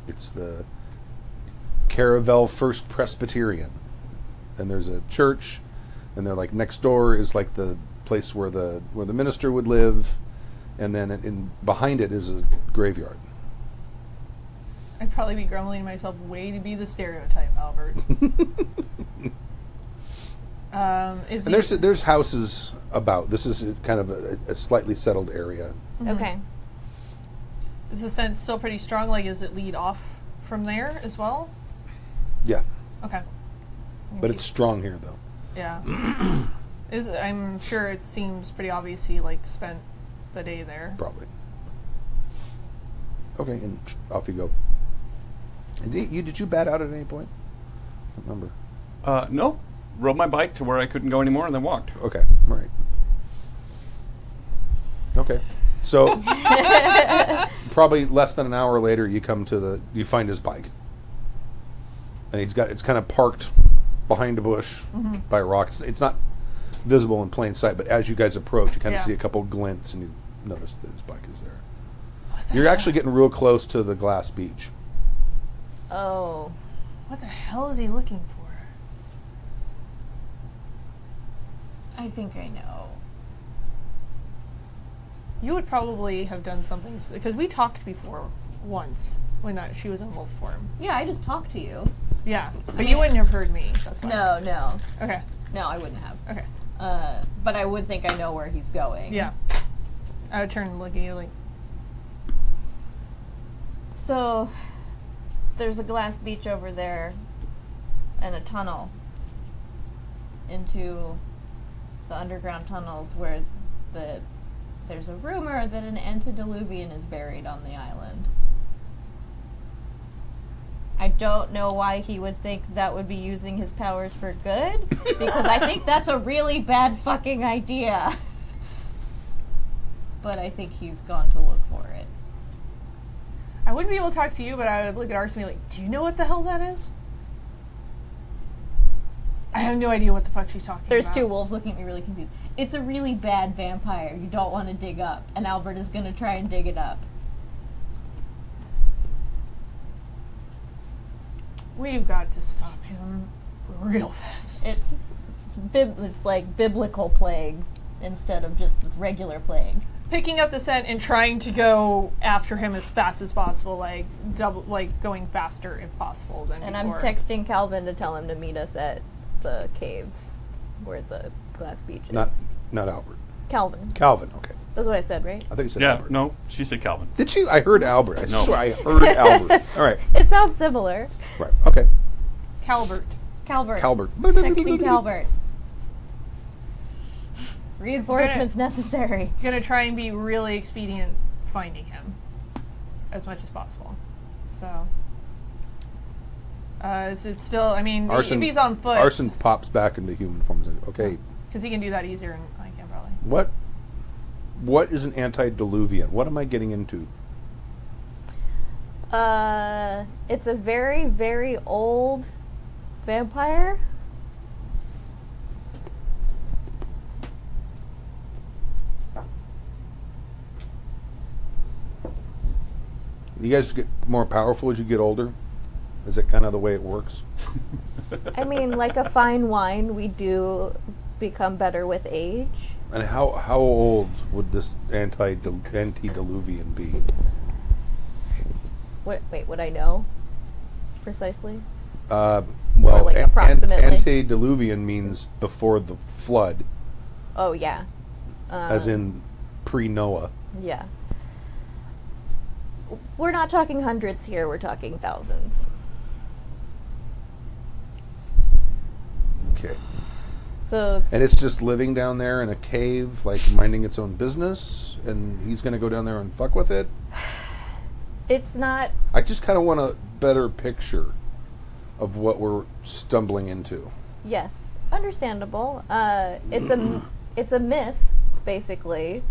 It's the Caravel First Presbyterian. And there's a church, and they're like next door is like the place where the minister would live, and then behind it is a graveyard. I'd probably be grumbling to myself, way to be the stereotype, Albert. And there's houses about. This is kind of a slightly settled area. Okay. Is the sense still pretty strong? Like, does it lead off from there as well? Yeah, Okay. but it's strong here though. Yeah. I'm sure it seems pretty obvious he spent the day there. Probably. Okay, and off you go. And did you bat out at any point? I don't remember. No. Rode my bike to where I couldn't go anymore and then walked. Okay, all right. Okay, so probably less than an hour later, you find his bike, and it's kind of parked behind a bush by a rock. It's not visible in plain sight, but as you guys approach, you kind of see a couple glints, and you notice that his bike is there. You're actually getting real close to the glass beach. Oh. What the hell is he looking for? I think I know. You would probably have done something, because we talked before once when she was in wolf form. Yeah, I just talked to you. Yeah, but you wouldn't have heard me. That's why. No. Okay. No, I wouldn't have. Okay. But I would think I know where he's going. Yeah. I would turn and look at you like. So, there's a glass beach over there and a tunnel into the underground tunnels where there's a rumor that an antediluvian is buried on the island. I don't know why he would think that would be using his powers for good, because I think that's a really bad fucking idea. But I think he's gone to look for it. I wouldn't be able to talk to you, but I would look at Arson and be like, do you know what the hell that is? I have no idea what the fuck she's talking There's about. two wolves looking at me really confused. It's a really bad vampire you don't want to dig up, and Albert is going to try and dig it up. We've got to stop him real fast. It's like biblical plague instead of just this regular plague. Picking up the scent and trying to go after him as fast as possible, going faster if possible than And before. I'm texting Calvin to tell him to meet us at the caves where the glass beach is. Not Albert. Calvin. Calvin. Okay, That's what I said, right? I think you said Yeah, Albert. no, she said Calvin. Did she? I heard Albert. I No. swear I heard Albert. All right. It sounds similar. Right. Okay. Calvert. Calvert. Calbert. Texting Calvert. Reinforcements necessary. Gonna try and be really expedient finding him as much as possible. So, is it still? I mean, if he's on foot, Arson pops back into human form. Okay. because he can do that easier, and I can probably. What is an antediluvian? What am I getting into? It's a very, very old vampire. You guys get more powerful as you get older? Is it kind of the way it works? I mean, like a fine wine, we do become better with age. And how old would this antediluvian be? Wait, would I know precisely? Well, like approximately? antediluvian means before the flood, Oh, yeah. as in pre-Noah. Yeah. We're not talking hundreds here, we're talking thousands. Okay. So, And it's just living down there in a cave, like minding its own business, and he's going to go down there and fuck with it? it's not... I just kind of want a better picture of what we're stumbling into. Yes, understandable. It's a myth, basically.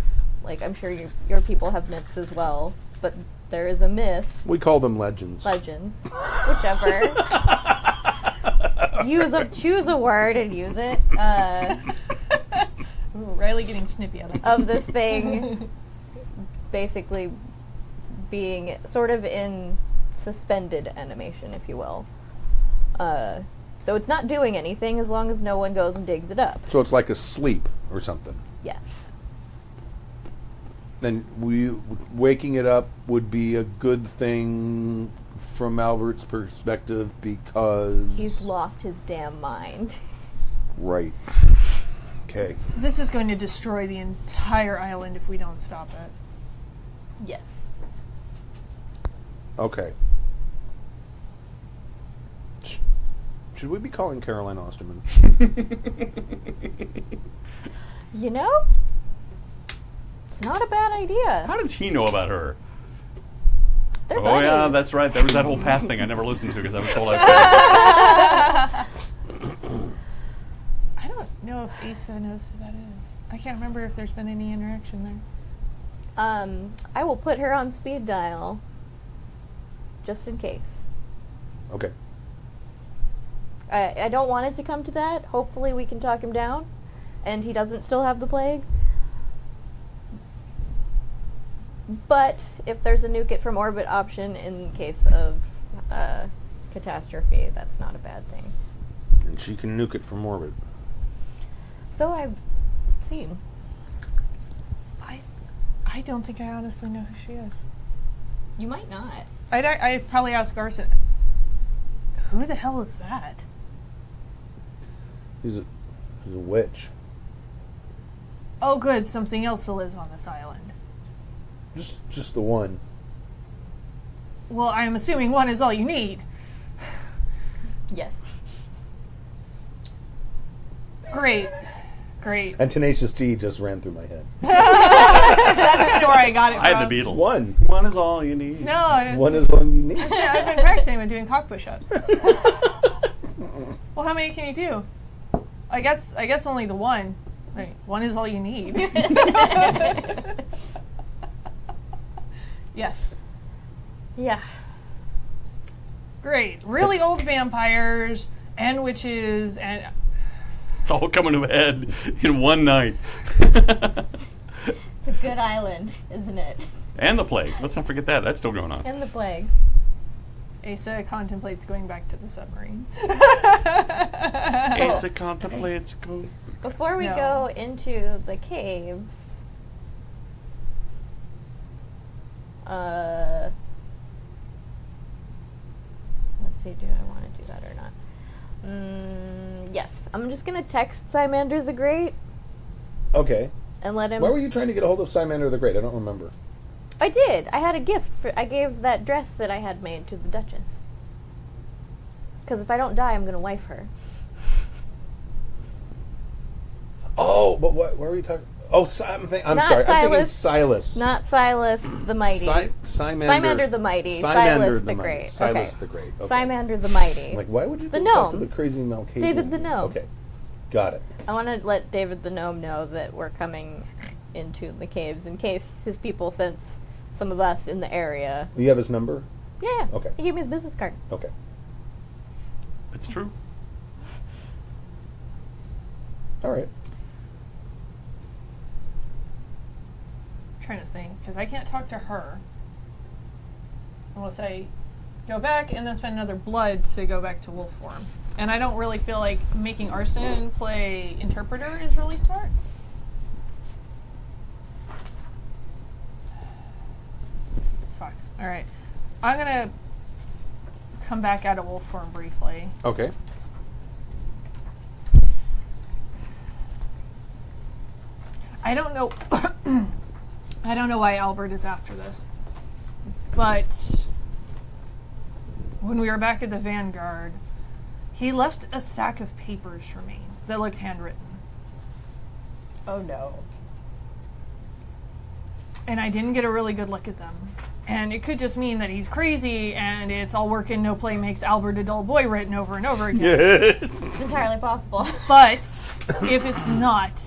Like, I'm sure your people have myths as well, but there is a myth. We call them legends. Legends. Whichever. Choose a word and use it. Ooh, Riley getting snippy on it. Of this thing basically being sort of in suspended animation, if you will. So it's not doing anything as long as no one goes and digs it up. So it's like asleep or something. Yes. Then waking it up would be a good thing from Albert's perspective because... He's lost his damn mind. Right. Okay. This is going to destroy the entire island if we don't stop it. Yes. Okay. Should we be calling Caroline Osterman? You know, it's not a bad idea. How does he know about her? They're Oh buddies. yeah, that's right. There was that whole past thing I never listened to because I was told I was. I don't know if Asa knows who that is. I can't remember if there's been any interaction there. I will put her on speed dial, just in case. Okay. I don't want it to come to that. Hopefully we can talk him down, and he doesn't still have the plague. But if there's a nuke it from orbit option in case of catastrophe, that's not a bad thing. And she can nuke it from orbit. So I've seen. I don't think I honestly know who she is. You might not. I'd probably ask Garson. Who the hell is that? He's a witch. Oh, good. Something else that lives on this island. Just the one. Well, I'm assuming one is all you need. Yes. Great. And Tenacious D just ran through my head. That's kind of where I got it from. I had the Beatles. One. One is all you need. No, One is all you need. I've been practicing. I've been doing cock push-ups. Well, how many can you do? I guess only the one. Wait, one is all you need. Yes. Yeah. Great. Really old vampires and witches and... It's all coming to a head in one night. It's a good island, isn't it? And the plague. Let's not forget that. That's still going on. And the plague. Asa contemplates going back to the submarine. Asa contemplates going. Before we No. go into the caves, let's see, do I want to do that or not? Yes, I'm just gonna text Simander the Great Okay. and let him. Why were you trying to get a hold of Simander the Great? I don't remember. I did. I had a gift. I gave that dress that I had made to the Duchess. Because if I don't die, I'm gonna wife her. Oh, but what? Where were you talking? Oh, I'm sorry. I'm thinking Silas. Not Silas the Mighty. Simander the Mighty. Silas the Great. Silas Okay. the Great. Okay. Simander the Mighty. Like, why would you The go talk to gnome. the crazy Malkavian? David the gnome. Okay, got it. I want to let David the Gnome know that we're coming into the caves in case his people sense some of us in the area. You have his number? Yeah. Okay. He gave me his business card. Okay. It's true. All right. I'm trying to think, because I can't talk to her. we'll say, go back and then spend another blood to go back to wolf form. And I don't really feel like making Arson play interpreter is really smart. Fuck. Alright. I'm gonna come back out of wolf form briefly. Okay. I don't know I don't know why Albert is after this. But when we were back at the Vanguard, he left a stack of papers for me that looked handwritten. Oh no. And I didn't get a really good look at them. And it could just mean that he's crazy and it's all work and no play makes Albert a dull boy written over and over again. It's entirely possible. But if it's not,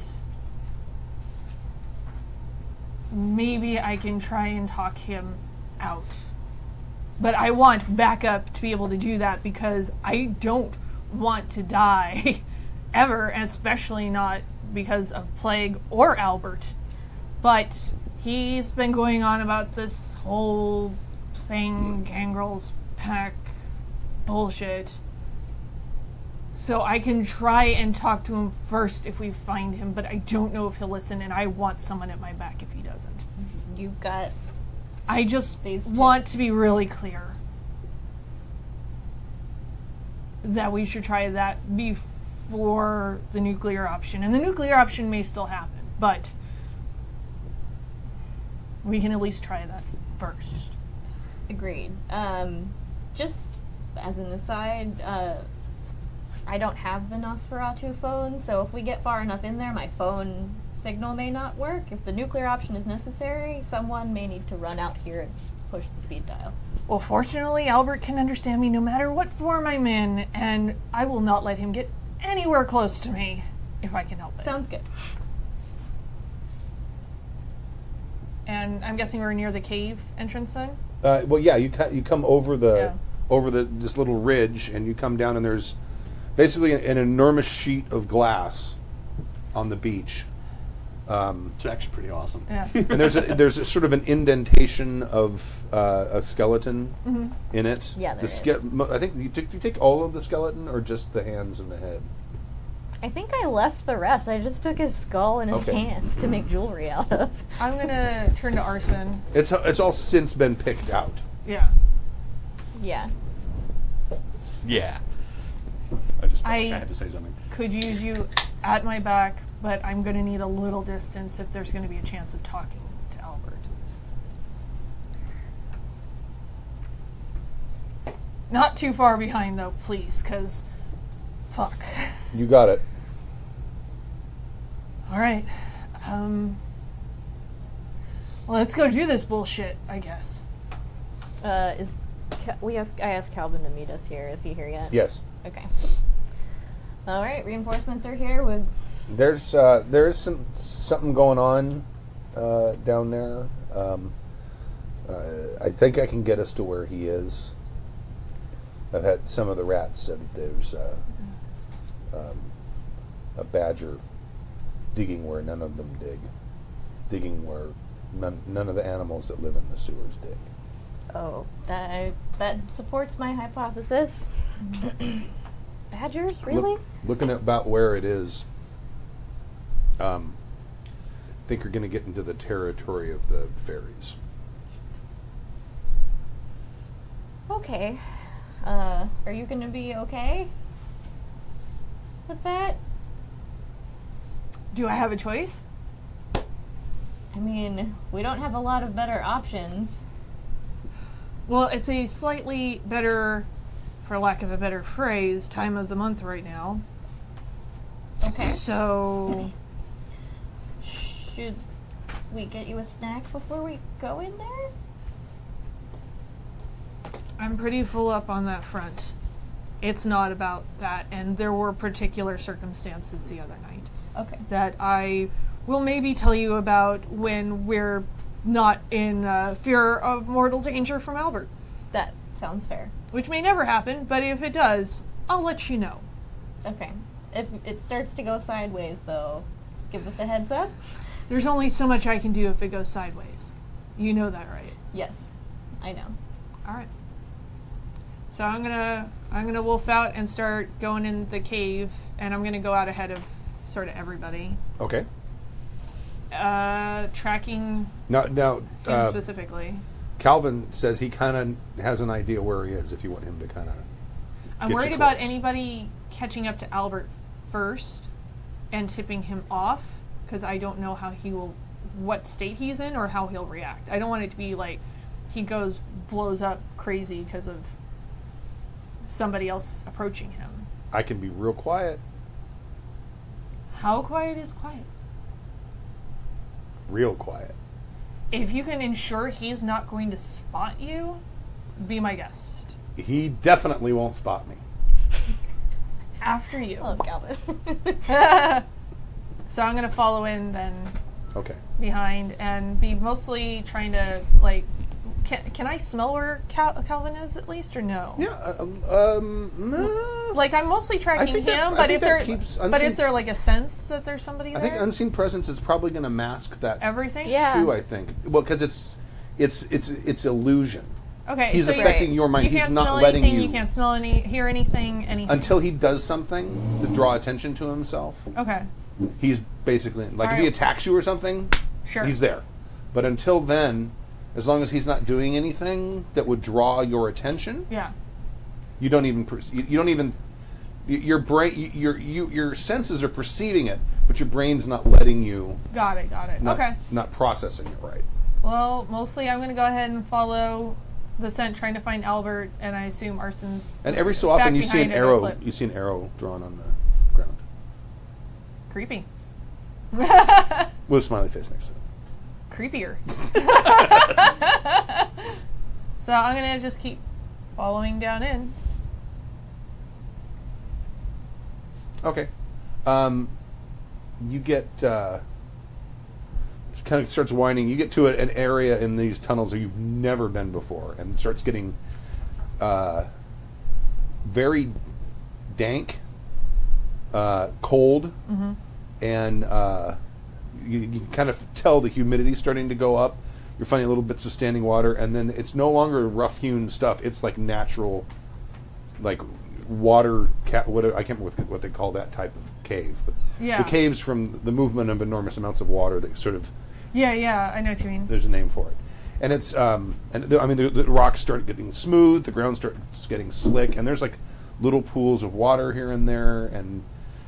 maybe I can try and talk him out. But I want backup to be able to do that because I don't want to die ever, especially not because of Plague or Albert. But he's been going on about this whole thing, Gangrel's pack bullshit. So I can try and talk to him first if we find him, but I don't know if he'll listen, and I want someone at my back if he doesn't. You've got... I just These two. want to be really clear that we should try that before the nuclear option. And the nuclear option may still happen, but we can at least try that first. Agreed. Just as an aside, I don't have the Nosferatu phone, so if we get far enough in there, my phone signal may not work. If the nuclear option is necessary, someone may need to run out here and push the speed dial. Well, fortunately, Albert can understand me no matter what form I'm in, and I will not let him get anywhere close to me if I can help it. Sounds good. And I'm guessing we're near the cave entrance then? Well, yeah, you come over the Yeah. this little ridge, and you come down, and there's basically an enormous sheet of glass on the beach. It's actually pretty awesome. Yeah. And there's a sort of an indentation of a skeleton in it. Yeah, there I think you take all of the skeleton or just the hands and the head. I think I left the rest. I just took his skull and his Okay. hands to make jewelry out of. I'm gonna turn to Arson. It's all since been picked out. Yeah. Yeah. Yeah. I just felt like I- I had to say something. Could use you at my back, but I'm gonna need a little distance if there's gonna be a chance of talking to Albert. Not too far behind though, please, cause fuck. You got it. Alright. Well, let's go do this bullshit, I guess. I asked Calvin to meet us here. Is he here yet? Yes. Okay. All right. Reinforcements are here. There is something going on down there. I think I can get us to where he is. I've had some of the rats said that there's a badger digging where none of them dig, digging where none of the animals that live in the sewers dig. Oh, that supports my hypothesis. Badgers, really? Looking at about where it is, I think you're going to get into the territory of the fairies. Okay. Are you going to be okay with that? Do I have a choice? I mean, we don't have a lot of better options. Well, it's a slightly better, for lack of a better phrase, time of the month right now. Okay. So, Should we get you a snack before we go in there? I'm pretty full up on that front. It's not about that, and there were particular circumstances the other night Okay. that I will maybe tell you about when we're not in fear of mortal danger from Albert. That sounds fair. Which may never happen, but if it does, I'll let you know. Okay. If it starts to go sideways, though, give us a heads up. There's only so much I can do if it goes sideways. You know that, right? Yes, I know. All right. So I'm gonna wolf out and start going in the cave, and I'm gonna go out ahead of sort of everybody. Okay. Tracking Now, him specifically. Calvin says he kind of has an idea where he is if you want him to kind of. I'm worried about anybody catching up to Albert first and tipping him off, because I don't know what state he's in or how he'll react. I don't want it to be like he blows up crazy because of somebody else approaching him. I can be real quiet. How quiet is quiet? Real quiet. If you can ensure he's not going to spot you, be my guest. He definitely won't spot me. After you. Oh, Calvin. So I'm going to follow in then Okay. behind and be mostly trying to, like, can I smell where Calvin is at least, or no? Yeah. No. Like, I'm mostly tracking think that- him, I but think if that there, keeps but unseen- is there like a sense that there's somebody I there? think unseen presence is probably going to mask that. Everything. Yeah. Too, I think. Well, because it's illusion. Okay. He's so affecting your mind. You He's can't not smell letting anything, you. You can't smell hear anything. Until he does something to draw attention to himself. Okay. He's basically like if he Alright. attacks you or something, Sure. he's there. But until then, as long as he's not doing anything that would draw your attention, Yeah. you don't even your brain your senses are perceiving it, but your brain's not letting you. Got it. Okay. Not processing it right. Well, mostly I'm going to go ahead and follow the scent, trying to find Albert, and I assume Arson's. And every so often back you see an behind at a arrow. clip. You see an arrow drawn on the ground Creepy. with a smiley face next to it. Creepier. So I'm going to just keep following down in. Okay. You get kind of starts winding. You get to an area in these tunnels where you've never been before, and it starts getting very dank, cold, and you can kind of tell the humidity starting to go up. You're finding little bits of standing water, and then it's no longer rough-hewn stuff. It's like natural, like water. What I can't remember what they call that type of cave, but Yeah. the caves from the movement of enormous amounts of water that sort of. Yeah, I know what you mean. There's a name for it, and it's the rocks start getting smooth, the ground starts getting slick, and there's like little pools of water here and there, and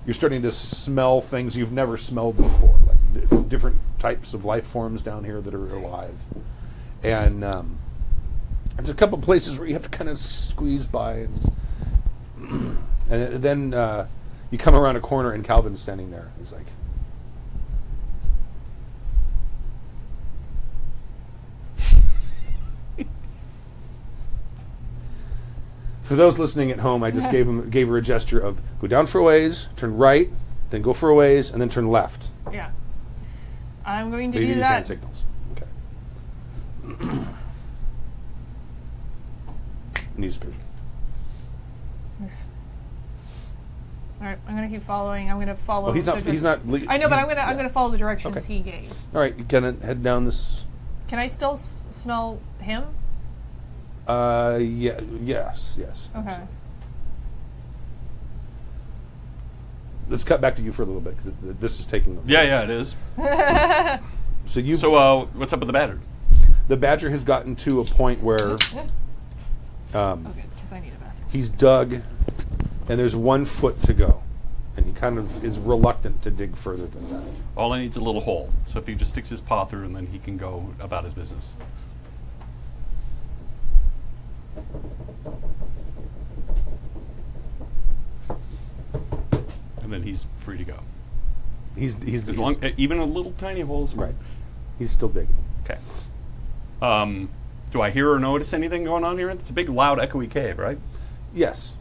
you're starting to smell things you've never smelled before, like different types of life forms down here that are alive, and there's a couple places where you have to kind of squeeze by, and then you come around a corner and Calvin's standing there. He's like. For those listening at home, I just gave her a gesture of go down for a ways, turn right, then go for a ways, and then turn left. Yeah. I'm going to Maybe do these that. hand signals. Okay. Newspaper. All right, I'm going to keep following. I'm going to follow. Oh, he's not. He's not. I know, but I'm going to follow the directions Okay. he gave. All right, you can head down this. Can I still smell him? Yeah. Yes. Okay. Let's cut back to you for a little bit because this is taking. Yeah, it is. So you. So, what's up with the badger? The badger has gotten to a point where Okay, because I need a bathroom. he's dug, and there's 1 foot to go, and he kind of is reluctant to dig further than that. All I need is a little hole. So if he just sticks his paw through, and then he can go about his business. And then he's free to go. He's As long, even a little tiny hole is fine. right. He's still digging. Okay. Do I hear or notice anything going on here? It's a big, loud, echoey cave, right? Yes.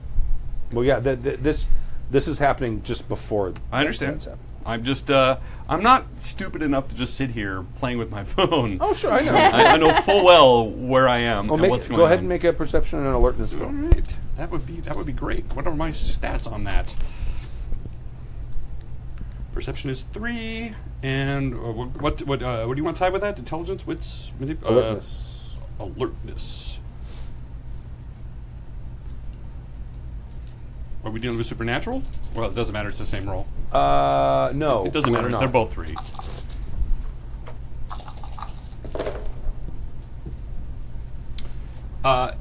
Well, yeah. This is happening just before. I understand. that's happening. I'm just, I'm not stupid enough to just sit here playing with my phone. Oh, sure. I know. I know full well where I am Well, and what's going on. go ahead and make a perception and alertness All roll. right, that would be great. What are my stats on that? Perception is 3, and what do you want to tie with that? Intelligence, wits, Alertness. Alertness. Are we dealing with supernatural? Well, it doesn't matter. It's the same roll. No. It doesn't we're matter. not. They're both 3.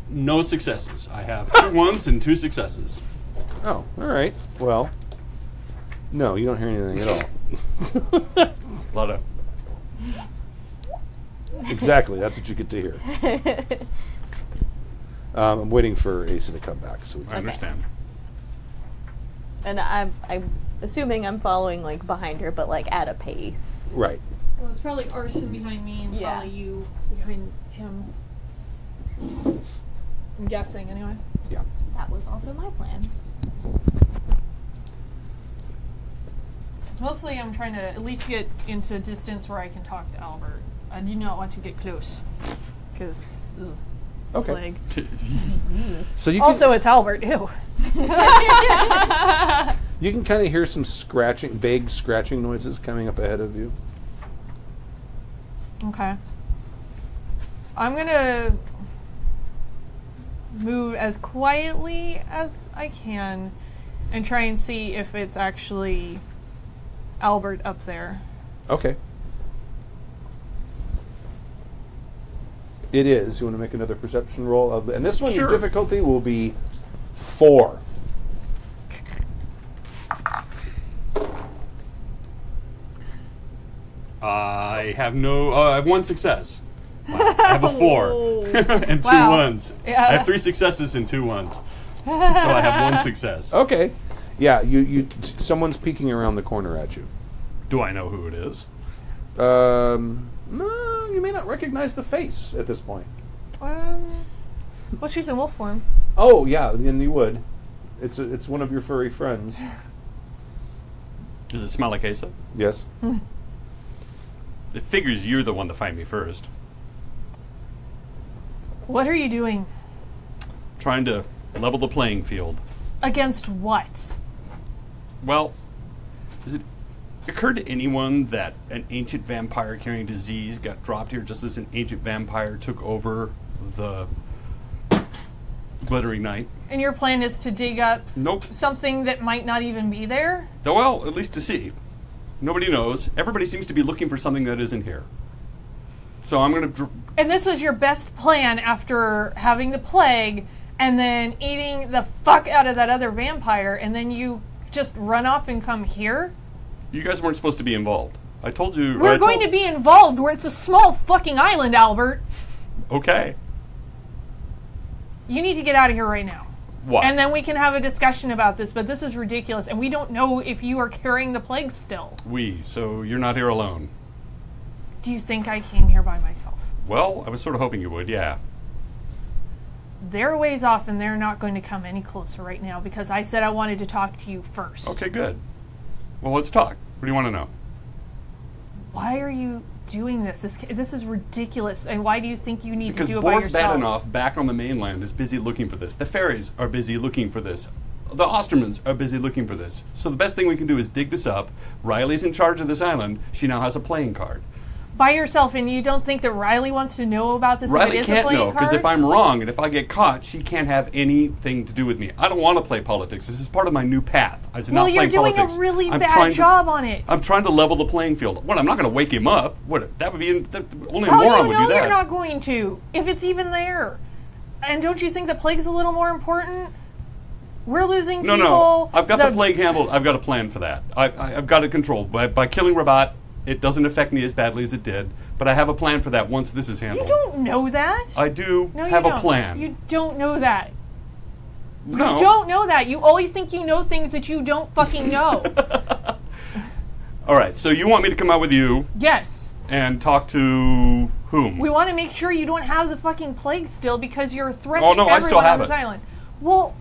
No successes. I have 2 ones and 2 successes. Oh, all right. Well, no, you don't hear anything at all. A lot of. Exactly. That's what you get to hear. I'm waiting for Asa to come back. So I understand. And I'm assuming I'm following like behind her, but like at a pace. right. Well, it's probably Arson behind me and Yeah. probably you behind him. I'm guessing, anyway. Yeah. That was also my plan. So mostly I'm trying to at least get into distance where I can talk to Albert. I do not want to get close. Because, Okay. plague. So you Also, it's Albert, ew. you can kind of hear some scratching, vague scratching noises coming up ahead of you. Okay. I'm gonna move as quietly as I can and try and see if it's actually Albert up there. Okay. It is. You want to make another perception roll? And this one, your Sure. difficulty will be 4. I have no. I have 1 success. Wow. I have a 4 and 2 Wow. ones. Yeah. I have 3 successes and 2 ones. So I have 1 success. Okay. Yeah, someone's peeking around the corner at you. Do I know who it is? No, you may not recognize the face at this point. Well, she's in wolf form. Oh, yeah, then you would. It's one of your furry friends. Does it smell like Asa? Yes. It figures you're the one to find me first. What are you doing? Trying to level the playing field. Against what? Well, has it occurred to anyone that an ancient vampire carrying disease got dropped here just as an ancient vampire took over the Glittering Night? And your plan is to dig up Nope. something that might not even be there? Well, at least to see. Nobody knows. Everybody seems to be looking for something that isn't here. So I'm going to... And this was your best plan after having the plague and then eating the fuck out of that other vampire, and then you just run off and come here? You guys weren't supposed to be involved. I told you... We're going to be involved where it's a small fucking island, Albert. Okay. You need to get out of here right now. Why? And then we can have a discussion about this, but this is ridiculous, and we don't know if you are carrying the plague still. So you're not here alone. Do you think I came here by myself? Well, I was sort of hoping you would, yeah. They're a ways off, and they're not going to come any closer right now because I said I wanted to talk to you first. Okay, good. Well, let's talk. What do you want to know? Why are you doing this? This is ridiculous, and why do you think you need Because to do it by Boris yourself? Badenoff, back on the mainland, is busy looking for this. The fairies are busy looking for this. The Ostermans are busy looking for this. So the best thing we can do is dig this up. Riley's in charge of this island. She now has a playing card. By yourself, and you don't think that Riley wants to know about this if Riley it is a can't playing know, because card? if I'm wrong and if I get caught, she can't have anything to do with me. I don't want to play politics. This is part of my new path. I Well, you're doing politics. a really I'm bad trying job on it. I'm trying to level the playing field. What? I'm not going to wake him up. What? That would be only a How moron do would you know do that. you're not going to, if it's even there? And don't you think the plague's a little more important? We're losing No, people. no. I've got the plague handled. I've got a plan for that. I've got it controlled. By killing Rabat, it doesn't affect me as badly as it did. But I have a plan for that once this is handled. You don't know that. I do No, you have don't. a plan. You don't know that. No. You don't know that. You always think you know things that you don't fucking know. All right. So you want me to come out with you Yes. and talk to whom? We want to make sure you don't have the fucking plague still because you're threatening Oh, no, I everyone still have on this it. island. Well,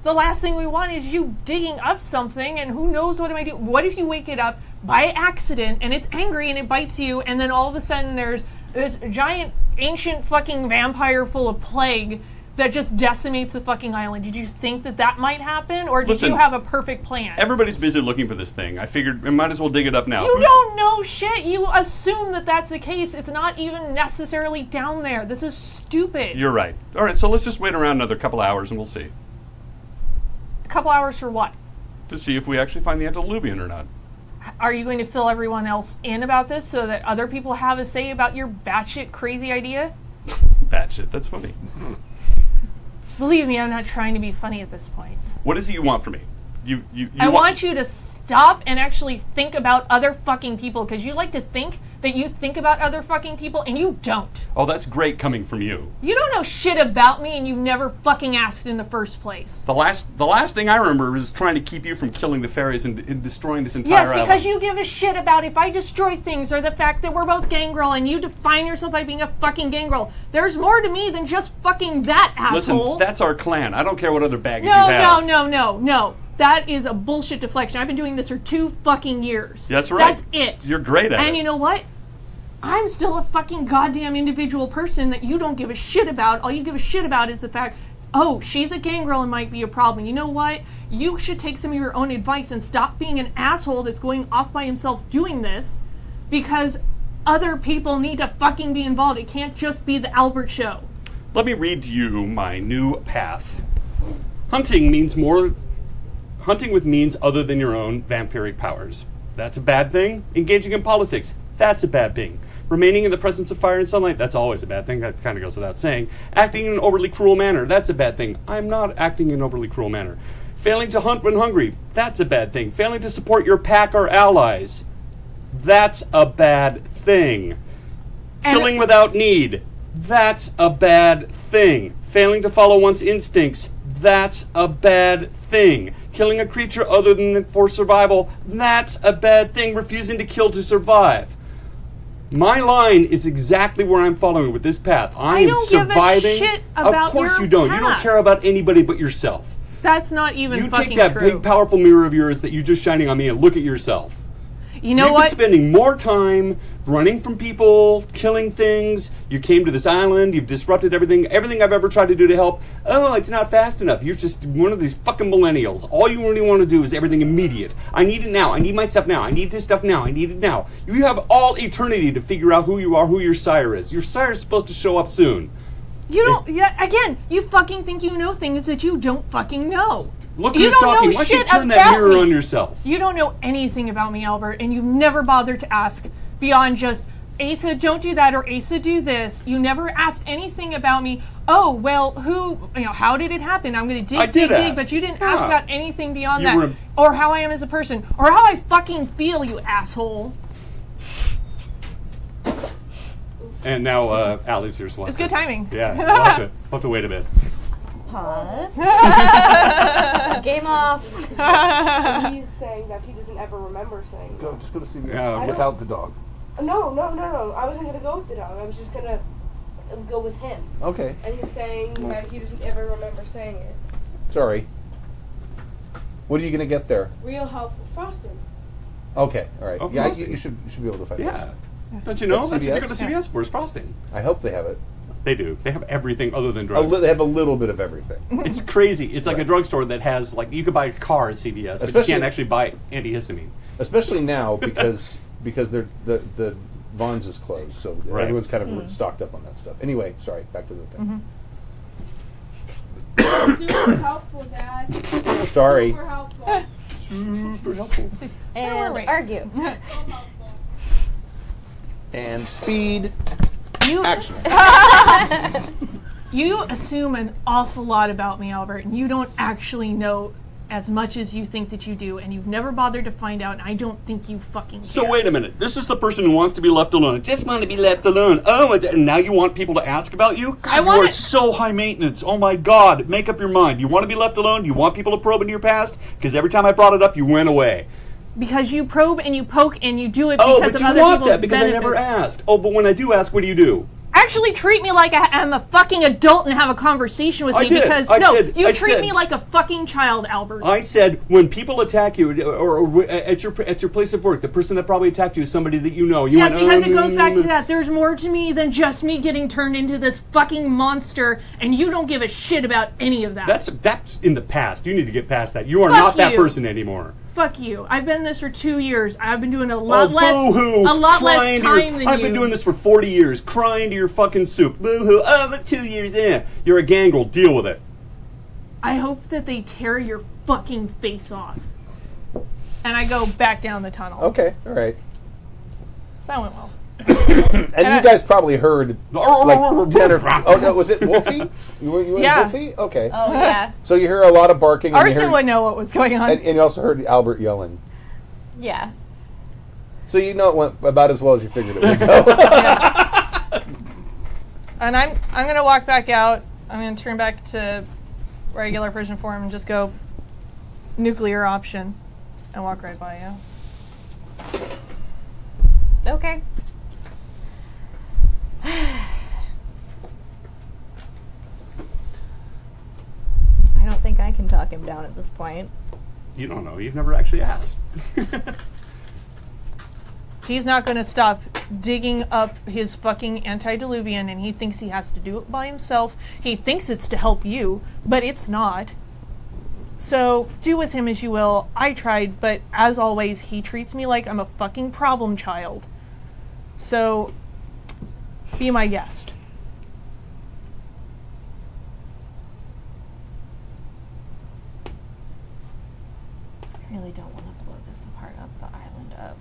the last thing we want is you digging up something and who knows what it might do. What if you wake it up by accident and it's angry and it bites you and then all of a sudden there's this giant ancient fucking vampire full of plague that just decimates the fucking island? Did you think that that might happen, or did Listen, you have a perfect plan? Everybody's busy looking for this thing. I figured I might as well dig it up now. You don't know shit. You assume that that's the case. It's not even necessarily down there. This is stupid. You're right. All right. So let's just wait around another couple hours and we'll see. A couple hours for what? To see if we actually find the antediluvian or not. Are you going to fill everyone else in about this so that other people have a say about your batshit crazy idea? Batshit, that's funny. Believe me, I'm not trying to be funny at this point. What is it you want from me? I want you to stop and actually think about other fucking people, because you like to think that you think about other fucking people, and you don't. Oh, that's great coming from you. You don't know shit about me, and you've never fucking asked in the first place. The last thing I remember is trying to keep you from killing the fairies and destroying this entire Yes, because you give a shit about if I destroy things, or the fact that we're both gangrel, and you define yourself by being a fucking gangrel. There's more to me than just fucking that, asshole. Listen, that's our clan. I don't care what other baggage you have. No. That is a bullshit deflection. I've been doing this for 2 fucking years. That's right. That's it. You're great at it. And you know what? I'm still a fucking goddamn individual person that you don't give a shit about. All you give a shit about is the fact, oh, she's a gangrel and might be a problem. You know what? You should take some of your own advice and stop being an asshole that's going off by himself doing this, because other people need to fucking be involved. It can't just be the Albert show. Let me read to you my new path. Hunting with means other than your own vampiric powers. That's a bad thing. Engaging in politics. That's a bad thing. Remaining in the presence of fire and sunlight. That's always a bad thing. That kind of goes without saying. Acting in an overly cruel manner. That's a bad thing. I'm not acting in an overly cruel manner. Failing to hunt when hungry. That's a bad thing. Failing to support your pack or allies. That's a bad thing. Killing without need. That's a bad thing. Failing to follow one's instincts. That's a bad thing. Killing a creature other than for survival, that's a bad thing. Refusing to kill to survive. My line is exactly where I'm following with this path. I am surviving. Give a shit about of course your you don't. path. You don't care about anybody but yourself. That's not even You fucking take that true. big, powerful mirror of yours that you're just shining on me and look at yourself. You know You've what? been spending more time running from people, killing things. You came to this island. You've disrupted everything. Everything I've ever tried to do to help. Oh, it's not fast enough. You're just one of these fucking millennials. All you really want to do is everything immediate. I need it now. I need my stuff now. I need this stuff now. I need it now. You have all eternity to figure out who you are, who your sire is. Your sire is supposed to show up soon. You don't. Yeah, again, you fucking think you know things that you don't fucking know. Look You who's don't talking. know Why don't you shit turn that about mirror me. on yourself? You don't know anything about me, Albert, and you've never bothered to ask beyond just, Asa, don't do that, or Asa, do this. You never asked anything about me. Oh, well, how did it happen? I'm going to I dig, did dig, ask. but you didn't Yeah. ask about anything beyond You that. were- Or how I am as a person, or how I fucking feel, you asshole. And now Allie's here. It's good timing. Yeah, we'll have to wait a bit. Pause. Game off. He's saying that he doesn't ever remember saying that. Just go to CVS Yeah, without the dog. No. I wasn't going to go with the dog. I was just going to go with him. Okay. And he's saying that he doesn't ever remember saying it. Sorry. What are you going to get there? Real helpful frosting. Okay. All right. Oh, Yeah, frosting. you should be able to find Yeah. that. Don't you know? At That's what you go CVS? to CVS for, is frosting. I hope they have it. They do. They have everything other than drugs. They have a little bit of everything. It's crazy. It's like a Right. drugstore that has, like, you could buy a car at CVS, but Especially- you can't actually buy antihistamine. Especially now because they're the Vons is closed, so Right. everyone's kind of stocked up on that stuff. Anyway, sorry, back to the thing. Super helpful, Dad. Sorry. Super helpful. Super helpful. And worry. argue. So helpful. And speed. You, Action. you assume an awful lot about me, Albert, and you don't actually know as much as you think that you do, and you've never bothered to find out, and I don't think you fucking care. So wait a minute. This is the person who wants to be left alone. I just want to be left alone. Oh, and now you want people to ask about you? God, I you want are it- so high maintenance. Oh my God. Make up your mind. You want to be left alone? You want people to probe into your past? Because every time I brought it up, you went away. Because you probe and you poke and you do it Oh, because but of you other want people's that because I benefits. never asked. Oh, but when I do ask, what do you do? Actually treat me like I'm a fucking adult and have a conversation with I me did. because I no, said- you I treat said- me like a fucking child, Albert. I said when people attack you or at your place of work, the person that probably attacked you is somebody that you know. You Yes, went, because it goes back to that. There's more to me than just me getting turned into this fucking monster, and you don't give a shit about any of that. That's in the past. You need to get past that. You are Fuck not that you. person anymore. Fuck you. I've been this for 2 years. I've been doing a lot boo-hoo, less less crying to time than I've you. been doing this for 40 years, crying to your fucking soup. Boo-hoo, oh, but 2 years in. You're a gangrel. Deal with it. I hope that they tear your fucking face off. And I go back down the tunnel. Okay, all right. So that went well. And you guys probably heard like 10 or... Oh, no, was it Wolfie? You were Yeah. Wolfie? Okay. Oh, yeah. So you hear a lot of barking. And you Arson heard, would know what was going on. and you also heard Albert yelling. Yeah. So you know it went about as well as you figured it would go. And I'm going to walk back out. I'm going to turn back to regular version form and just go nuclear option and walk right by you. Okay. I don't think I can talk him down at this point. You don't know. You've never actually asked. He's not going to stop digging up his fucking antediluvian, and he thinks he has to do it by himself. He thinks it's to help you, but it's not. So do with him as you will. I tried, but as always, he treats me like I'm a fucking problem child. So be my guest. I really don't want to blow this part of the island up.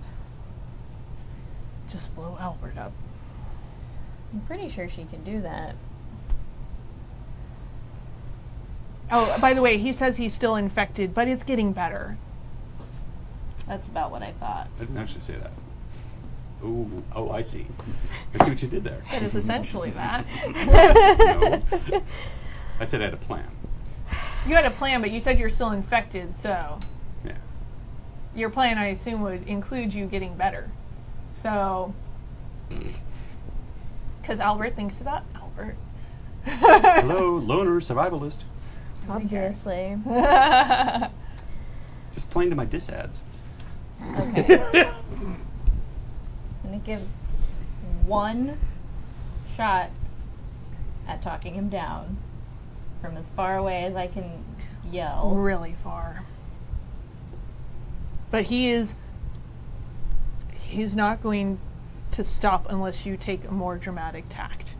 Just blow Albert up. I'm pretty sure she can do that. Oh, by the way, he says he's still infected, but it's getting better. That's about what I thought. I didn't actually say that. Ooh, oh, I see. I see what you did there. It is essentially that. No. I said I had a plan. You had a plan, but you said you're still infected, so Yeah. your plan, I assume, would include you getting better. So, because Albert thinks about Albert. Hello, loner survivalist. Obviously. Just playing to my disads. Okay. I'm going to give one shot at talking him down from as far away as I can yell. Really far. But he's not going to stop unless you take a more dramatic tact.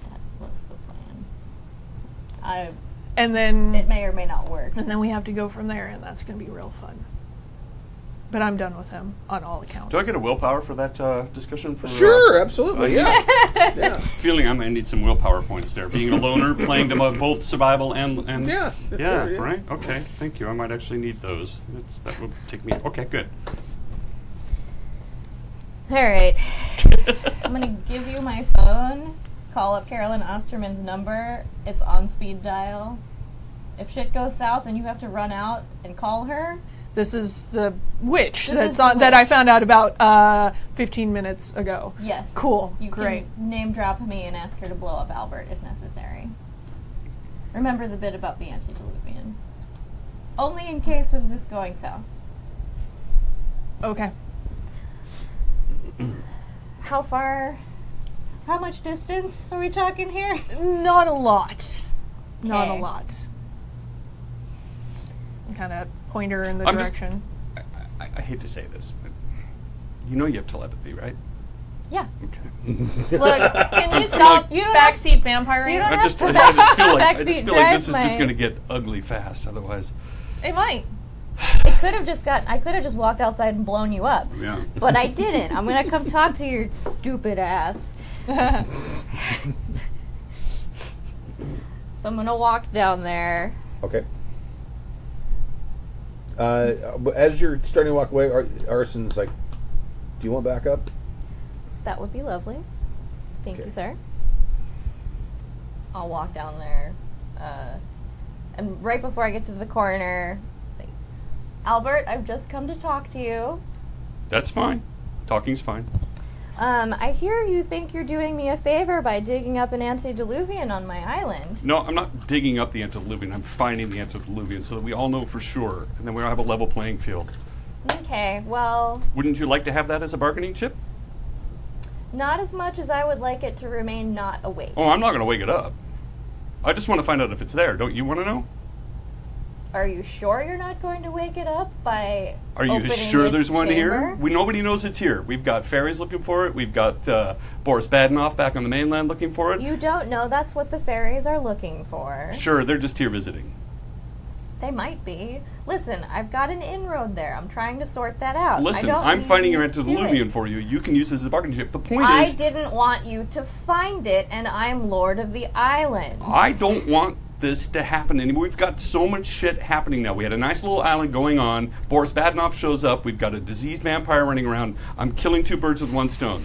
That was the plan. And then It may or may not work. and then we have to go from there, and that's going to be real fun. But I'm done with him on all accounts. Do I get a willpower for that discussion? For, Sure, absolutely, yeah. Yeah. Feeling I might need some willpower points there. Being a loner, playing to both survival and Yeah, sure, yeah. right? Okay, thank you. I might actually need those. That will take me... Okay, good. All right. I'm going to give you my phone. Call up Carolyn Osterman's number. It's on speed dial. If shit goes south and you have to run out and call her, This is the witch This that's is the on, that I witch. found out about 15 minutes ago. yes. Cool. You Great. can name drop me and ask her to blow up Albert if necessary. Remember the bit about the antediluvian. Only in case of this going south. Okay. How much distance are we talking here? Not a lot. Not a Okay. lot. Kind of point her in the I'm just- direction. I hate to say this, but you know you have telepathy, right? Yeah. Okay. Look, can you stop You don't backseat vampiring? you don't I have just to feel like backseat this drive is just my- going to get ugly fast. Otherwise, It might. It could have just I could have just walked outside and blown you up. yeah. But I didn't. I'm gonna come talk to your stupid ass. So I'm gonna walk down there. Okay. As you're starting to walk away, Arson's like, do you want backup? That would be lovely. Thank Okay. you, sir. I'll walk down there. And right before I get to the corner, say, Albert, I've just come to talk to you. That's fine. Talking's fine. I hear you think you're doing me a favor by digging up an antediluvian on my island. No, I'm not digging up the antediluvian. I'm finding the antediluvian so that we all know for sure, and then we'll have a level playing field. Okay, well, Wouldn't you like to have that as a bargaining chip? not as much as I would like it to remain not awake. Oh, I'm not going to wake it up. I just want to find out if it's there. Don't you want to know? Are you sure you're not going to wake it up by Are you opening sure its there's one chamber? here? Nobody knows it's here. We've got fairies looking for it. We've got Boris Badenoff back on the mainland looking for it. You don't know that's what the fairies are looking for. Sure, they're just here visiting. They might be. Listen, I've got an inroad there. I'm trying to sort that out. Listen, I don't I'm need finding you your to do antediluvian it. for you. You can use this as a bargaining chip. The point I is, didn't want you to find it, and I'm Lord of the Island. I don't want this to happen anymore. We've got so much shit happening now. We had a nice little island going on. Boris Badenoff shows up. We've got a diseased vampire running around. I'm killing two birds with one stone.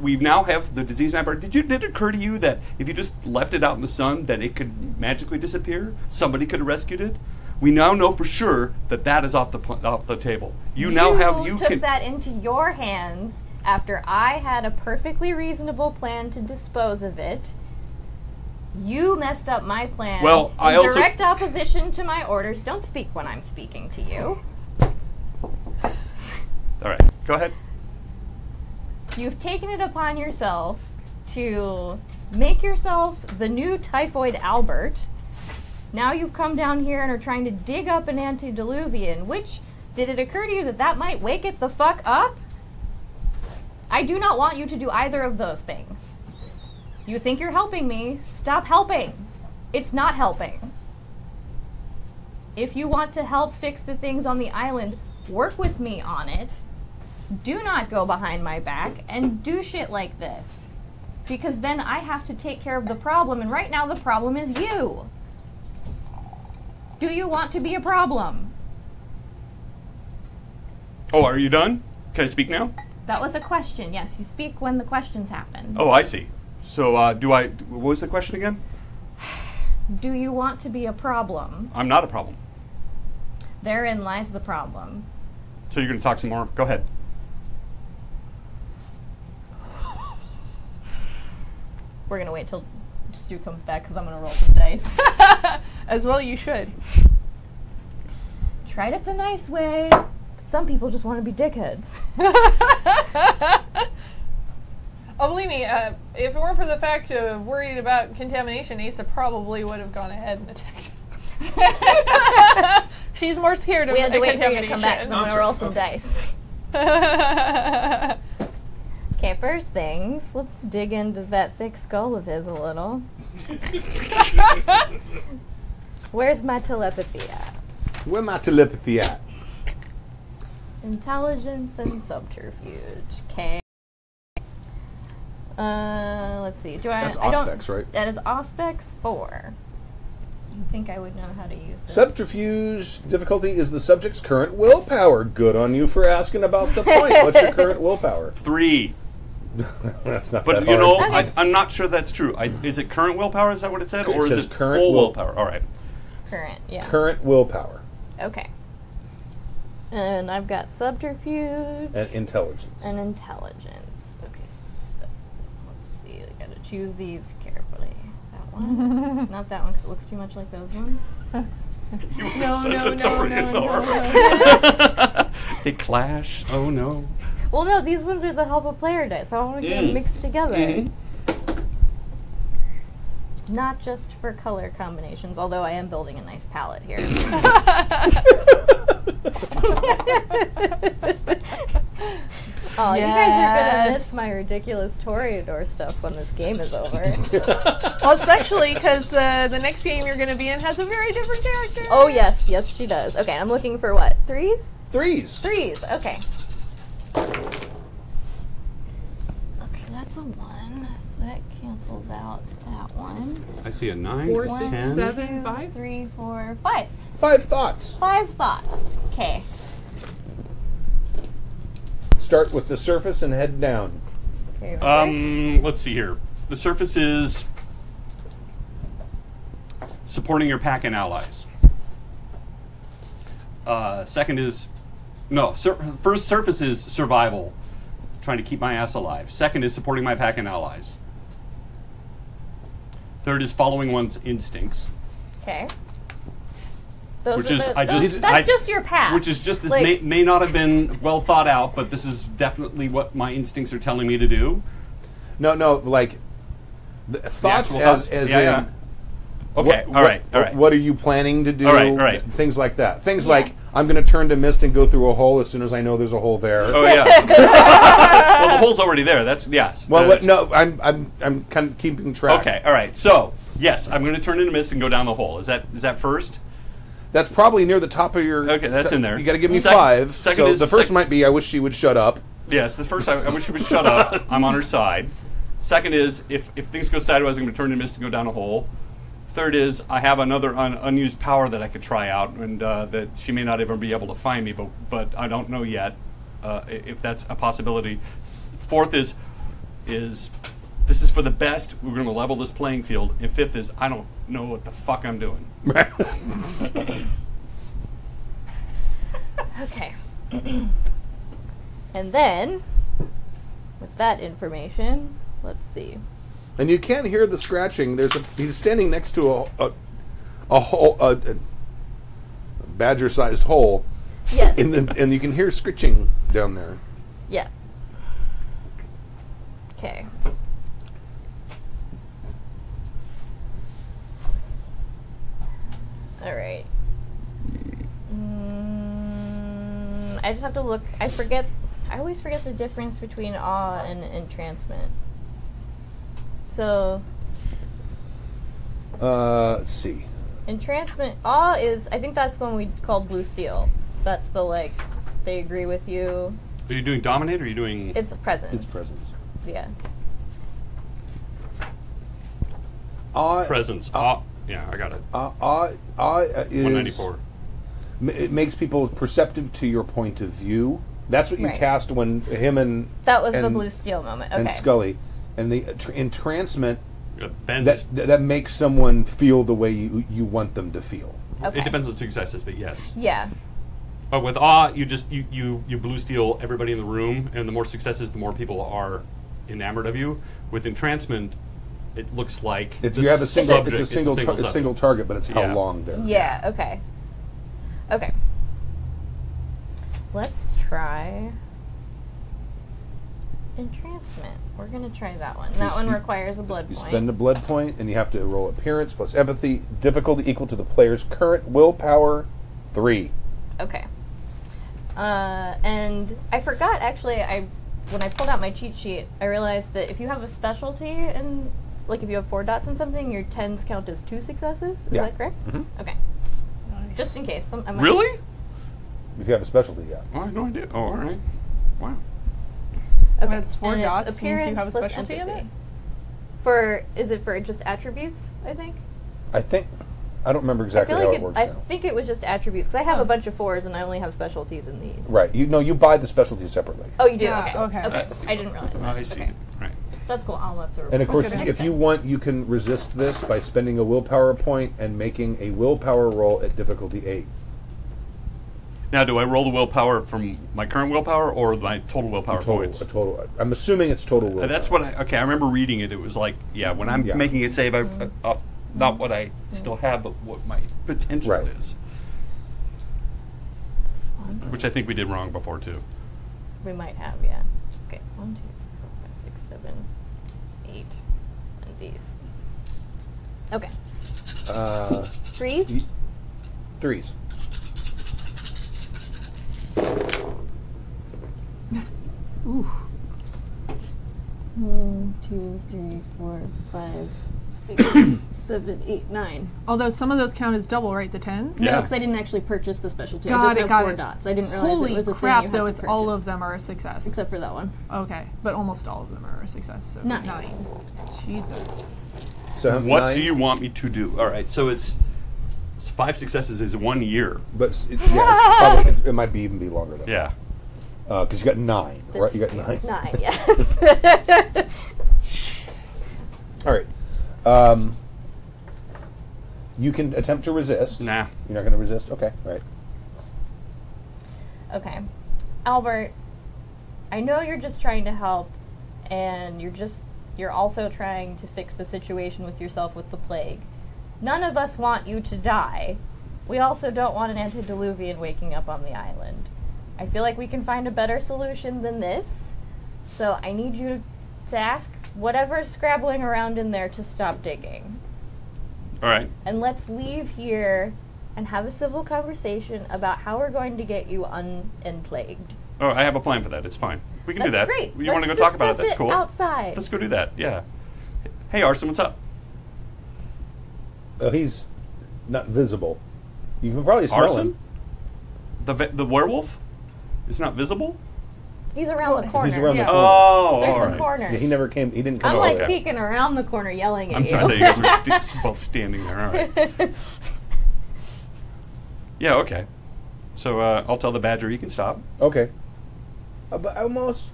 We now have the diseased vampire. Did it occur to you that if you just left it out in the sun, that it could magically disappear? Somebody could have rescued it. We now know for sure that that is off the table. You took that into your hands after I had a perfectly reasonable plan to dispose of it. You messed up my plan. Well, in I also- direct opposition to my orders. Don't speak when I'm speaking to you. All right, go ahead. You've taken it upon yourself to make yourself the new Typhoid Albert. Now you've come down here and are trying to dig up an antediluvian, which, did it occur to you that that might wake it the fuck up? I do not want you to do either of those things. You think you're helping me? Stop helping. It's not helping. If you want to help fix the things on the island, work with me on it. Do not go behind my back and do shit like this. Because then I have to take care of the problem, and right now the problem is you. Do you want to be a problem? Oh, are you done? Can I speak now? That was a question. Yes, you speak when the questions happen. Oh, I see. So, what was the question again? Do you want to be a problem? I'm not a problem. Therein lies the problem. So you're going to talk some more? Go ahead. We're going to wait till Stu comes back because I'm going to roll some dice. As well, you should. Tried it the nice way. Some people just want to be dickheads. Oh, believe me, if it weren't for the fact of worried about contamination, Asa probably would have gone ahead and attacked. She's more scared of We had to wait for you contamination. to come back, so I'm going to roll some dice. Okay, first things, let's dig into that thick skull of his a little. Where's my telepathy at? Where my telepathy at? Intelligence and subterfuge. Okay. Let's see. That's Auspex, right? That is Auspex 4. You think I would know how to use this? Subterfuge difficulty is the subject's current willpower. Good on you for asking about the point. What's your current willpower? 3. That's not But that you know, hard. I'm not sure that's true. Is it current willpower? Is that what it said, It or says is it current full will- willpower? All right. Current, yeah. Current willpower Okay. And I've got subterfuge and intelligence. and intelligence. Okay, so let's see. I gotta choose these carefully. That one. Not that one because it looks too much like those ones. No. They clash. Oh no. Well, no, these ones are the help a player dice. I want to get them mixed together. Not just for color combinations, although I am building a nice palette here. Oh, you guys are going to miss my ridiculous Toreador stuff when this game is over. Well, especially because the next game you're going to be in has a very different character. Oh, yes. Yes, she does. Okay, I'm looking for what? Threes? Threes. Threes, okay. Okay, that's a 1. So that cancels out that one. I see a 9, 4, a 6, 10. 7, 2, 5. 3, 4, 5. 5 thoughts. 5 thoughts. Okay. Start with the surface and head down. Okay, Let's see here. The surface is supporting your pack and allies. Second is first surface is survival, trying to keep my ass alive. Second is supporting my pack and allies. Third is following one's instincts, Okay. which is that's just your path. which is just this Like- may not have been well thought out, but this is definitely what my instincts are telling me to do. No, like the thoughts actual as thoughts. as Yeah, in yeah. Okay, all right. What are you planning to do? All right. Things like that. Things like, I'm going to turn to mist and go through a hole as soon as I know there's a hole there. Oh yeah. Well, the hole's already there. That's yes. Well, no, I'm kind of keeping track. Okay, all right. So yes, I'm going to turn into mist and go down the hole. Is that first? That's probably near the top of your... Okay, that's in there. You got to give me 5. Second so is the first might be, I wish she would shut up. Yes, the first, I wish she would shut up. I'm on her side. Second is, if things go sideways, I'm going to turn into mist and go down a hole. Third is, I have another unused power that I could try out, and that she may not even be able to find me, but I don't know yet if that's a possibility. Fourth is this is for the best. We're going to level this playing field. And fifth is, I don't know what the fuck I'm doing. Okay. And then, with that information, let's see. And you can't hear the scratching. He's standing next to a hole, a badger-sized hole. Yes. And you can hear scritching down there. Yeah. Okay. All right. I just have to look. I always forget the difference between awe and entrancement. So. Let's see. Entrancement. Awe is. I think that's the one we called blue steel. That's the they agree with you. Are you doing dominate or are you doing... It's a presence. It's presence. Yeah. Presence. Yeah, I got it. Is 194. It makes people perceptive to your point of view. That's what you Right. cast when him and... That was the blue steel moment. Okay. And Scully. And the entrancement, Bends. that makes someone feel the way you want them to feel. Okay. It depends on successes, but yes. Yeah. But with awe, you just you blue steel everybody in the room, and the more successes, the more people are enamored of you. With entrancement, it looks like You have a single. subject, It's a subject. single target, but it's how Yeah. long there. Yeah, okay. Okay. Let's try entrancement. We're going to try that one. That one requires a blood You point. spend a blood point, and you have to roll appearance plus empathy, difficulty equal to the player's current willpower, 3. Okay. And I forgot, actually, when I pulled out my cheat sheet, I realized that if you have a specialty and if you have 4 dots in something, your 10s count as 2 successes. Is that correct? Mm-hmm. Okay. Just in case. I might- Really? If you have a specialty, yeah. Oh, I had no idea. Oh, all right. Wow. Okay. When it's 4 and dots, means appearance you have a plus specialty in empathy. it? Is it for just attributes, I think? I don't remember exactly I how feel it like works I now. think it was just attributes, because I have a bunch of 4s and I only have specialties in these. Right. You buy the specialty separately. Oh, you do? Yeah, okay. okay. I didn't realize that. I see. Okay. Right. That's cool. I'll have to And of course, good. if you want, you can resist this by spending a willpower point and making a willpower roll at difficulty 8. Now, do I roll the willpower from my current willpower or my total willpower points? A total. I'm assuming it's total willpower. That's what I remember reading it. It was like, when I'm making a save, not what I still have, but what my potential Right. is. Which I think we did wrong before, too. We might have, yeah. Okay. 1, 2, 3, 4, 5, 6, 7, 8, and these. Okay. 3s? 3s. Ooh. 1, 2, 3, 4, 5, 6, 7, 8, 9. Although some of those count as double, right? The 10s? No, Yeah. because I didn't actually purchase the specialty. I Got just it, have got 4 it. dots. I didn't realize Holy it was a crap, thing you though, had it's to all purchase. of them are a success. Except for that one. Okay, but almost all of them are a success. So 9. Jesus. So What 9, do you want me to do? All right, so it's 5 successes is 1 year. But it's probably, it might even be longer than Yeah. because you got 9, right? You got 9. 9, yes. All right. You can attempt to resist. Nah. You're not going to resist? Okay, right. Okay. Albert, I know you're just trying to help, and you're also trying to fix the situation with yourself with the plague. None of us want you to die. We also don't want an antediluvian waking up on the island. I feel like we can find a better solution than this, so I need you to ask whatever's scrabbling around in there to stop digging. All right. And let's leave here and have a civil conversation about how we're going to get you unplagued. Oh, I have a plan for that. It's fine. We can do that. Great. You want to go talk about it? That's cool. Outside. Let's go do that. Yeah. Hey, Arson, what's up? He's not visible. You can probably smell Arson? him. The werewolf? Is not visible? He's around the corner. He's around the Yeah. corner. Oh, There's all a right. corner. Yeah, he never came. He didn't come. I'm all like the way. peeking around the corner yelling at I'm you. sorry that you guys were both standing there. All right. Yeah, okay. So I'll tell the badger he can stop. Okay. But I almost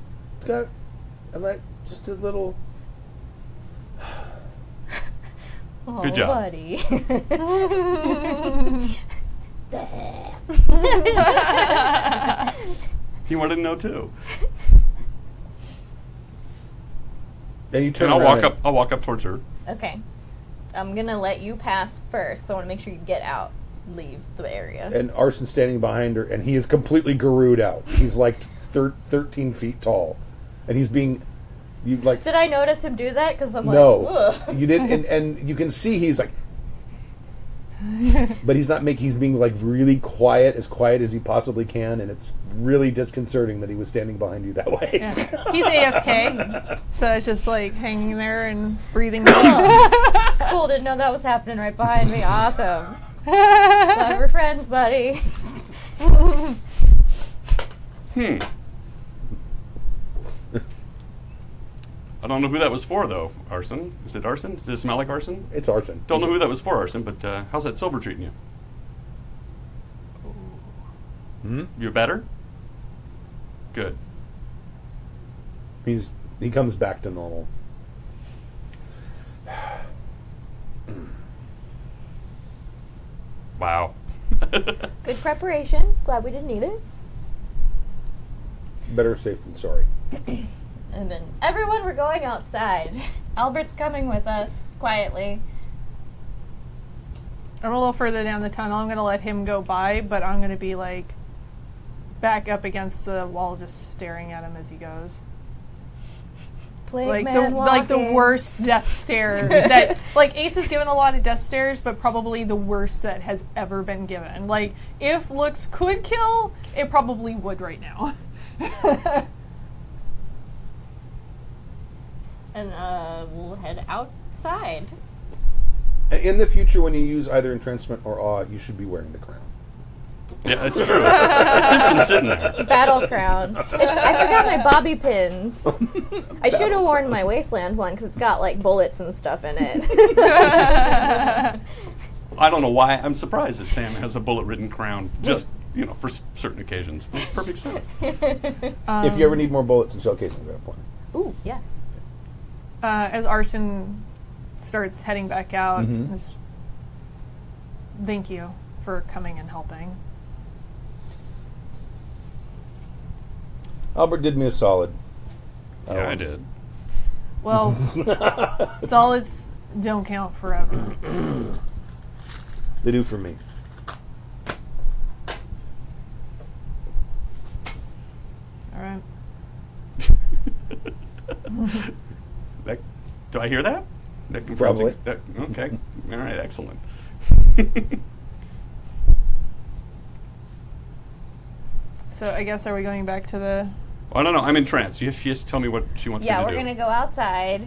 got. I like just a little. Oh, Good job. buddy. He wanted to know too. And you turn And I'll around walk up. I'll walk up towards her. Okay. I'm going to let you pass first, so I want to make sure you get out, leave the area. And Arson's standing behind her, and he is completely garooed out. He's like 13 feet tall, and he's being. You like. Did I notice him do that? Because I'm No, like, ugh. you didn't, and you can see he's like, but he's not making. He's being like really quiet as he possibly can, and it's really disconcerting that he was standing behind you that way. Yeah. He's AFK, so it's just like hanging there and breathing. Cool, didn't know that was happening right behind me. Awesome. Glad we're friends, buddy. I don't know who that was for, though. Arson? Is it arson? Does it smell like arson? It's Arson. Don't know who that was for, Arson, but how's that silver treating you? You're better? Good. He comes back to normal. Wow. Good preparation. Glad we didn't need it. Better safe than sorry. And then, everyone, we're going outside. Albert's coming with us, quietly. I'm a little further down the tunnel. I'm going to let him go by, but I'm going to be like back up against the wall, just staring at him as he goes. Plague Like man the walking. worst death stare that like Ace has given a lot of death stares, but probably the worst that has ever been given. Like if looks could kill, it probably would right now. And we'll head outside. In the future, when you use either entrancement or awe, you should be wearing the crown. Yeah, it's true. It's just been sitting there. Battle crown. I forgot my bobby pins. I should have worn my wasteland one because it's got like bullets and stuff in it. I don't know why I'm surprised that Sam has a bullet-ridden crown, just, for certain occasions. Makes perfect sense. If you ever need more bullets and shell casings, I have plenty. Ooh, yes. As Arson starts heading back out, just, thank you for coming and helping. Albert did me a solid. Yeah, I did. Well, solids don't count forever. They do for me. All right. Do I hear that? That confirms Probably. Okay. All right. Excellent. So I guess are we going back to the? I don't know. I'm in trance. She has to tell me what she wants me to Yeah, do. we're gonna go outside.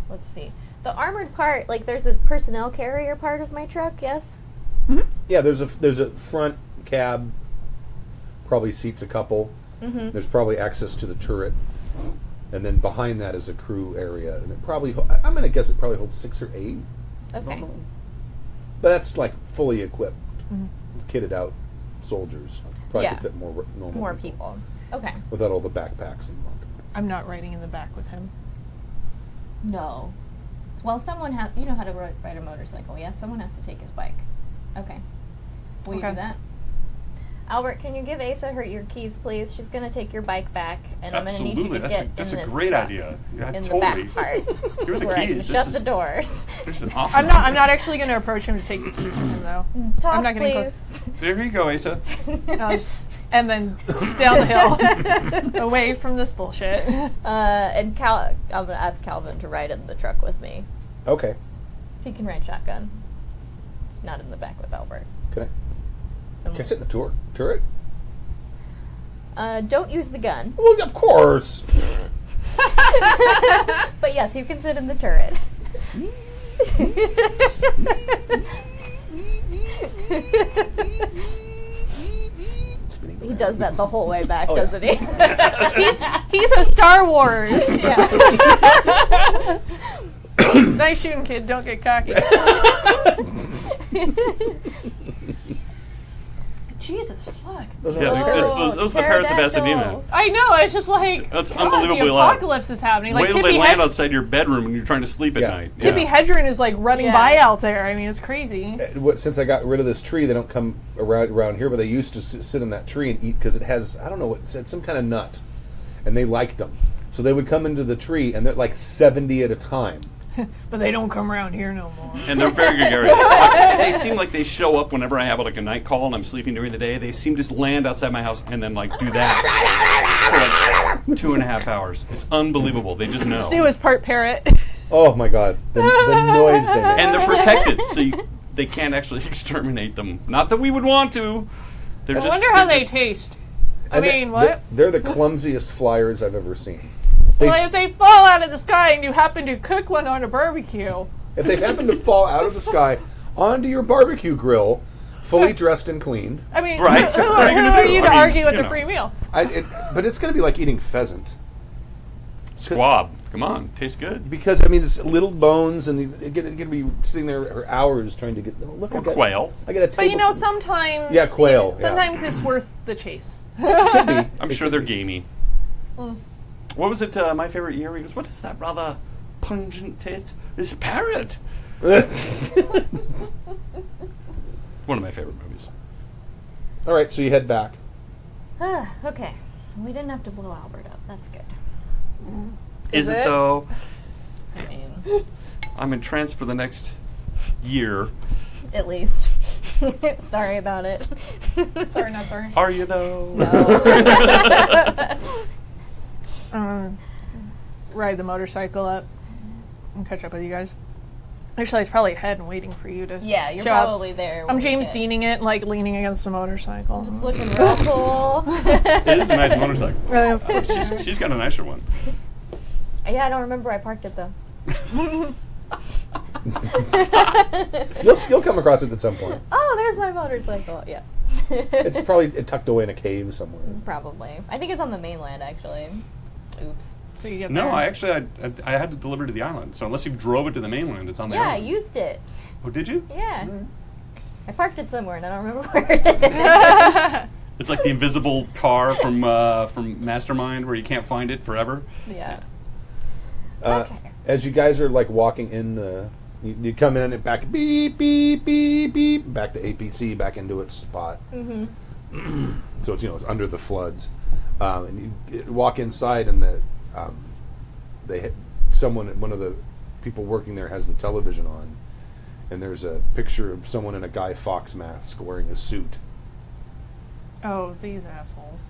Let's see. The armored part, like there's a personnel carrier part of my truck, yes? Yeah, there's a front cab, probably seats a couple. There's probably access to the turret, and then behind that is a crew area, and it probably I'm gonna guess it probably holds 6 or 8. Okay. But that's like fully equipped, kitted out soldiers. Probably Yeah. could fit more normal More people. Okay. without all the backpacks and all. I'm not riding in the back with him. No. Well, someone has. You know how to ride a motorcycle, yes? Someone has to take his bike. Okay. Will you Okay. do that? Albert, can you give Asa your keys, please? She's going to take your bike back, and I'm going to need you Absolutely. to That's get that's in a this great truck, idea. Yeah, in totally. the back part. Here are the where I can keys. shut This the is, doors. this is an awesome. I'm not actually going to approach him to take the keys from him though. Toss, I'm not getting please. close. There you go, Asa. I'll just and then down the hill, away from this bullshit. And I'm gonna ask Calvin to ride in the truck with me. Okay. He can ride shotgun. Not in the back with Albert. Can I sit in the turret? Don't use the gun. Well, of course. But yes, you can sit in the turret. He does that the whole way back, doesn't he? He's a Star Wars. Yeah. Nice shooting, kid. Don't get cocky. Jesus, fuck. Those are Yeah, those are the parrots of Pasadena. pterodactyls. I know. It's just like That's God, unbelievably the loud. apocalypse is happening. Like Wait till Tippi they land outside your bedroom and you're trying to sleep at Yeah. night. Tippi Hedren is like running Yeah. by out there. I mean, it's crazy. Since I got rid of this tree, they don't come around here, but they used to sit in that tree and eat because it has, I don't know what, it's some kind of nut. And they liked them. So they would come into the tree and they're like 70 at a time. But they don't come around here no more. And they're very gregarious. They seem like they show up whenever I have like a night call and I'm sleeping during the day. They seem to just land outside my house and then like do that for like 2.5 hours. It's unbelievable. They just know. Stu is part parrot. Oh my god, the noise they make. And they're protected, so they can't actually exterminate them. Not that we would want to. They're I just, wonder how they're they just- taste. I And mean, what? They're the clumsiest flyers I've ever seen. Well, if they fall out of the sky and you happen to cook one on a barbecue. If they happen to fall out of the sky onto your barbecue grill, fully dressed and cleaned, I mean, Right. who What are you gonna are do? you I to mean, argue with you the know. free meal? but it's going to be like eating pheasant. Squab. Come on, tastes good. Because, I mean, it's little bones, and you're going to be sitting there for hours trying to get... Oh, look, Or quail. I got a table. But you know, sometimes... Yeah, quail, yeah. Sometimes it's worth the chase. Could be. I'm sure they're gamey. What was it, my favorite year? He goes, what is that rather pungent taste? It's parrot. One of my favorite movies. All right, so you head back. Okay. We didn't have to blow Albert up. That's good. Is it it? though? I mean, I'm entranced for the next year. at least. Sorry about it. Sorry, not sorry. Are you though? Ride the motorcycle up and catch up with you guys. Actually, it's probably ahead and waiting for you to Yeah, you're show up. probably there. when I'm we James get- Deaning it, like leaning against the motorcycle. Just looking real cool. It is a nice motorcycle. Uh, She's got a nicer one. Yeah, I don't remember where I parked it though. You'll come across it at some point. Oh, there's my motorcycle. Yeah. It's probably tucked away in a cave somewhere. Probably. I think it's on the mainland, actually. Oops. so you get No, there. I actually I had to deliver to the island. So unless you drove it to the mainland, it's on the Yeah, I island. used it. Oh, did you? Yeah. I parked it somewhere and I don't remember where it is. It's like the invisible car from Mastermind, where you can't find it forever. Yeah. Okay. As you guys are like walking in the, you come in and back, beep, beep, beep, beep, back to APC, back into its spot. Mm-hmm. So it's, it's under the floods. And you walk inside and one of the people working there has the television on. And there's a picture of someone in a Guy Fawkes mask wearing a suit. Oh, these assholes.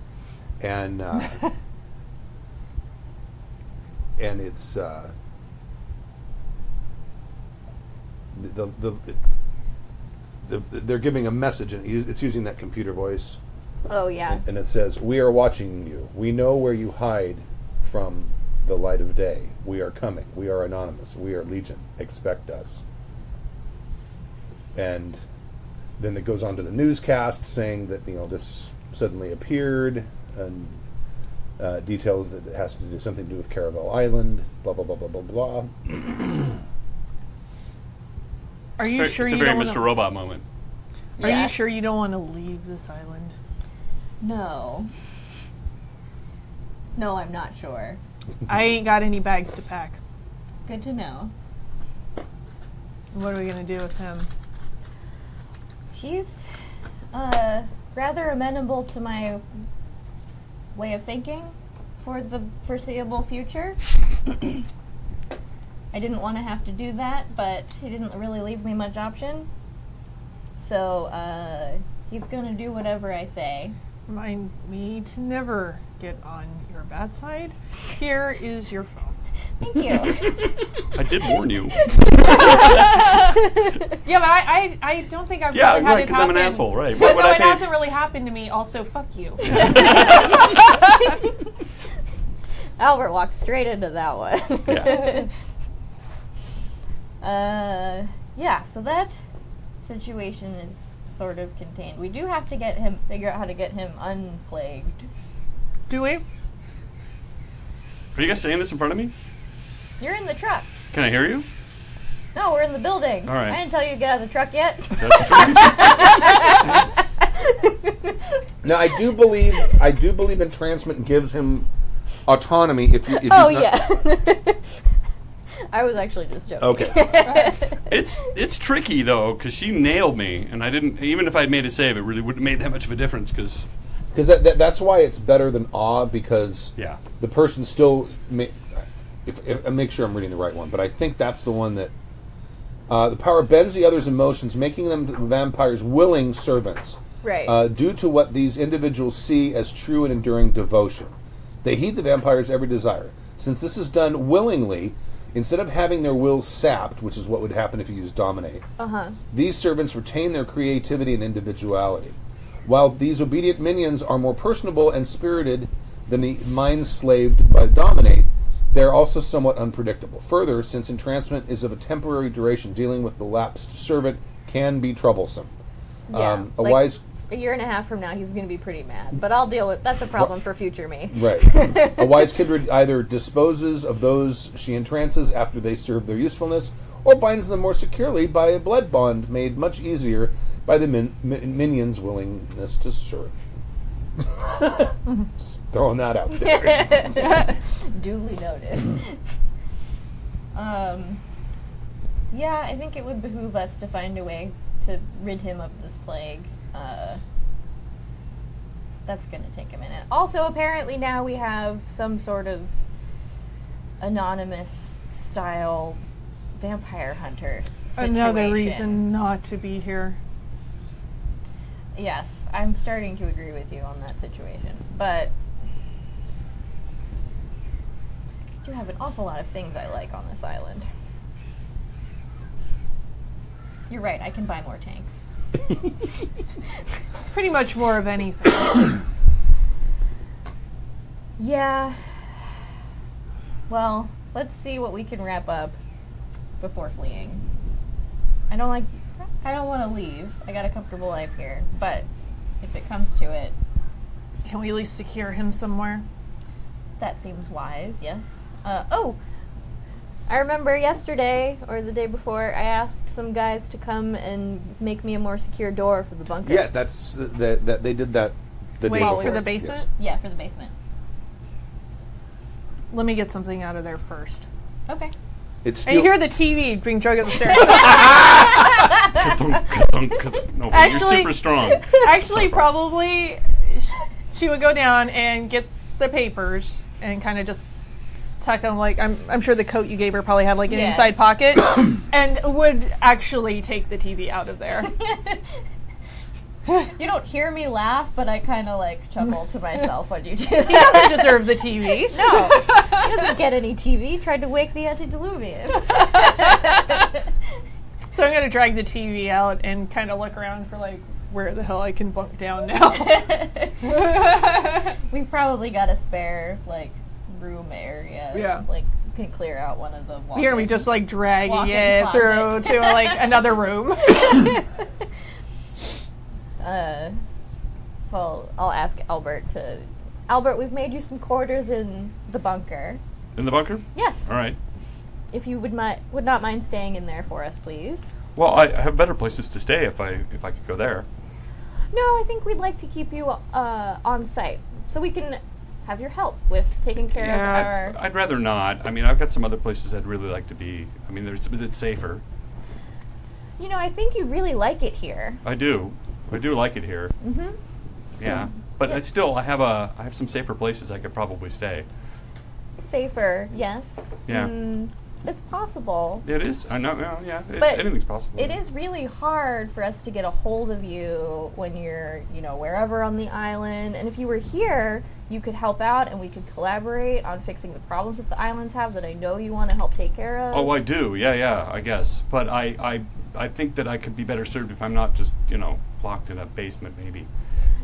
And and it's they're giving a message, and it's using that computer voice, Oh, yeah. and it says, "We are watching you. We know where you hide from the light of day. We are coming. We are anonymous. We are Legion. Expect us." And then it goes on to the newscast saying that this suddenly appeared, and details that it has to do something to do with Caravel Island. Blah blah blah blah blah blah. Are you sure it's you a very don't Mr. wanna, Robot moment. Are Yeah. you sure you don't want to leave this island? No. No, I'm not sure. I ain't got any bags to pack. Good to know. What are we gonna do with him? He's rather amenable to my way of thinking for the foreseeable future. I didn't want to have to do that, but he didn't really leave me much option. So he's going to do whatever I say. Remind me to never get on your bad side. Here is your phone. Thank you. I did warn you. Yeah, but I don't think I've Yeah, really had right, it because happen. I'm an asshole, right? Why would No, I it pay? hasn't really happened to me. Also, fuck you. Albert walks straight into that one. Yeah. Yeah, so that situation is sort of contained. We do have to figure out how to get him unplagued. Do we? Are you guys saying this in front of me? You're in the truck. Can I hear you? No, we're in the building. All right. I didn't tell you to get out of the truck yet. That's true. Now, I do believe entrancement gives him autonomy if he's not... Yeah. I was actually just joking. Okay. It's tricky though, because she nailed me, and I didn't. Even if I'd made a save, it really wouldn't have made that much of a difference. Because that's why it's better than awe, because yeah, the person still... If I make sure I'm reading the right one, but I think that's the one that... the power bends the other's emotions, making them vampires' willing servants. Right. Due to what these individuals see as true and enduring devotion. They heed the vampire's every desire. Since this is done willingly, instead of having their wills sapped, which is what would happen if you use dominate, these servants retain their creativity and individuality. While these obedient minions are more personable and spirited than the minds slaved by dominate, they are also somewhat unpredictable. Further, since entrancement is of a temporary duration, dealing with the lapsed servant can be troublesome. Yeah, a year and a half from now, he's going to be pretty mad. But I'll deal with... That's a problem for future me. Right. A wise kindred either disposes of those she entrances after they serve their usefulness, or binds them more securely by a blood bond made much easier by the minion's willingness to serve. Just throwing that out there. Duly noted. Yeah, I think it would behoove us to find a way to rid him of this plague. That's going to take a minute. Also, apparently now we have some sort of anonymous style vampire hunter situation. Another reason not to be here. Yes, I'm starting to agree with you on that situation. But I do have an awful lot of things I like on this island. You're right, I can buy more tanks. Pretty much more of anything. Yeah. Well, let's see what we can wrap up before fleeing. I don't want to leave. I got a comfortable life here, but if it comes to it, Can we at least secure him somewhere? that seems wise, yes. I remember yesterday, or the day before, I asked some guys to come and make me a more secure door for the bunker. Yeah, that's that they did that the Wait, day before. for the basement? Yes. Yeah, for the basement. Let me get something out of there first. Okay. It's And you still hear the TV being dragged up the stairs. No, Actually- you're super strong. Actually, probably she would go down and get the papers and kind of just tuck them. Like I'm sure the coat you gave her probably had like an Yeah. inside pocket, and would actually take the TV out of there. You don't hear me laugh, but I kind of like chuckle to myself when you do that. He doesn't deserve the TV. No, he doesn't get any TV. Tried to wake the antediluvian. So I'm gonna drag the TV out and kind of look around for like where the hell I can bunk down now. We probably got a spare like room area. Yeah. Like can clear out one of the walk-in. You hear me just like dragging Walk-in it through closets. to like another room. So I'll ask Albert to. Albert, we've made you some quarters in the bunker. In the bunker? Yes. All right. If you would not mind staying in there for us, please. Well, I have better places to stay if I could go there. No, I think we'd like to keep you on site so we can have your help with taking care of our. I'd rather not. I mean, I've got some other places I'd really like to be. I mean, it's safer. You know, I think you really like it here. I do like it here. Mm-hmm. Yeah, but I have some safer places I could probably stay. Safer, yes. Yeah. It's possible. It is. I know. Well, yeah. But Anything's possible. It is really hard for us to get a hold of you when you're, wherever on the island. And if you were here, you could help out and we could collaborate on fixing the problems that the islands have that I know you want to help take care of. Oh, I do. Yeah, I guess. But I think that I could be better served if I'm not just, locked in a basement, maybe.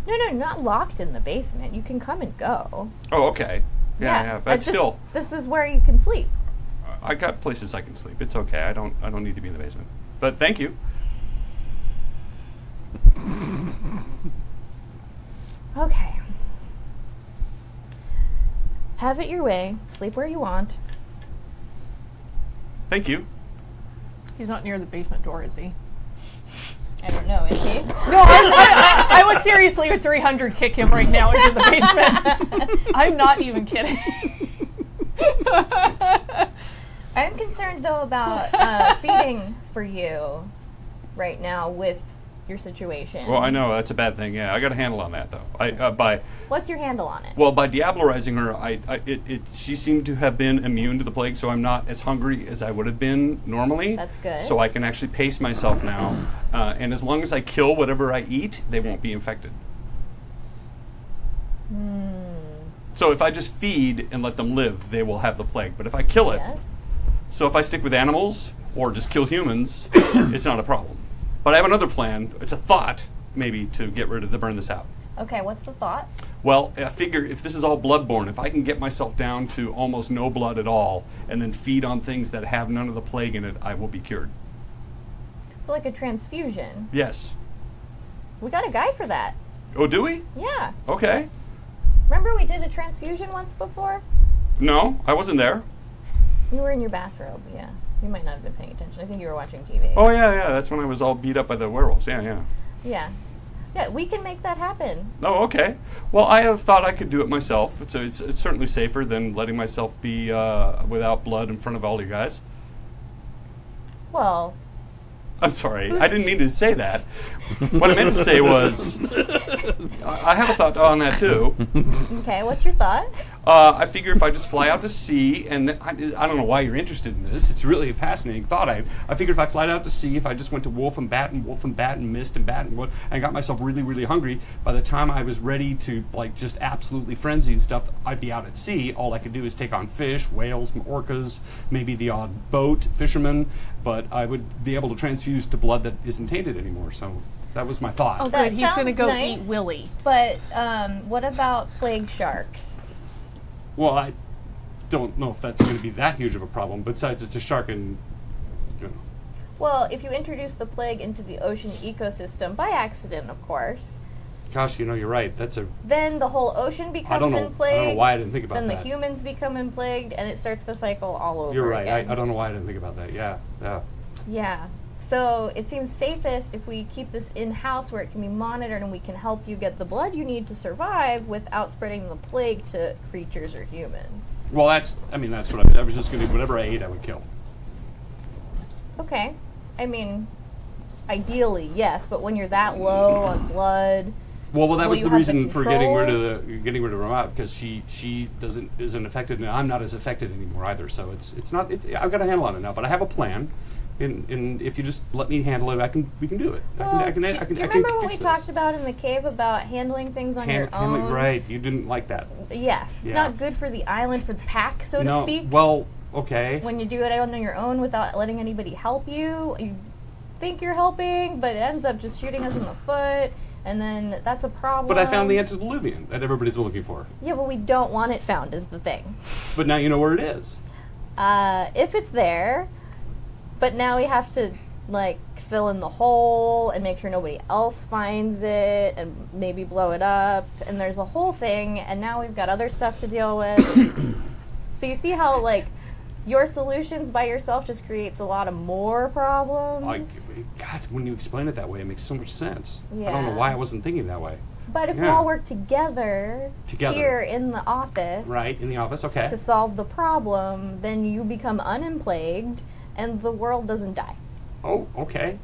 No, not locked in the basement. You can come and go. Oh, okay. Yeah. But still, this is where you can sleep. I got places I can sleep. It's okay. I don't need to be in the basement. But thank you. Okay. Have it your way. Sleep where you want. Thank you. He's not near the basement door, is he? I don't know, is he? No, I would seriously with 300 kick him right now into the basement. I'm not even kidding. I'm concerned, though, about feeding for you right now with your situation. Well, I know that's a bad thing. Yeah, I got a handle on that, though. What's your handle on it? Well, by diablerizing her, she seemed to have been immune to the plague, so I'm not as hungry as I would have been normally. That's good. So I can actually pace myself now, and as long as I kill whatever I eat, they won't be infected. So if I just feed and let them live, they will have the plague. But if I kill it, Yes. so if I stick with animals or just kill humans, it's not a problem. But I have another plan. It's a thought, maybe, to burn this out. Okay, what's the thought? Well, I figure if this is all bloodborne, if I can get myself down to almost no blood at all, and then feed on things that have none of the plague in it, I will be cured. So like a transfusion. Yes. We got a guy for that. Oh, do we? Yeah. Okay. Remember we did a transfusion once before? No, I wasn't there. You were in your bathrobe, yeah. You might not have been paying attention. I think you were watching TV. Oh, yeah. That's when I was all beat up by the werewolves. Yeah. Yeah. Yeah, we can make that happen. Oh, okay. Well, I have thought I could do it myself. It's certainly safer than letting myself be without blood in front of all you guys. Well, I'm sorry. I didn't mean to say that. What I meant to say was, I have a thought on that too. okay, what's your thought? I figure if I just fly out to sea, and I don't know why you're interested in this. It's really a fascinating thought. I figured if I flied out to sea, if I just went to wolf and bat and mist and bat and got myself really, really hungry, by the time I was ready to just absolutely frenzy and stuff, I'd be out at sea. All I could do is take on fish, whales, orcas, maybe the odd boat, fisherman, but I would be able to transfuse to blood that isn't tainted anymore. So that was my thought. Oh, That good. He's going to sounds go nice. eat Willy. But what about plague sharks? Well, I don't know if that's going to be that huge of a problem. Besides, it's a shark and... Well, if you introduce the plague into the ocean ecosystem, by accident, of course, Gosh, you're right. That's a... then the whole ocean becomes I don't plagued. know why I didn't think about then that. the humans become plagued, and it starts the cycle all over You're right. again. I don't know why I didn't think about that. Yeah. Yeah. So it seems safest if we keep this in-house where it can be monitored and we can help you get the blood you need to survive without spreading the plague to creatures or humans. Well, that's what I was just going to... Whatever I ate, I would kill. Okay. I mean, ideally, yes, but when you're that low on blood... Well, that Will was you the have reason the for getting rid control? of her out, because she isn't affected, and I'm not as affected anymore either. So it's not. I've got a handle on it now, but I have a plan, and if you just let me handle it, we can do it. Well, I can do you remember what we fix this. talked about in the cave about handling things on your own? Right, you didn't like that. Yes. It's Yeah. not good for the island, for the pack, so to No, speak. well, okay. When you do it on your own without letting anybody help you, you think you're helping, but it ends up just shooting us in the foot, and then that's a problem. But I found the antediluvian that everybody's looking for. Yeah, but we don't want it found is the thing. But now you know where it is. If it's there, but now we have to, fill in the hole and make sure nobody else finds it and maybe blow it up, and there's a whole thing, and now we've got other stuff to deal with. So you see how, your solutions by yourself just creates a lot of more problems? God, when you explain it that way, it makes so much sense. I don't Yeah. know why I wasn't thinking that way. But if we Yeah. all work together here in the office Right, in the office, okay. to solve the problem, then you become unplagued and the world doesn't die. Oh, okay.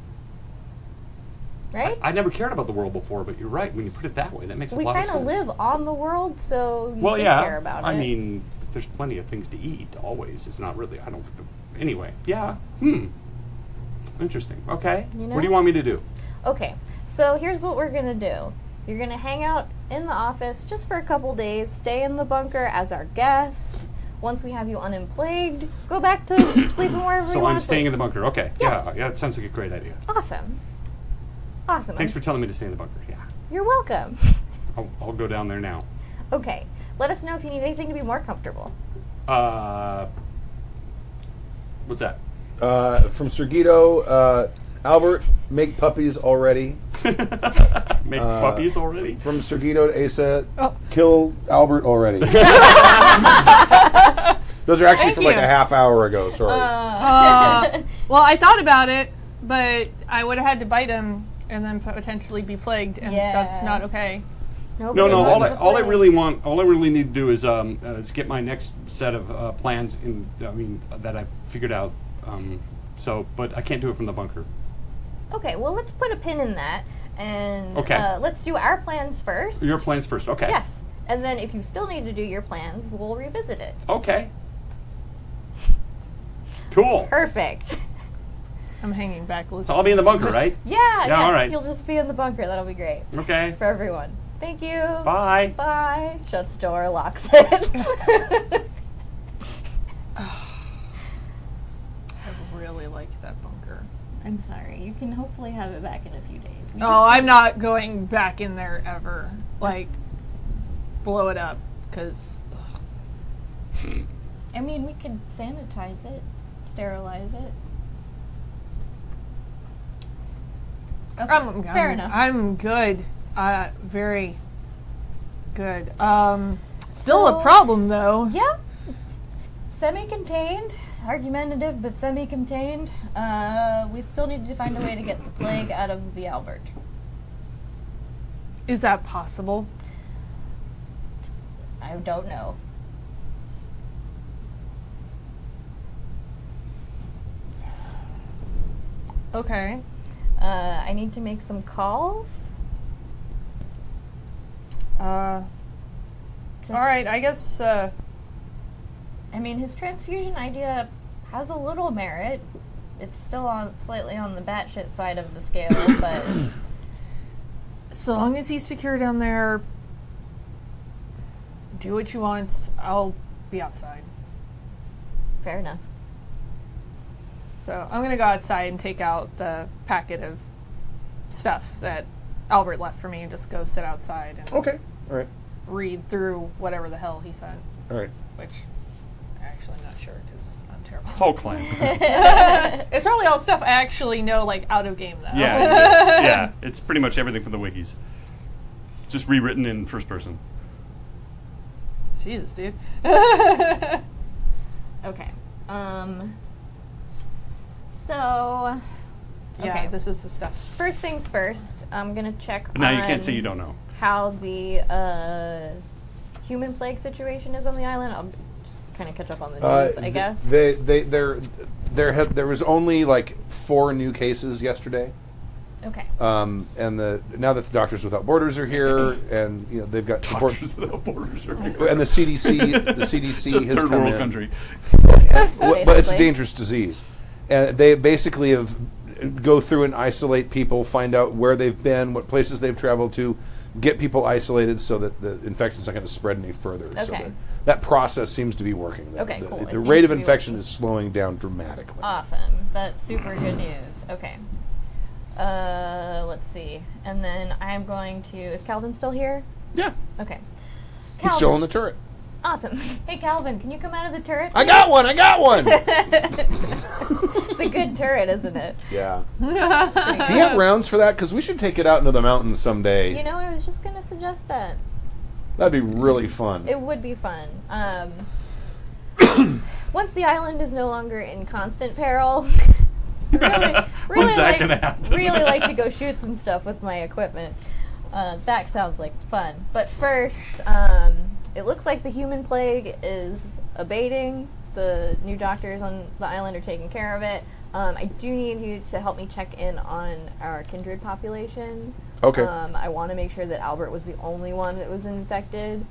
Right? I never cared about the world before, but you're right. When you put it that way, that makes a We lot of kind sense. of live on the world, so you Well, should yeah. care about it. I mean, there's plenty of things to eat. Always, it's not really. I don't. Anyway, yeah. Interesting. Okay. You know? What do you want me to do? Okay, so here's what we're gonna do. You're gonna hang out in the office just for a couple days, stay in the bunker as our guest. Once we have you unplagued, go back to sleeping wherever you So want I'm to staying sleep. in the bunker. Okay. Yes. Yeah, it sounds like a great idea. Awesome. Awesome. Thanks for telling me to stay in the bunker. Yeah. You're welcome. I'll go down there now. Okay, let us know if you need anything to be more comfortable. What's that? From Sergito, Albert, make puppies already. Make puppies already? From Sergito to Asa, kill Albert already. Those are actually Thank from like you. a half hour ago, sorry. Well, I thought about it, but I would have had to bite him and then potentially be plagued, and that's Yeah. not okay. Nobody No. wants to All I play. really want, all I really need to do is get my next set of plans in. I mean, that I've figured out. But I can't do it from the bunker. Okay, well, let's put a pin in that, and Okay. let's do our plans first. Your plans first. Okay. Yes, and then if you still need to do your plans, we'll revisit it. Okay. Cool. Perfect. I'm hanging back listening. So I'll be in the bunker, right? Yeah, Yeah, yes, all right. you'll just be in the bunker. That'll be great Okay. for everyone. Thank you. Bye. Bye. Shuts door, locks it. I really like that bunker. I'm sorry. You can hopefully have it back in a few days. I'm not going back in there ever. Like, blow it up, because I mean, we could sanitize it, sterilize it. Okay, fair enough. I'm good. Very good. Still So- a problem, though. Yeah. Semi-contained. Argumentative, but semi-contained. We still need to find a way to get the plague out of the Albert. Is that possible? I don't know. Okay. I need to make some calls. All right, I guess, I mean, his transfusion idea has a little merit. It's still slightly on the batshit side of the scale, but so long as he's secure down there, do what you want. I'll be outside. fair enough. So I'm going to go outside and take out the packet of stuff that Albert left for me and just go sit outside and Okay, all right, read through whatever the hell he sent, all right. which I'm actually not sure because I'm terrible. It's all clan. It's probably all stuff I actually know, like, out of game, though. Yeah. It's pretty much everything from the wikis. Just rewritten in first person. Jesus, dude. Okay. So, Yeah, okay. this is the stuff. First things first, I'm gonna check But now on you can't say you don't know. how the human plague situation is on the island. I'll just kind of catch up on the news, I guess. There was only like 4 new cases yesterday. Okay. And now that the Doctors Without Borders are here, and they've got support, Doctors Without Borders are here. and the CDC It's a has third come world in. country. But it's a Basically. dangerous disease. And they basically have go through and isolate people, find out where they've been, what places they've traveled to, get people isolated so that the infection's not going to spread any further. So Okay. that process seems to be working. Okay, cool. It The seems rate of to be infection working. is slowing down dramatically. Awesome. That's super good news. Okay. Let's see. And then I'm going to... Is Calvin still here? Yeah, Okay. he's still in the turret. Awesome. Hey, Calvin, can you come out of the turret? I got one! It's a good turret, isn't it? Yeah. Do you have rounds for that? Because we should take it out into the mountains someday. You know, I was just going to suggest that. That'd be really fun. It would be fun. Once the island is no longer in constant peril, When's that gonna happen? really like to go shoot some stuff with my equipment. That sounds like fun. But first, it looks like the human plague is abating. The new doctors on the island are taking care of it. I do need you to help me check in on our kindred population. Okay. I want to make sure that Albert was the only one that was infected.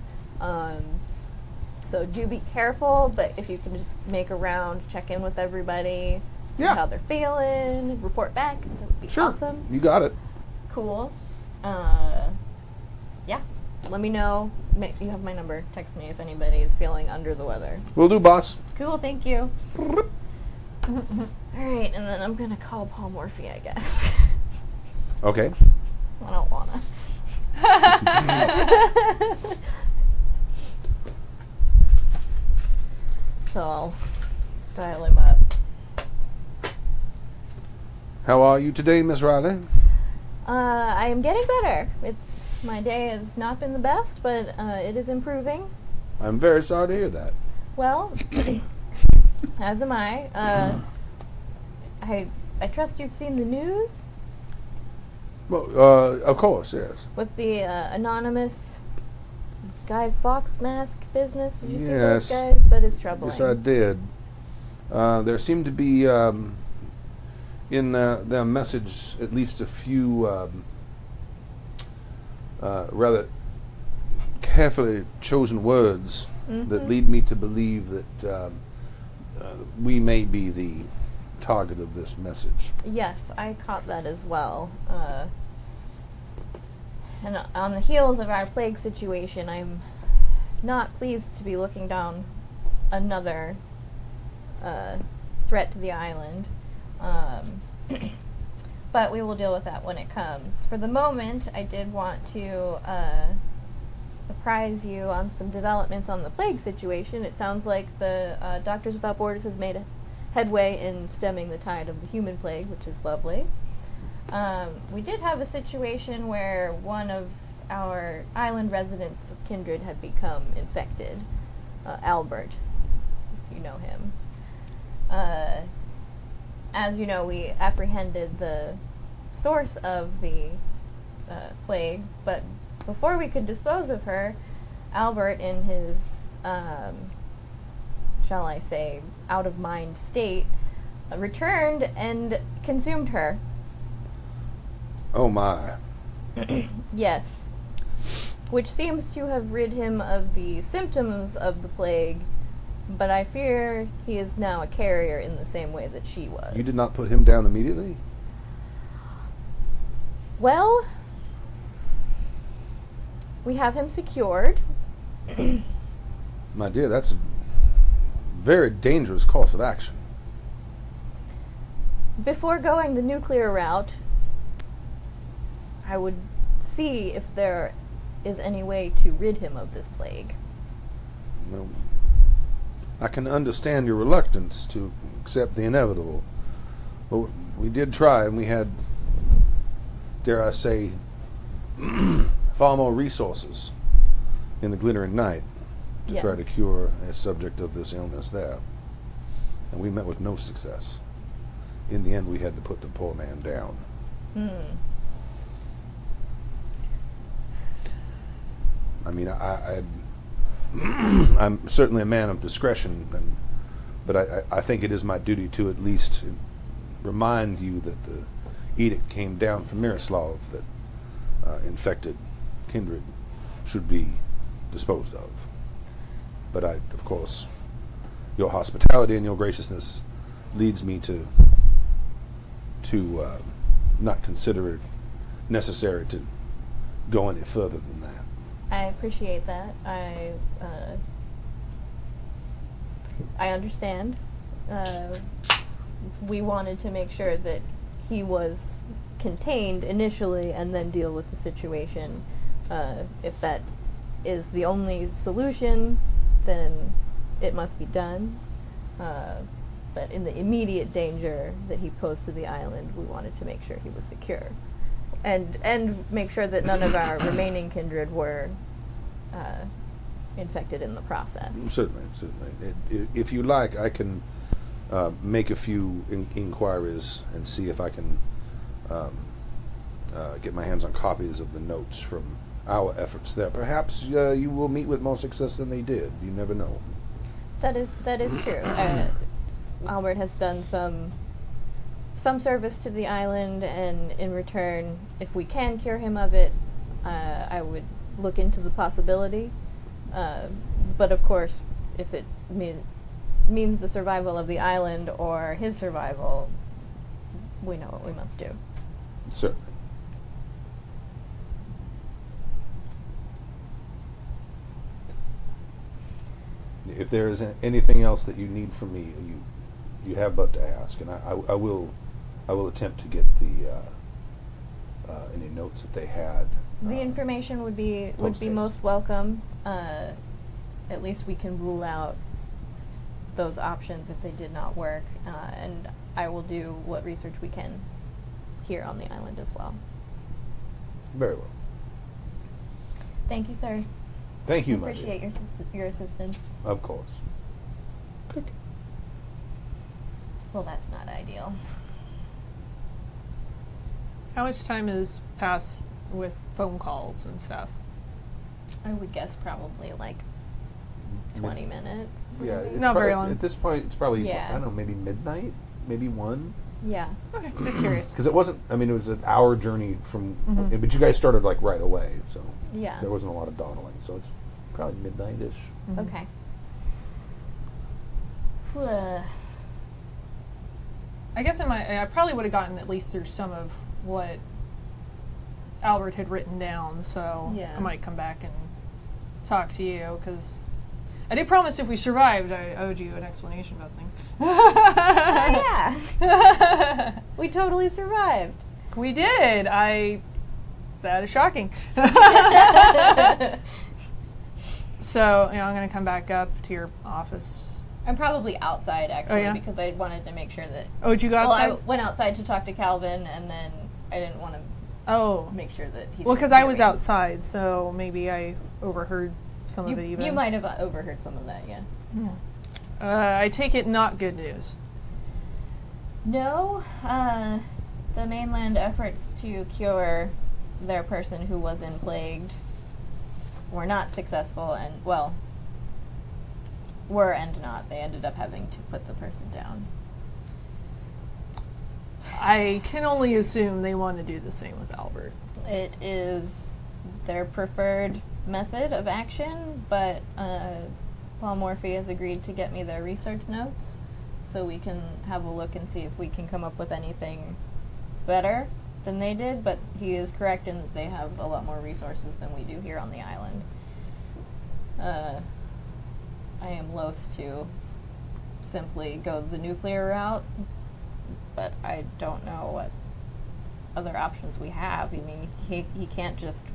So do be careful, but if you can just make a round, check in with everybody, see Yeah. how they're feeling, report back, that would be Sure. awesome. You got it. Cool. Yeah. Let me know. You have my number. Text me if anybody is feeling under the weather. Will do, boss. Cool, thank you. Alright, and then I'm gonna call Paul Morphy, I guess. Okay. I don't wanna. So I'll dial him up. How are you today, Miss Riley? I am getting better. My day has not been the best, but it is improving. I'm very sorry to hear that. Well, as am I. I trust you've seen the news Well, of course, yes. with the anonymous Guy Fawkes mask business. Did you see Yes. those guys? That is troubling. Yes, I did. There seemed to be in their message at least a few rather carefully chosen words that lead me to believe that we may be the target of this message. Yes, I caught that as well. And on the heels of our plague situation, I'm not pleased to be looking down another threat to the island. But we will deal with that when it comes. For the moment, I did want to apprise you on some developments on the plague situation. It sounds like the Doctors Without Borders has made a headway in stemming the tide of the human plague, which is lovely. We did have a situation where one of our island residents of Kindred had become infected. Albert, if you know him. As you know, we apprehended the source of the plague, but before we could dispose of her, Albert, in his, shall I say, out-of-mind state, returned and consumed her. Oh my. Yes. Which seems to have rid him of the symptoms of the plague, but I fear he is now a carrier in the same way that she was. You did not put him down immediately? Well, we have him secured. My dear, that's a very dangerous course of action. Before going the nuclear route, I would see if there is any way to rid him of this plague. Well, I can understand your reluctance to accept the inevitable. But we did try, and we had, dare I say, far more resources in the Glittering Night to try to cure a subject of this illness there. And we met with no success. In the end, we had to put the poor man down. I mean, I'm certainly a man of discretion, but I think it is my duty to at least remind you that the edict came down from Miroslav that infected kindred should be disposed of. But of course, your hospitality and your graciousness leads me to not consider it necessary to go any further than that. I appreciate that. I understand. We wanted to make sure that he was contained initially and then deal with the situation. If that is the only solution, then it must be done. But in the immediate danger that he posed to the island, we wanted to make sure he was secure. And make sure that none of our remaining kindred were infected in the process. Certainly. If you like, I can make a few inquiries and see if I can get my hands on copies of the notes from our efforts there. Perhaps you will meet with more success than they did. You never know. That is true. Albert has done some service to the island, and in return, if we can cure him of it, I would look into the possibility. But of course, if it means the survival of the island or his survival, we know what we must do. Certainly. If there is anything else that you need from me, you have but to ask, and I will attempt to get the any notes that they had. The information would be post-haste. most welcome. At least we can rule out those options if they did not work, and I will do what research we can here on the island as well. Very well. Thank you, sir. Thank you, I my appreciate dear. your assistance. Of course. Well, that's not ideal. How much time has passed with phone calls and stuff? I would guess probably like 20 minutes. Yeah, it's Not very probably- long. At this point, it's probably Yeah. I don't know, maybe midnight, maybe 1. Yeah. Okay, just curious. Because it wasn't. I mean, it was an hour journey from. Mhm. But you guys started like right away, so Yeah. there wasn't a lot of dawdling. So it's probably midnight-ish. Okay. I guess I probably would have gotten at least through some of what Albert had written down, so Yeah. I might come back and talk to you, because I did promise if we survived, I owed you an explanation about things. Oh, yeah. We totally survived. We did. That is shocking. So, I'm going to come back up to your office. I'm probably outside, actually, Oh, yeah? because I wanted to make sure that... Oh, did you go outside? Well, I went outside to talk to Calvin, and then I didn't want to Oh. make sure that he Well, didn't because I hear was me. outside, so maybe I overheard some of it even. You might have overheard some of that, yeah. I take it not good news. No, the mainland efforts to cure their person who was plagued were not successful, and, well, were and not. They ended up having to put the person down. I can only assume they want to do the same with Albert. It is their preferred method of action, but Paul Morphy has agreed to get me their research notes so we can have a look and see if we can come up with anything better than they did, but he is correct in that they have a lot more resources than we do here on the island. I am loath to simply go the nuclear route, but I don't know what other options we have. I mean, he can't just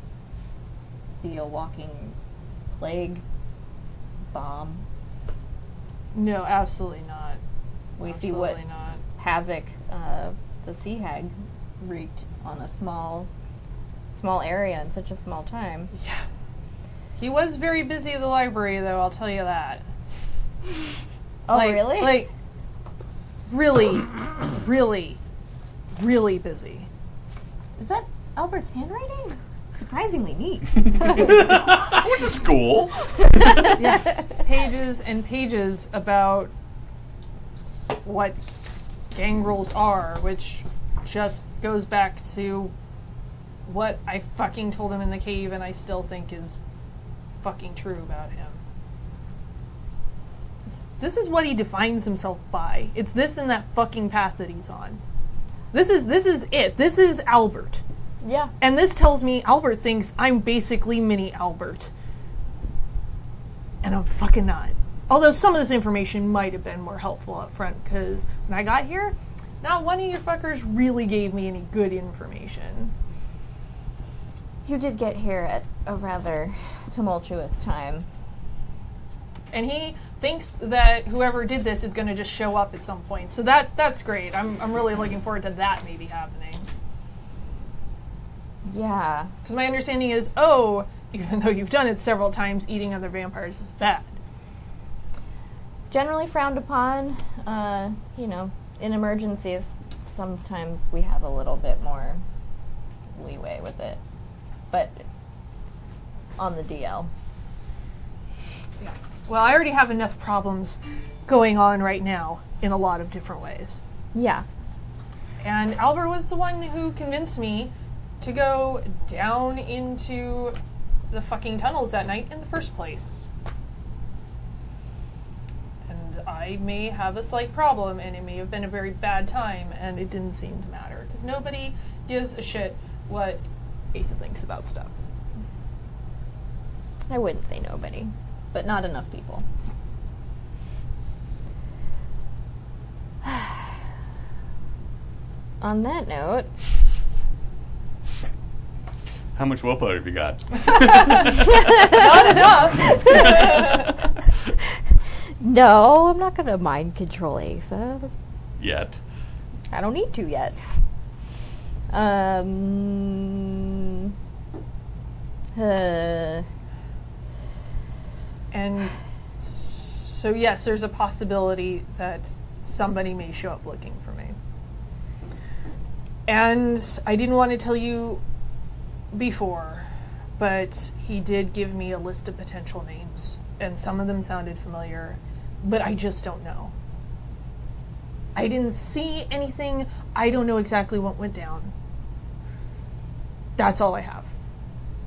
be a walking plague bomb. No, absolutely not. We see what Absolutely not. havoc the sea hag wreaked on a small area in such a small time. Yeah. He was very busy at the library, though, I'll tell you that. Oh, really? Like, really, really, really busy. Is that Albert's handwriting? Surprisingly neat. I went to school. Pages and pages about what gangrels are, which just goes back to what I fucking told him in the cave and I still think is fucking true about him. This is what he defines himself by. It's this and that fucking path that he's on. This is it. This is Albert. Yeah. And this tells me Albert thinks I'm basically mini Albert. And I'm fucking not. Although some of this information might have been more helpful up front, because when I got here, not one of you fuckers really gave me any good information. You did get here at a rather tumultuous time. And he thinks that whoever did this is going to just show up at some point. So that's great. I'm really looking forward to that maybe happening. Yeah. Because my understanding is, even though you've done it several times, eating other vampires is bad. Generally frowned upon. In emergencies, sometimes we have a little bit more leeway with it. But on the DL. Yeah. Well, I already have enough problems going on right now in a lot of different ways. Yeah. And Albert was the one who convinced me to go down into the fucking tunnels that night in the first place. I may have a slight problem and it may have been a very bad time and it didn't seem to matter. Because nobody gives a shit what Asa thinks about stuff. I wouldn't say nobody, but not enough people. On that note... How much willpower have you got? Not enough! No, I'm not going to mind control Asa. Yet. I don't need to yet. And so, yes, there's a possibility that somebody may show up looking for me. And I didn't want to tell you before, but he did give me a list of potential names, and some of them sounded familiar, but I just don't know. I didn't see anything. I don't know exactly what went down. That's all I have.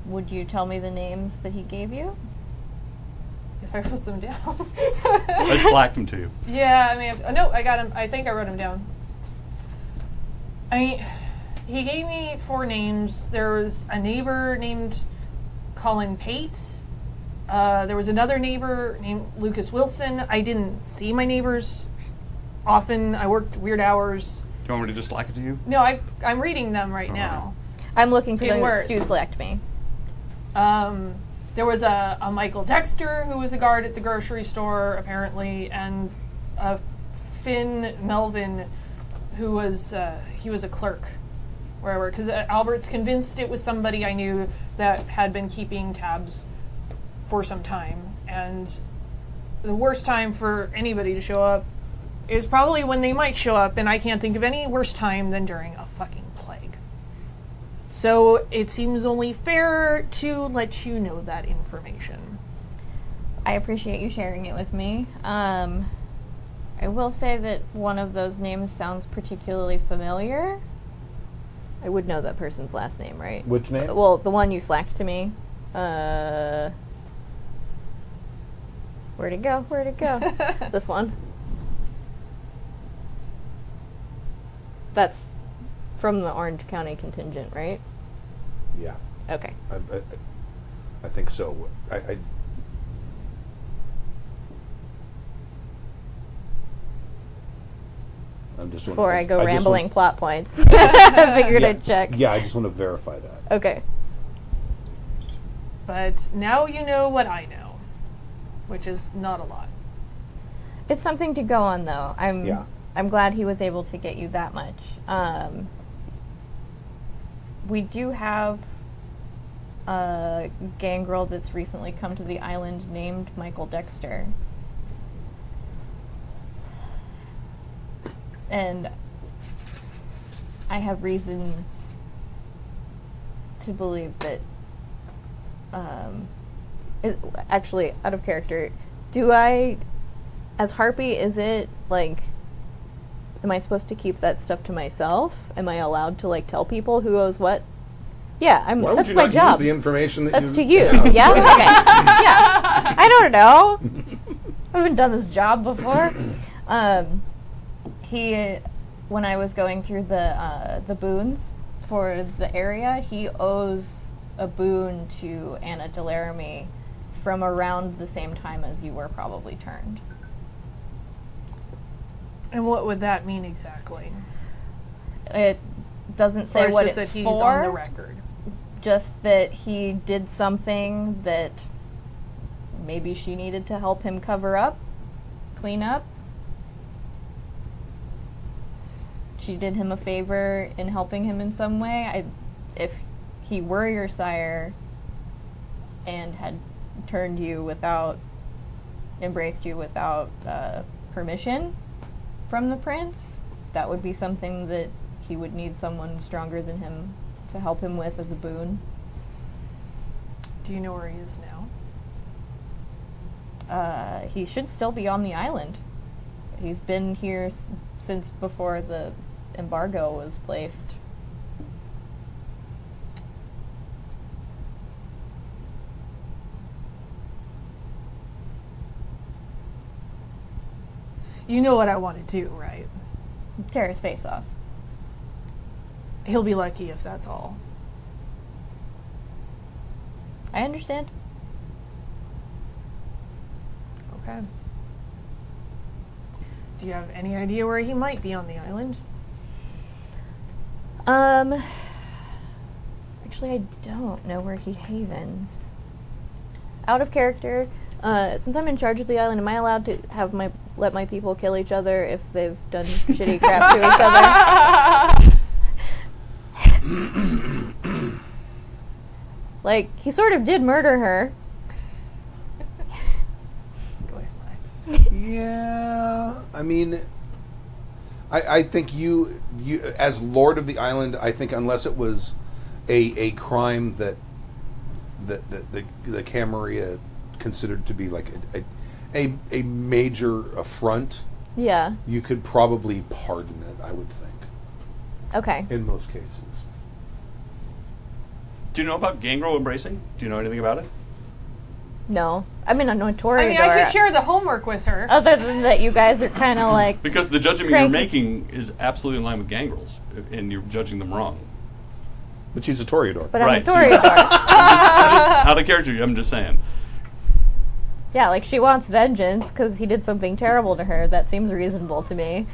Would you tell me the names that he gave you? If I wrote them down. I slacked him to you. Yeah, I may have to. No, I got him. I think I wrote him down. He gave me 4 names. There was a neighbor named Colin Pate. There was another neighbor named Lucas Wilson. I didn't see my neighbors often. I worked weird hours. Do you want me to just slack it to you? No, I'm reading them right now. I'm looking for In them words. to select me. There was a Michael Dexter who was a guard at the grocery store, apparently, and a Finn Melvin who was he was a clerk where I worked. Because Albert's convinced it was somebody I knew that had been keeping tabs for some time. And the worst time for anybody to show up is probably when they might show up, and I can't think of any worse time than during a fucking plague. So it seems only fair to let you know that information. I appreciate you sharing it with me. I will say that one of those names sounds particularly familiar. I would know that person's last name, right? Which name? Well, the one you slacked to me. Where'd it go? Where'd it go? This one. That's from the Orange County contingent, right? Yeah. Okay. I think so. I'm just Before I go just rambling plot points. I figured I'd check. Yeah, I just want to verify that. Okay. But now you know what I know, which is not a lot. It's something to go on, though. I'm glad he was able to get you that much. We do have a gangrel that's recently come to the island named Michael Dexter. And I have reason to believe that, actually, out of character, as Harpy, is it, like, am I supposed to keep that stuff to myself? Am I allowed to, like, tell people who owes what? Yeah, Why would that's you my not job. use the information that That's you to use, yeah? Okay. Yeah. I don't know. I haven't done this job before. When I was going through the boons for the area, he owes a boon to Anna Delaramie from around the same time as you were probably turned. And what would that mean exactly? It doesn't say Or it's what just it's that he's for. on the record. Just that he did something that maybe she needed to help him cover up, clean up. She did him a favor in helping him in some way. If he were your sire and had turned you without, embraced you without permission from the prince, that would be something that he would need someone stronger than him to help him with as a boon. Do you know where he is now? He should still be on the island. He's been here since before the embargo was placed. You know what I want to do, right? Tear his face off. He'll be lucky if that's all. I understand. Okay. Do you have any idea where he might be on the island? Actually, I don't know where he havens. Out of character, since I'm in charge of the island, am I allowed to have let my people kill each other if they've done shitty crap to each other? Like, he sort of did murder her. Go away, fly. Yeah, I mean, I think you as Lord of the Island, I think unless it was a crime that the Camarilla considered to be like a major affront, Yeah. you could probably pardon it, I would think, Okay. in most cases. Do you know about gangrel embracing? Do you know anything about it? No. I mean, I'm notorious. I mean, I could share the homework with her. Other than that, you guys are kind of like... Because the judgment Cranky. you're making is absolutely in line with gangrels, and you're judging them wrong. But she's a Toreador. But Right, I'm a so Toreador. I'm just out of character, I'm just saying. Yeah, like, she wants vengeance because he did something terrible to her. That seems reasonable to me.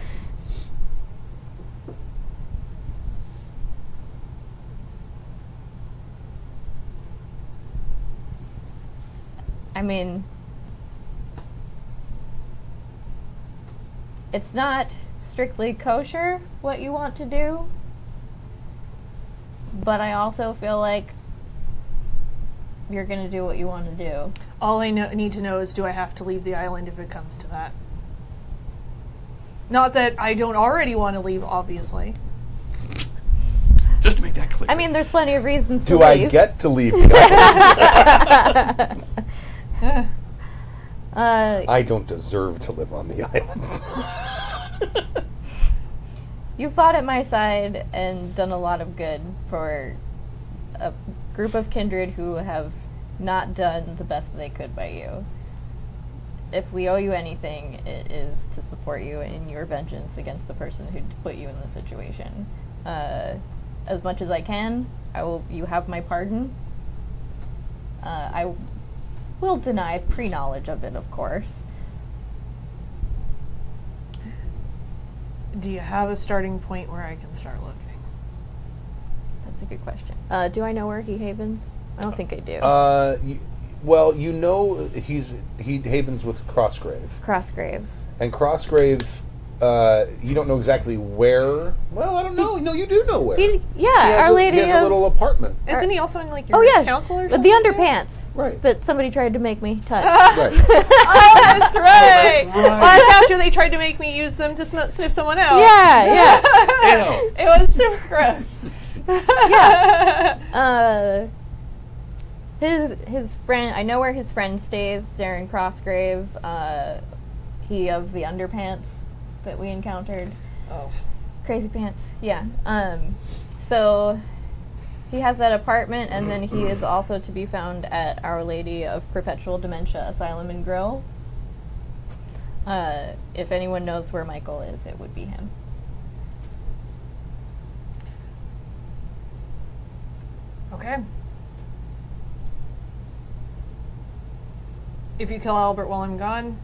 I mean, it's not strictly kosher what you want to do, but I also feel like you're going to do what you want to do. All I need to know is, do I have to leave the island if it comes to that? Not that I don't already want to leave, obviously. Just to make that clear. I mean, there's plenty of reasons to Do leave. I get to leave the island? I don't deserve to live on the island. You fought at my side and done a lot of good for a group of kindred who have not done the best they could by you. If we owe you anything, it is to support you in your vengeance against the person who put you in this situation. As much as I can, you have my pardon. I will deny pre-knowledge of it, of course. Do you have a starting point where I can start looking? That's a good question. Do I know where he havens? I don't think I do. Well, you know he havens with Crossgrave. Crossgrave. And Crossgrave, you don't know exactly where. Well, I don't know. No, you do know where. Our Lady He has of... a little apartment. Isn't he also in like your Oh yeah, council or the something? underpants. Right. That somebody tried to make me touch. Right. Oh, that's right. right. Well, that's after they tried to make me use them to sniff someone out. Yeah. Ew. It was super gross. His friend. I know where his friend stays. Darren Crossgrave. He of the underpants that we encountered. Oh. Crazy pants. Yeah. So he has that apartment, and then he is also to be found at Our Lady of Perpetual Dementia Asylum and Grill. If anyone knows where Michael is, it would be him. Okay. If you kill Albert while I'm gone,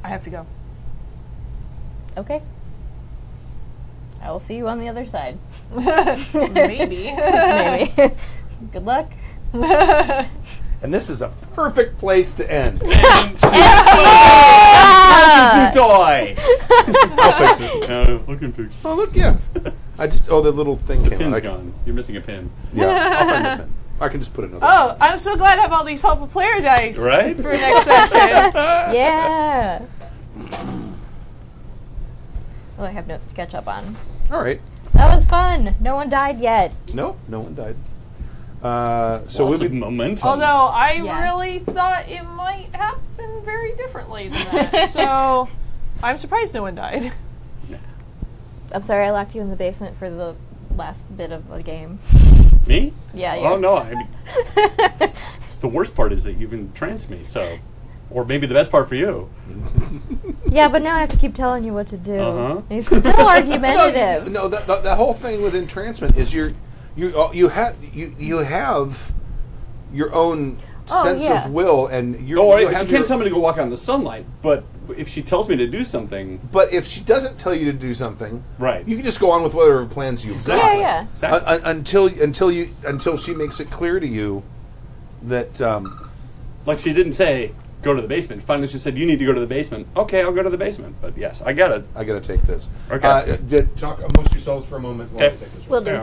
I have to go. Okay. I will see you on the other side. Maybe. Maybe. Good luck. And this is a perfect place to end. His new toy! I'll fix it. I can fix it. Oh, look, yeah. The little thing The came pin's out. gone. You're missing a pin. Yeah, I'll find the pin. I can just put another. Oh, I'm so glad I have all these helpful player dice Right? for next session. Yeah. Oh, I have notes to catch up on. All right. That was fun. No one died yet. No one died. So Lots we'll of be momentum. Although I Yeah. really thought it might happen very differently than that. So I'm surprised no one died. I'm sorry I locked you in the basement for the last bit of the game. Me? Yeah, Oh, you. no. The worst part is that you've entranced me, so... Or maybe the best part for you. Yeah, but now I have to keep telling you what to do. Uh-huh. He's still argumentative. No, the whole thing with entrancement is you have your own sense of will, and you can't tell me to go walk out in the sunlight, but if she tells me to do something... But if she doesn't tell you to do something, right, you can just go on with whatever plans you've got. Yeah. Exactly. Until she makes it clear to you that... like she didn't say... Go to the basement. Finally, she said, "You need to go to the basement." Okay, I'll go to the basement. But yes, I get it. I got to take this. Okay. Talk amongst yourselves for a moment while I take this. Will do.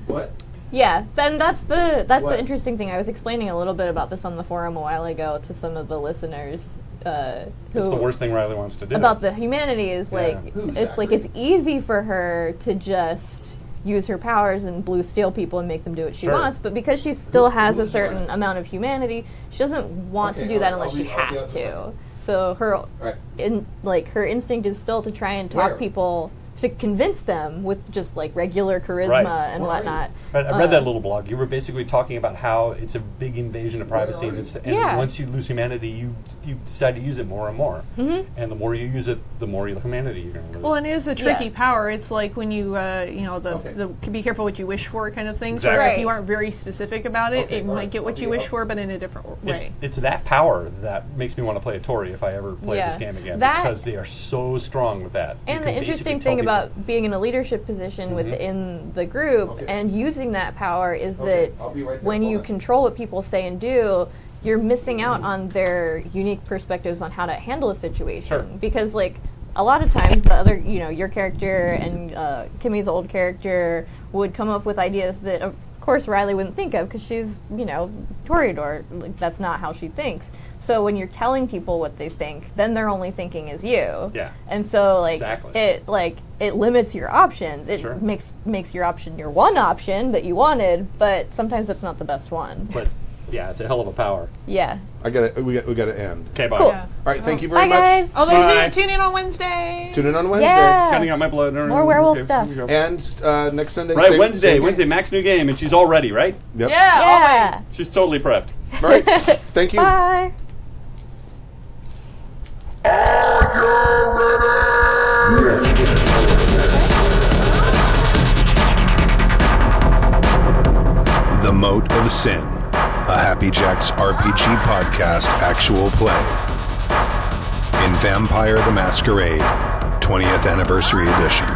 What? Yeah, then that's the interesting thing. I was explaining a little bit about this on the forum a while ago to some of the listeners. It's the worst thing Riley wants to do. About the humanity is it's easy for her to just use her powers and blue steel people and make them do what she wants, but because she still has a certain amount of humanity, she doesn't want to do that unless she has to. So her her instinct is still to try and talk people to convince them with just like regular charisma and whatnot. Right. I read that little blog. You were basically talking about how it's a big invasion of privacy, and once you lose humanity, you decide to use it more and more. Mm-hmm. And the more you use it, the more humanity you're going to lose. Well, and it is a tricky power. It's like when you, the be careful what you wish for kind of thing. Exactly. So if you aren't very specific about it, it might get what you wish for, but in a different way. It's that power that makes me want to play a Tory if I ever play this game again, because they are so strong with that. And the interesting thing about being in a leadership position within the group and using that power is that when you control what people say and do, you're missing out on their unique perspectives on how to handle a situation. Sure. Because like a lot of times the other, your character and Kimmy's old character would come up with ideas that of course Riley wouldn't think of because she's, Toreador. Like, that's not how she thinks. So when you're telling people what they think, then they're only thinking as you. Yeah. And so it limits your options. It makes your option your one option that you wanted, but sometimes it's not the best one. But yeah, it's a hell of a power. Yeah. We got to end. Okay, bye. Cool. Yeah. All right, thank you very Bye, much. guys. Tune in on Wednesday. Tune in on Wednesday. Yeah. Counting out my blood. More werewolf stuff. And next Sunday. Right, same Wednesday, Mac's new game, and she's all ready, right? Yep. Yeah. Always. She's totally prepped. All right. Thank you. Bye. The Mote of Sin, a Happy Jacks RPG podcast actual play. In Vampire the Masquerade, 20th Anniversary Edition.